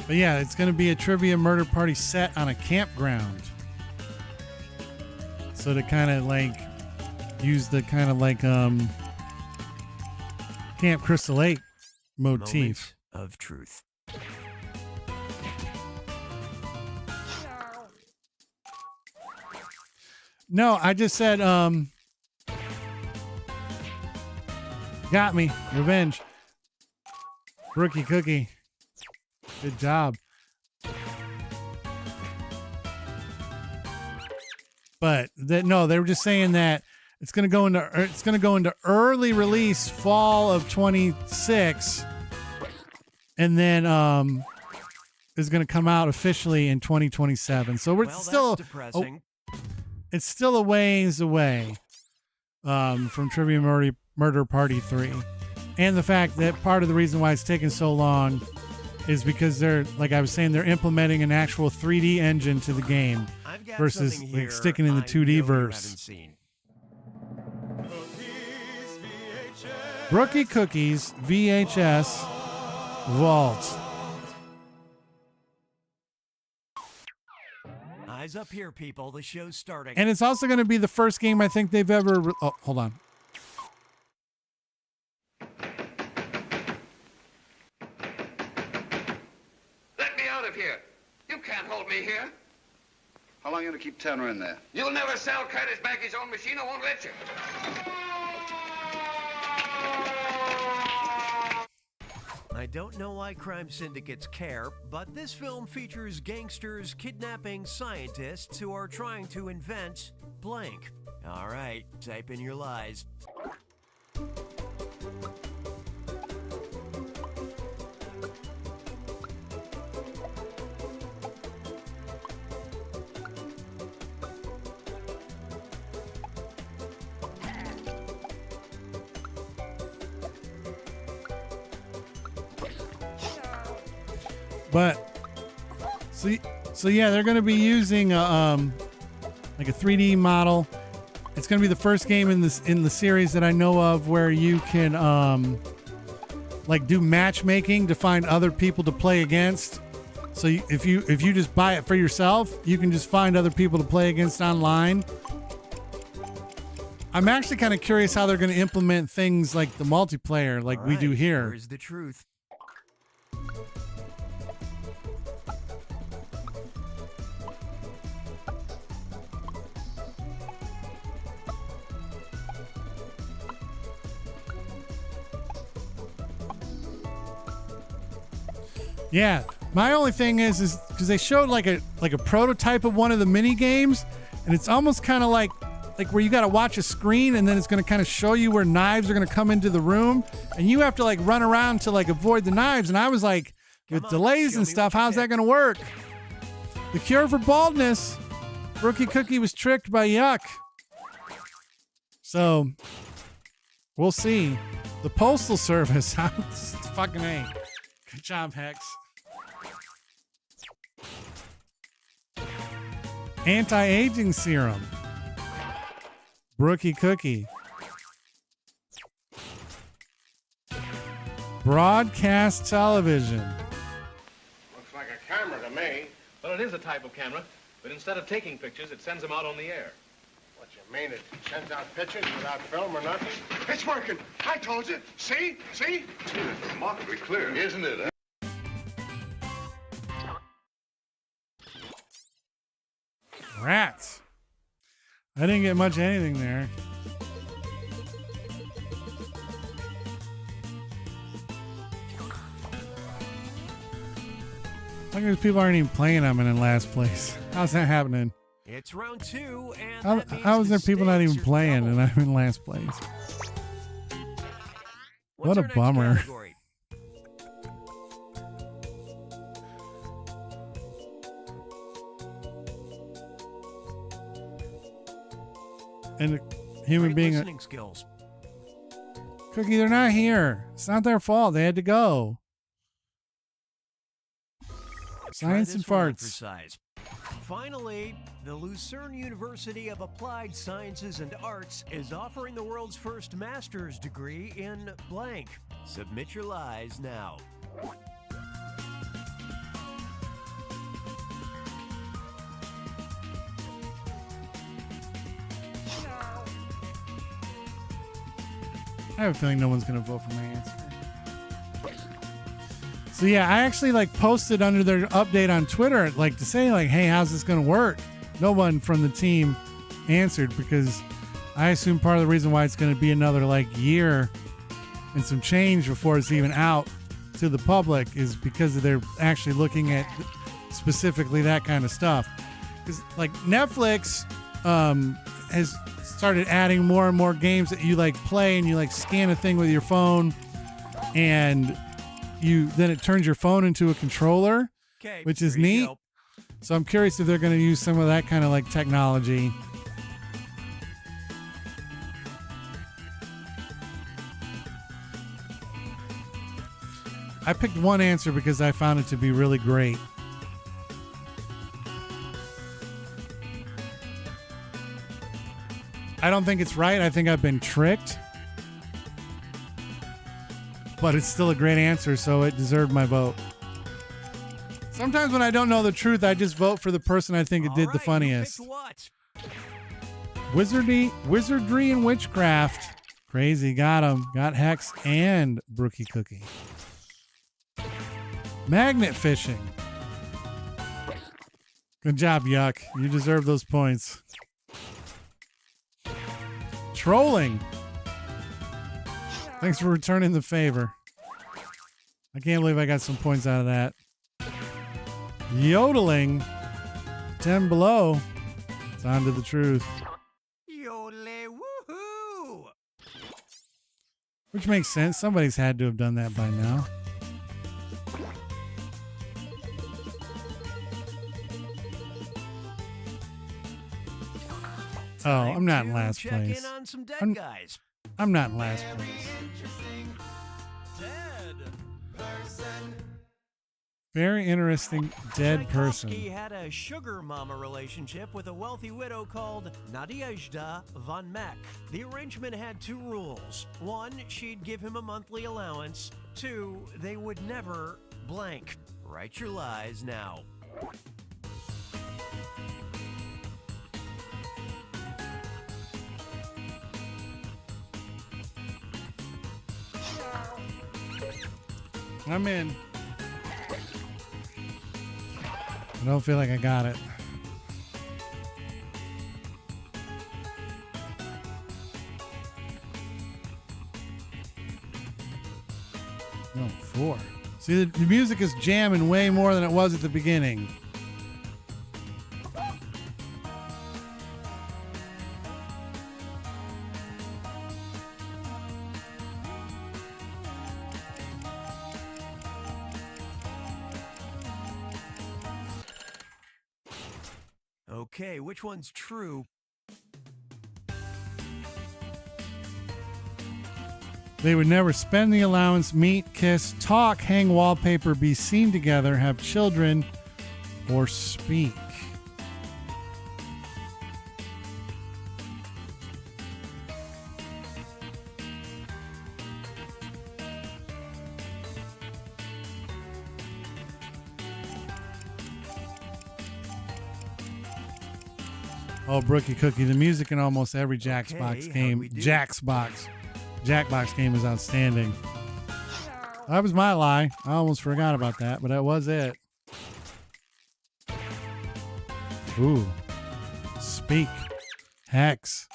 But yeah, it's going to be a trivia murder party set on a campground. So to kind of like use the kind of like Camp Crystal Lake motif. Moment of truth. No, I just said got me. Revenge. Rookie Cookie. Good job. But no, they were just saying that it's going to go into early release fall of 26, and then is going to come out officially in 2027. So we're still depressing. It's still a ways away from Trivia Murder Party 3. And the fact that part of the reason why it's taking so long is because they're, like I was saying, they're implementing an actual 3D engine to the game versus like sticking in the 2D verse. Rookie Cookies VHS Vault. Eyes up here, people. The show's starting. And it's also going to be the first game I think they've ever... oh, hold on. Let me out of here. You can't hold me here. How long are you going to keep Tanner in there? You'll never sell Curtis back his own machine. I won't let you. I don't know why crime syndicates care, but this film features gangsters kidnapping scientists who are trying to invent blank. All right, type in your lies. But so yeah, they're going to be using like a 3D model. It's going to be the first game in the series that I know of where you can like do matchmaking to find other people to play against. So if you just buy it for yourself, you can just find other people to play against online. I'm actually kind of curious how they're going to implement things like the multiplayer like we do here. Here's the truth. Yeah, my only thing is because they showed like a prototype of one of the mini games, and it's almost kind of like where you got to watch a screen, and then it's going to kind of show you where knives are going to come into the room, and you have to like run around to like avoid the knives. And I was like, with delays and stuff, how's that going to work? The cure for baldness. Rookie Cookie was tricked by Yuck. So we'll see. The Postal Service. Fucking A. Good job, Hex. Anti-aging serum. Brookie Cookie. Broadcast television. Looks like a camera to me. Well, it is a type of camera, but instead of taking pictures, it sends them out on the air. What you mean? It sends out pictures without film or nothing? It's working. I told you. See? See? It's remarkably clear, isn't it? Rats. I didn't get much of anything there. Look at these people aren't even playing. I'm in last place. How's that happening? It's round 2, and how is there people not even playing and I'm in last place? What a bummer. Category? And a human being. Listening skills. Cookie, they're not here. It's not their fault. They had to go. Science and farts. Finally, the Lucerne University of Applied Sciences and Arts is offering the world's first master's degree in blank. Submit your lies now. I have a feeling no one's going to vote for my answer. So yeah, I actually like posted under their update on Twitter, like to say like, hey, how's this going to work? No one from the team answered because I assume part of the reason why it's going to be another like year and some change before it's even out to the public is because they're actually looking at specifically that kind of stuff. Because like Netflix has started adding more and more games that you like play and you like scan a thing with your phone and then it turns your phone into a controller, which is neat. So I'm curious if they're going to use some of that kind of like technology. I picked one answer because I found it to be really great. I don't think it's right. I think I've been tricked. But it's still a great answer, so it deserved my vote. Sometimes when I don't know the truth, I just vote for the person I think it did the funniest. Wizardry and witchcraft. Crazy, got him. Got Hex and Brookie Cookie. Magnet fishing. Good job, Yuck. You deserve those points. Trolling. Thanks for returning the favor. I can't believe I got some points out of that. Yodeling. 10 below. It's on to the truth. Yodel, woohoo! Which makes sense. Somebody's had to have done that by now. Oh, I'm not in last place. I'm not in last place. Very interesting dead person. He had a sugar mama relationship with a wealthy widow called Nadezhda von Meck. The arrangement had two rules. One, she'd give him a monthly allowance. Two, they would never blank. Write your lies now. I'm in. I don't feel like I got it. No, 4. See, the music is jamming way more than it was at the beginning. Okay, which one's true? They would never spend the allowance, meet, kiss, talk, hang wallpaper, be seen together, have children, or speak. Oh, Brookie Cookie, the music in almost every Jackbox game. Jackbox game is outstanding. That was my lie. I almost forgot about that, but that was it. Ooh. Speak. Hex.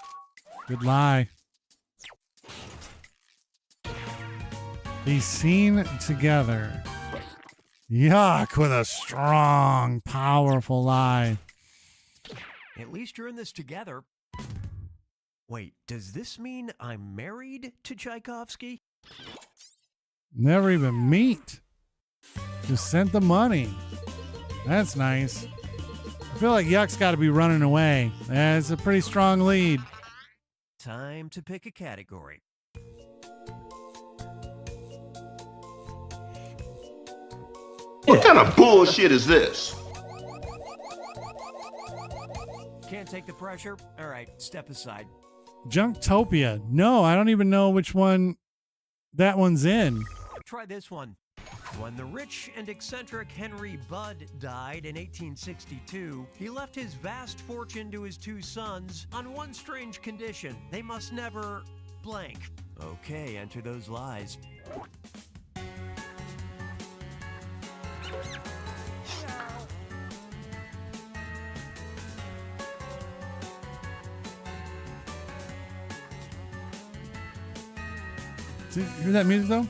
Good lie. Be seen together. Yuck, with a strong, powerful lie. At least you're in this together. Wait, does this mean I'm married to Tchaikovsky? Never even meet. Just sent the money. That's nice. I feel like Yuck's got to be running away. That's a pretty strong lead. Time to pick a category. What kind of bullshit is this? Can't take the pressure? All right, step aside. Junktopia. No, I don't even know which one that one's in. Try this one. When the rich and eccentric Henry Budd died in 1862, he left his vast fortune to his two sons on one strange condition. They must never blank. Okay, enter those lies. See, hear that music though?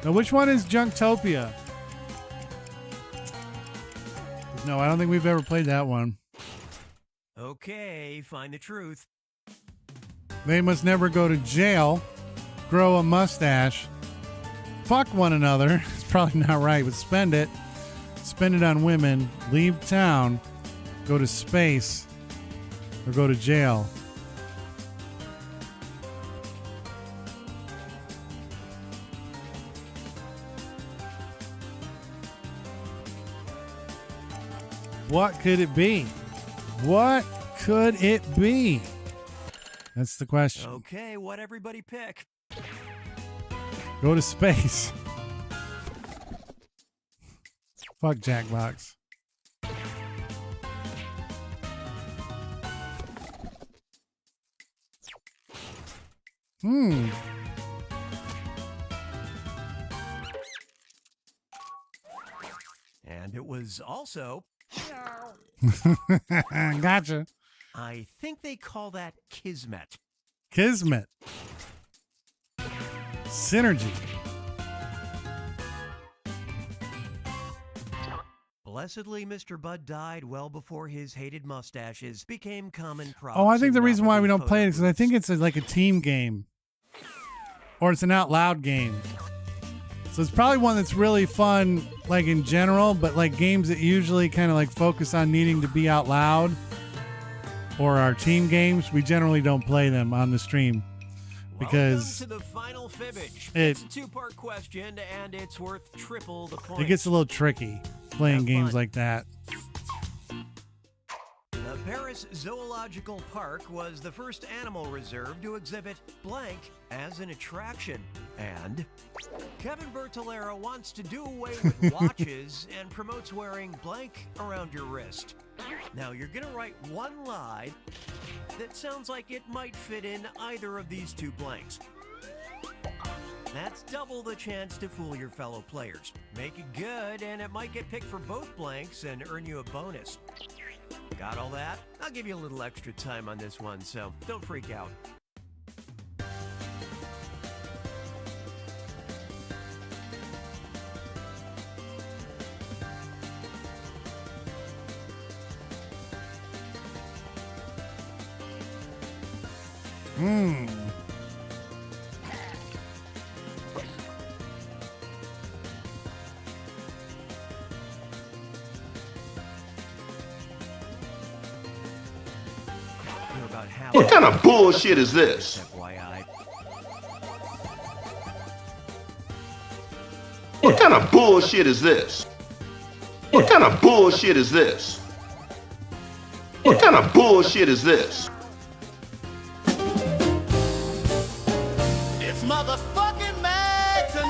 Now, which one is Junktopia? No, I don't think we've ever played that one. Okay, find the truth. They must never go to jail, grow a mustache, fuck one another. It's probably not right, but spend it on women, leave town, go to space, or go to jail. What could it be? What could it be? That's the question. Okay, what everybody pick? Go to space. Fuck Jackbox. And it was also... Gotcha. I think they call that Kismet. Kismet. Synergy. Blessedly, Mr. Bud died well before his hated mustaches became common props. Oh, I think in the reason why we novelty don't play it is because I photo think it's like a team game. Or it's an out loud game. So it's probably one that's really fun, like in general, but like games that usually kind of like focus on needing to be out loud, or our team games, we generally don't play them on the stream because Welcome to the final fibbage. it- It's a two-part question, and it's worth triple the points. it gets a little tricky playing Have games fun. like that. The Paris Zoological Park was the first animal reserve to exhibit blank as an attraction. And Kevin Bertolero wants to do away with watches and promotes wearing blank around your wrist. Now, you're going to write one lie that sounds like it might fit in either of these two blanks. That's double the chance to fool your fellow players. Make it good, and it might get picked for both blanks and earn you a bonus. Got all that? I'll give you a little extra time on this one, so don't freak out. You're about half. What kind of bullshit is this? FYI. What kind of bullshit is this? What kind of bullshit is this? What kind of bullshit is this? It's motherfucking mad tonight.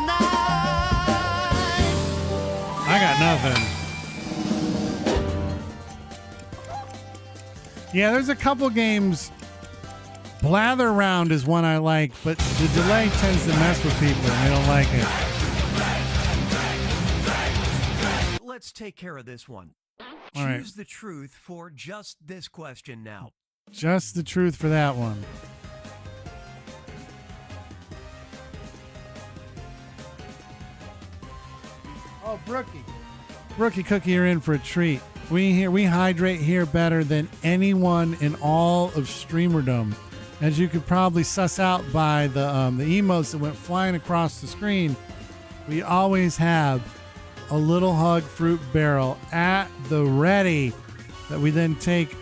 I got nothing. Yeah, there's a couple games. Blather Round is one I like, but the delay tends to mess with people and they don't like it. Let's take care of this one. All right. Choose the truth for just this question now. Just the truth for that one. Oh, Brookie. Brookie Cookie, you're in for a treat. We hydrate here better than anyone in all of streamerdom. As you could probably suss out by the emotes that went flying across the screen, we always have a little hug fruit barrel at the ready that we then take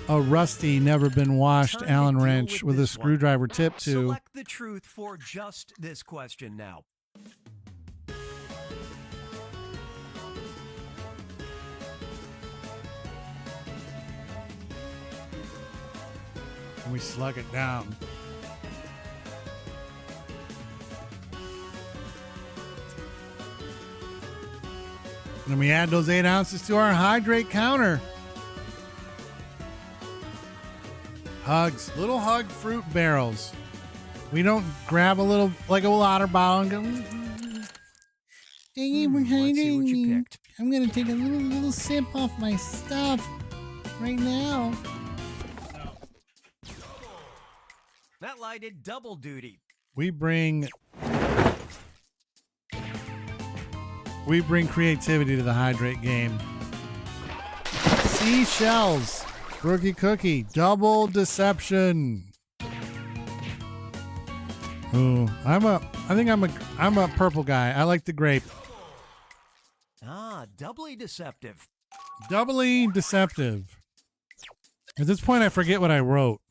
a rusty, never been washed Time to Allen deal wrench with a this one. screwdriver tip to. Select the truth for just this question now. we slug it down. And then we add those 8 ounces to our hydrate counter. Hugs, little hug fruit barrels. We don't grab a little, like a water bottle and go, thank you for Let's see hydrating what you me. picked. I'm going to take a little sip off my stuff right now. That lie did double duty. We bring creativity to the hydrate game. Seashells, Rookie Cookie, double deception. Ooh, I'm a purple guy. I like the grape. Ah, doubly deceptive. Doubly deceptive. At this point, I forget what I wrote.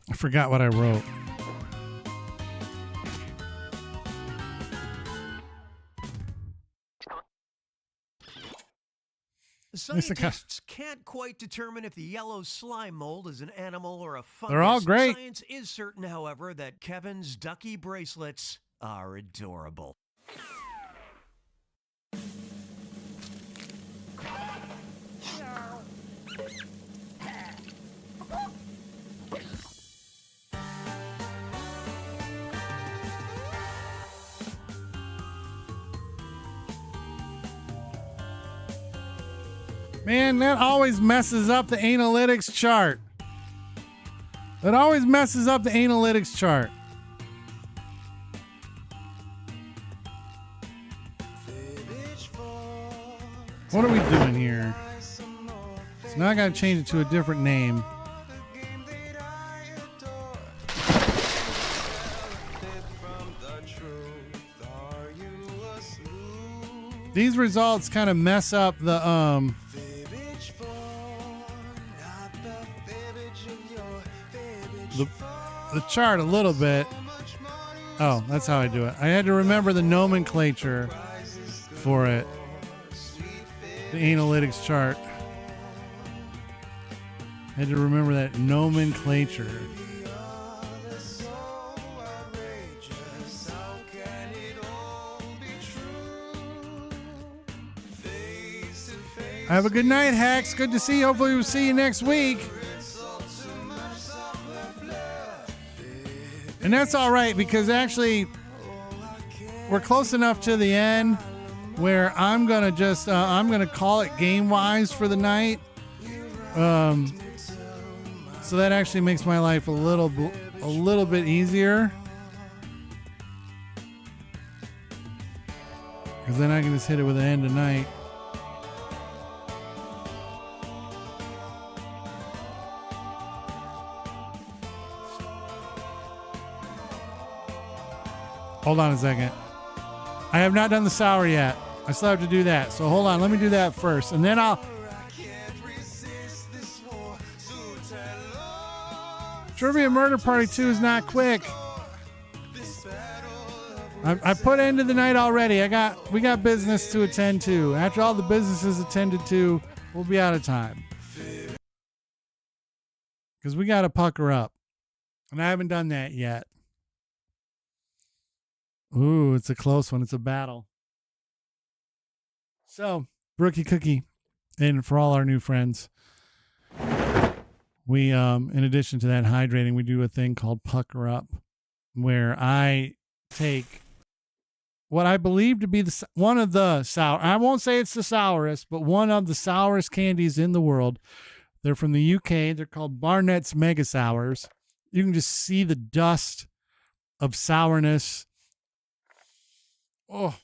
I forgot what I wrote. Scientists can't quite determine if the yellow slime mold is an animal or a fungus. They're all great. Science is certain, however, that Kevin's ducky bracelets are adorable. Man, that always messes up the analytics chart. That always messes up the analytics chart. What are we doing here? So now I gotta change it to a different name. These results kind of mess up the chart a little bit. Oh, that's how I do it. I had to remember the nomenclature for it. The analytics chart. I had to remember that nomenclature. Have a good night, Hacks. Good to see you. Hopefully we'll see you next week. And that's all right, because actually we're close enough to the end where I'm gonna just I'm gonna call it game wise for the night. So that actually makes my life a little bit easier, because then I can just hit it with the end of night. Hold on a second. I have not done the sour yet. I still have to do that. So hold on. Let me do that first. And then I'll... Trivia Murder Party 2 is not quick. I put end of the night already. We got business to attend to. After all the business is attended to, we'll be out of time. Because we got to pucker up. And I haven't done that yet. Ooh, it's a close one. It's a battle. So, Rookie Cookie, and for all our new friends, we, in addition to that hydrating, we do a thing called Pucker Up, where I take what I believe to be one of the sour, I won't say it's the sourest, but one of the sourest candies in the world. They're from the UK. They're called Barnett's Mega Sours. You can just see the dust of sourness. Oh,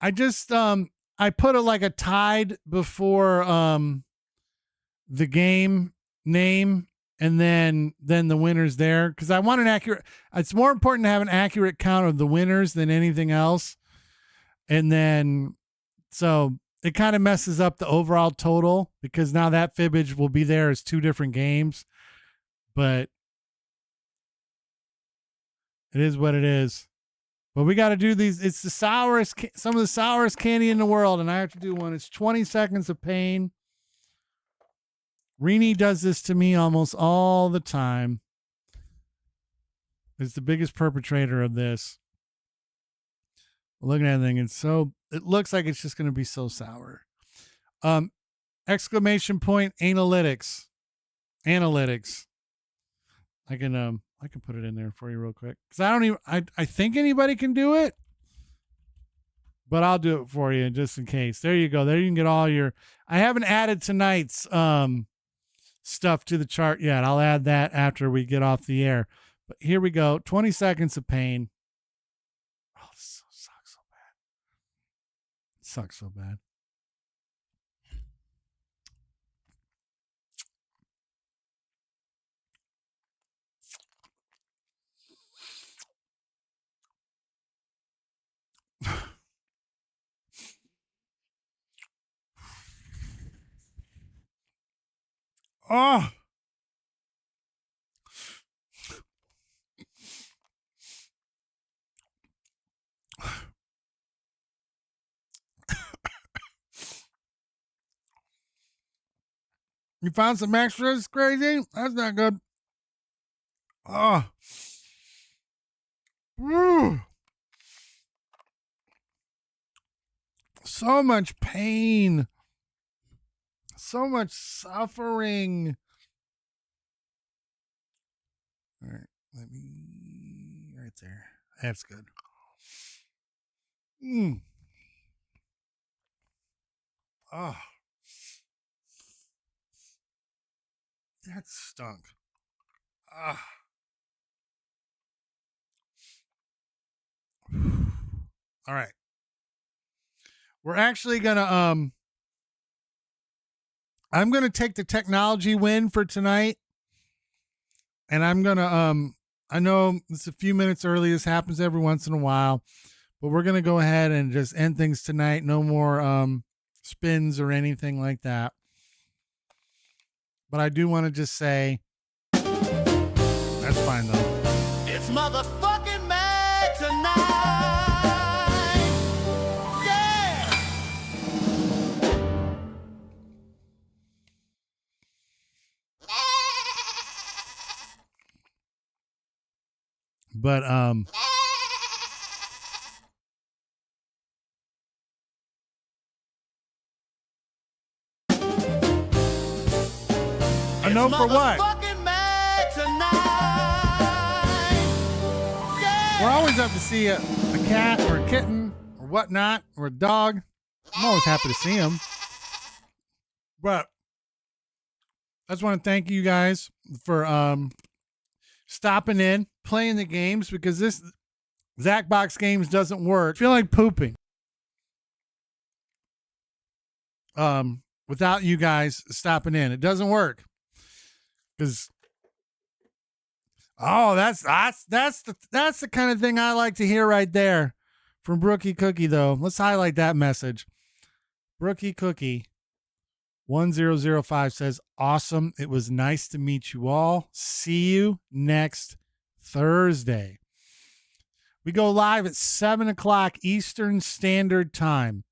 I just, I put a Tide before, the game name, and then the winners there. 'Cause I want an accurate, it's more important to have an accurate count of the winners than anything else. And then, so it kind of messes up the overall total, because now that fibbage will be there as 2 different games, but it is what it is. But we got to do these. It's the sourest, some of the sourest candy in the world, and I have to do one. It's 20 seconds of pain. Rini does this to me almost all the time. Is the biggest perpetrator of this. Looking at that thing, it looks like it's just going to be so sour. Exclamation point analytics. Analytics. I can put it in there for you real quick. Because I think anybody can do it. But I'll do it for you just in case. There you go. There you can get all your, I haven't added tonight's stuff to the chart yet. I'll add that after we get off the air. But here we go. 20 seconds of pain. Oh, this sucks so bad. It sucks so bad. Oh. You found some extras, crazy? That's not good. Oh. Woo. So much pain. So much suffering. All right. Right there. That's good. Oh. That stunk. Ah. All right. We're actually gonna I'm gonna take the technology win for tonight, and I'm gonna I know it's a few minutes early. This happens every once in a while, but we're gonna go ahead and just end things tonight. No more spins or anything like that. But I do want to just say that's fine though. It's motherfucking mad tonight. Yeah. But I know for what. We're always up to see a cat or a kitten or whatnot or a dog. I'm always happy to see them. But I just want to thank you guys for stopping in, playing the games, because this Zacbox Games doesn't work. I feel like pooping. Without you guys stopping in. It doesn't work. Because that's the kind of thing I like to hear right there from Brookie Cookie, though. Let's highlight that message. Brookie Cookie 1005 says, awesome. It was nice to meet you all. See you next Thursday. We go live at 7 o'clock Eastern Standard Time.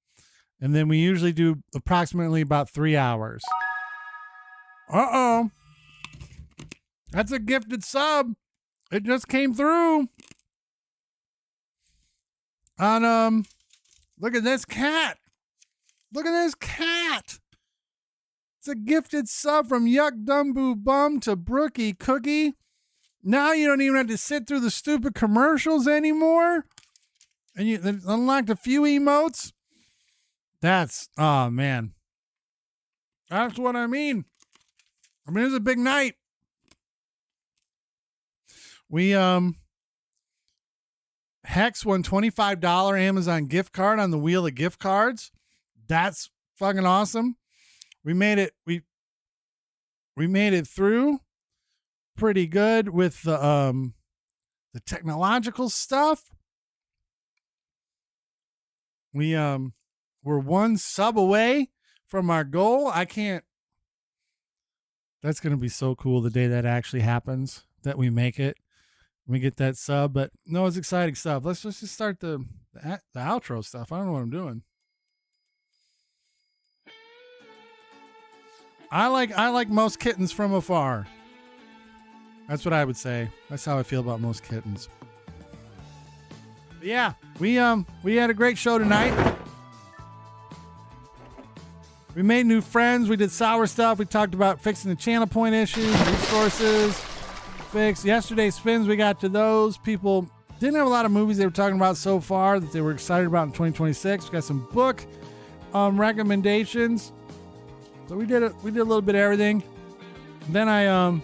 And then we usually do approximately about 3 hours. Uh-oh. That's a gifted sub. It just came through. On look at this cat. Look at this cat. It's a gifted sub from Yuck Dumbo Bum to Brookie Cookie. Now you don't even have to sit through the stupid commercials anymore. And you unlocked a few emotes. That's, oh man. That's what I mean. I mean, it's a big night. We Hex won $25 Amazon gift card on the wheel of gift cards. That's fucking awesome. We made it. We made it through pretty good with the technological stuff. We're one sub away from our goal. That's going to be so cool the day that actually happens, that we make it. Let me get that sub. But no, it's exciting stuff. Let's just start the outro stuff. I don't know what I'm doing. I like most kittens from afar. That's what I would say. That's how I feel about most kittens. But yeah, we had a great show tonight. We made new friends. We did sour stuff. We talked about fixing the channel point issues, resources, fix. Yesterday's spins, we got to those. People didn't have a lot of movies they were talking about so far that they were excited about in 2026. We got some book recommendations. So we did a little bit of everything. Then I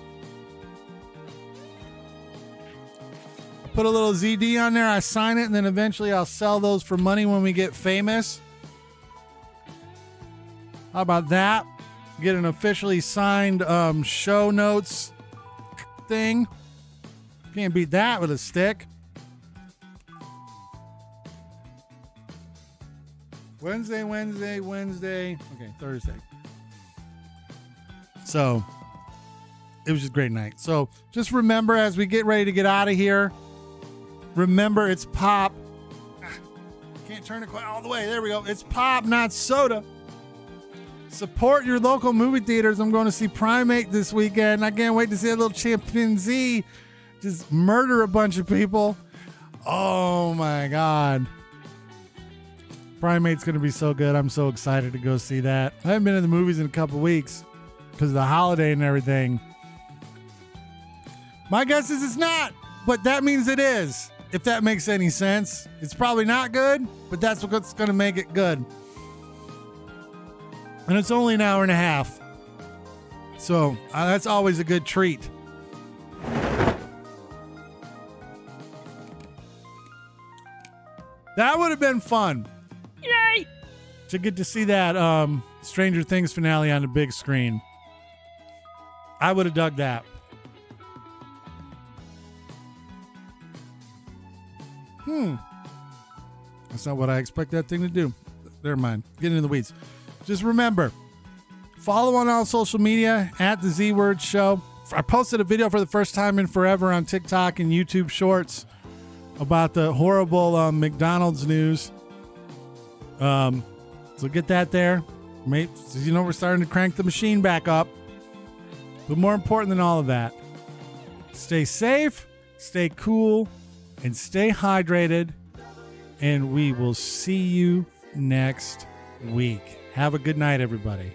put a little ZD on there. I sign it, and then eventually I'll sell those for money when we get famous. How about that? Get an officially signed show notes thing. Can't beat that with a stick. Wednesday. Okay, Thursday. So it was just a great night. So just remember, as we get ready to get out of here, remember it's pop. Can't turn it quite all the way. There we go. It's pop, not soda. Support your local movie theaters. I'm going to see Primate this weekend. I can't wait to see a little chimpanzee just murder a bunch of people. Oh my God. Primate's going to be so good. I'm so excited to go see that. I haven't been in the movies in a couple weeks because of the holiday and everything. My guess is it's not, but that means it is. If that makes any sense. It's probably not good, but that's what's going to make it good. And it's only an hour and a half. So that's always a good treat. That would have been fun. Yay! To get to see that Stranger Things finale on the big screen. I would have dug that. That's not what I expect that thing to do. Never mind. Getting in the weeds. Just remember, follow on all social media at the Z Word Show. I posted a video for the first time in forever on TikTok and YouTube Shorts about the horrible McDonald's news. So get that there. We're starting to crank the machine back up. But more important than all of that, stay safe, stay cool, and stay hydrated. And we will see you next week. Have a good night, everybody.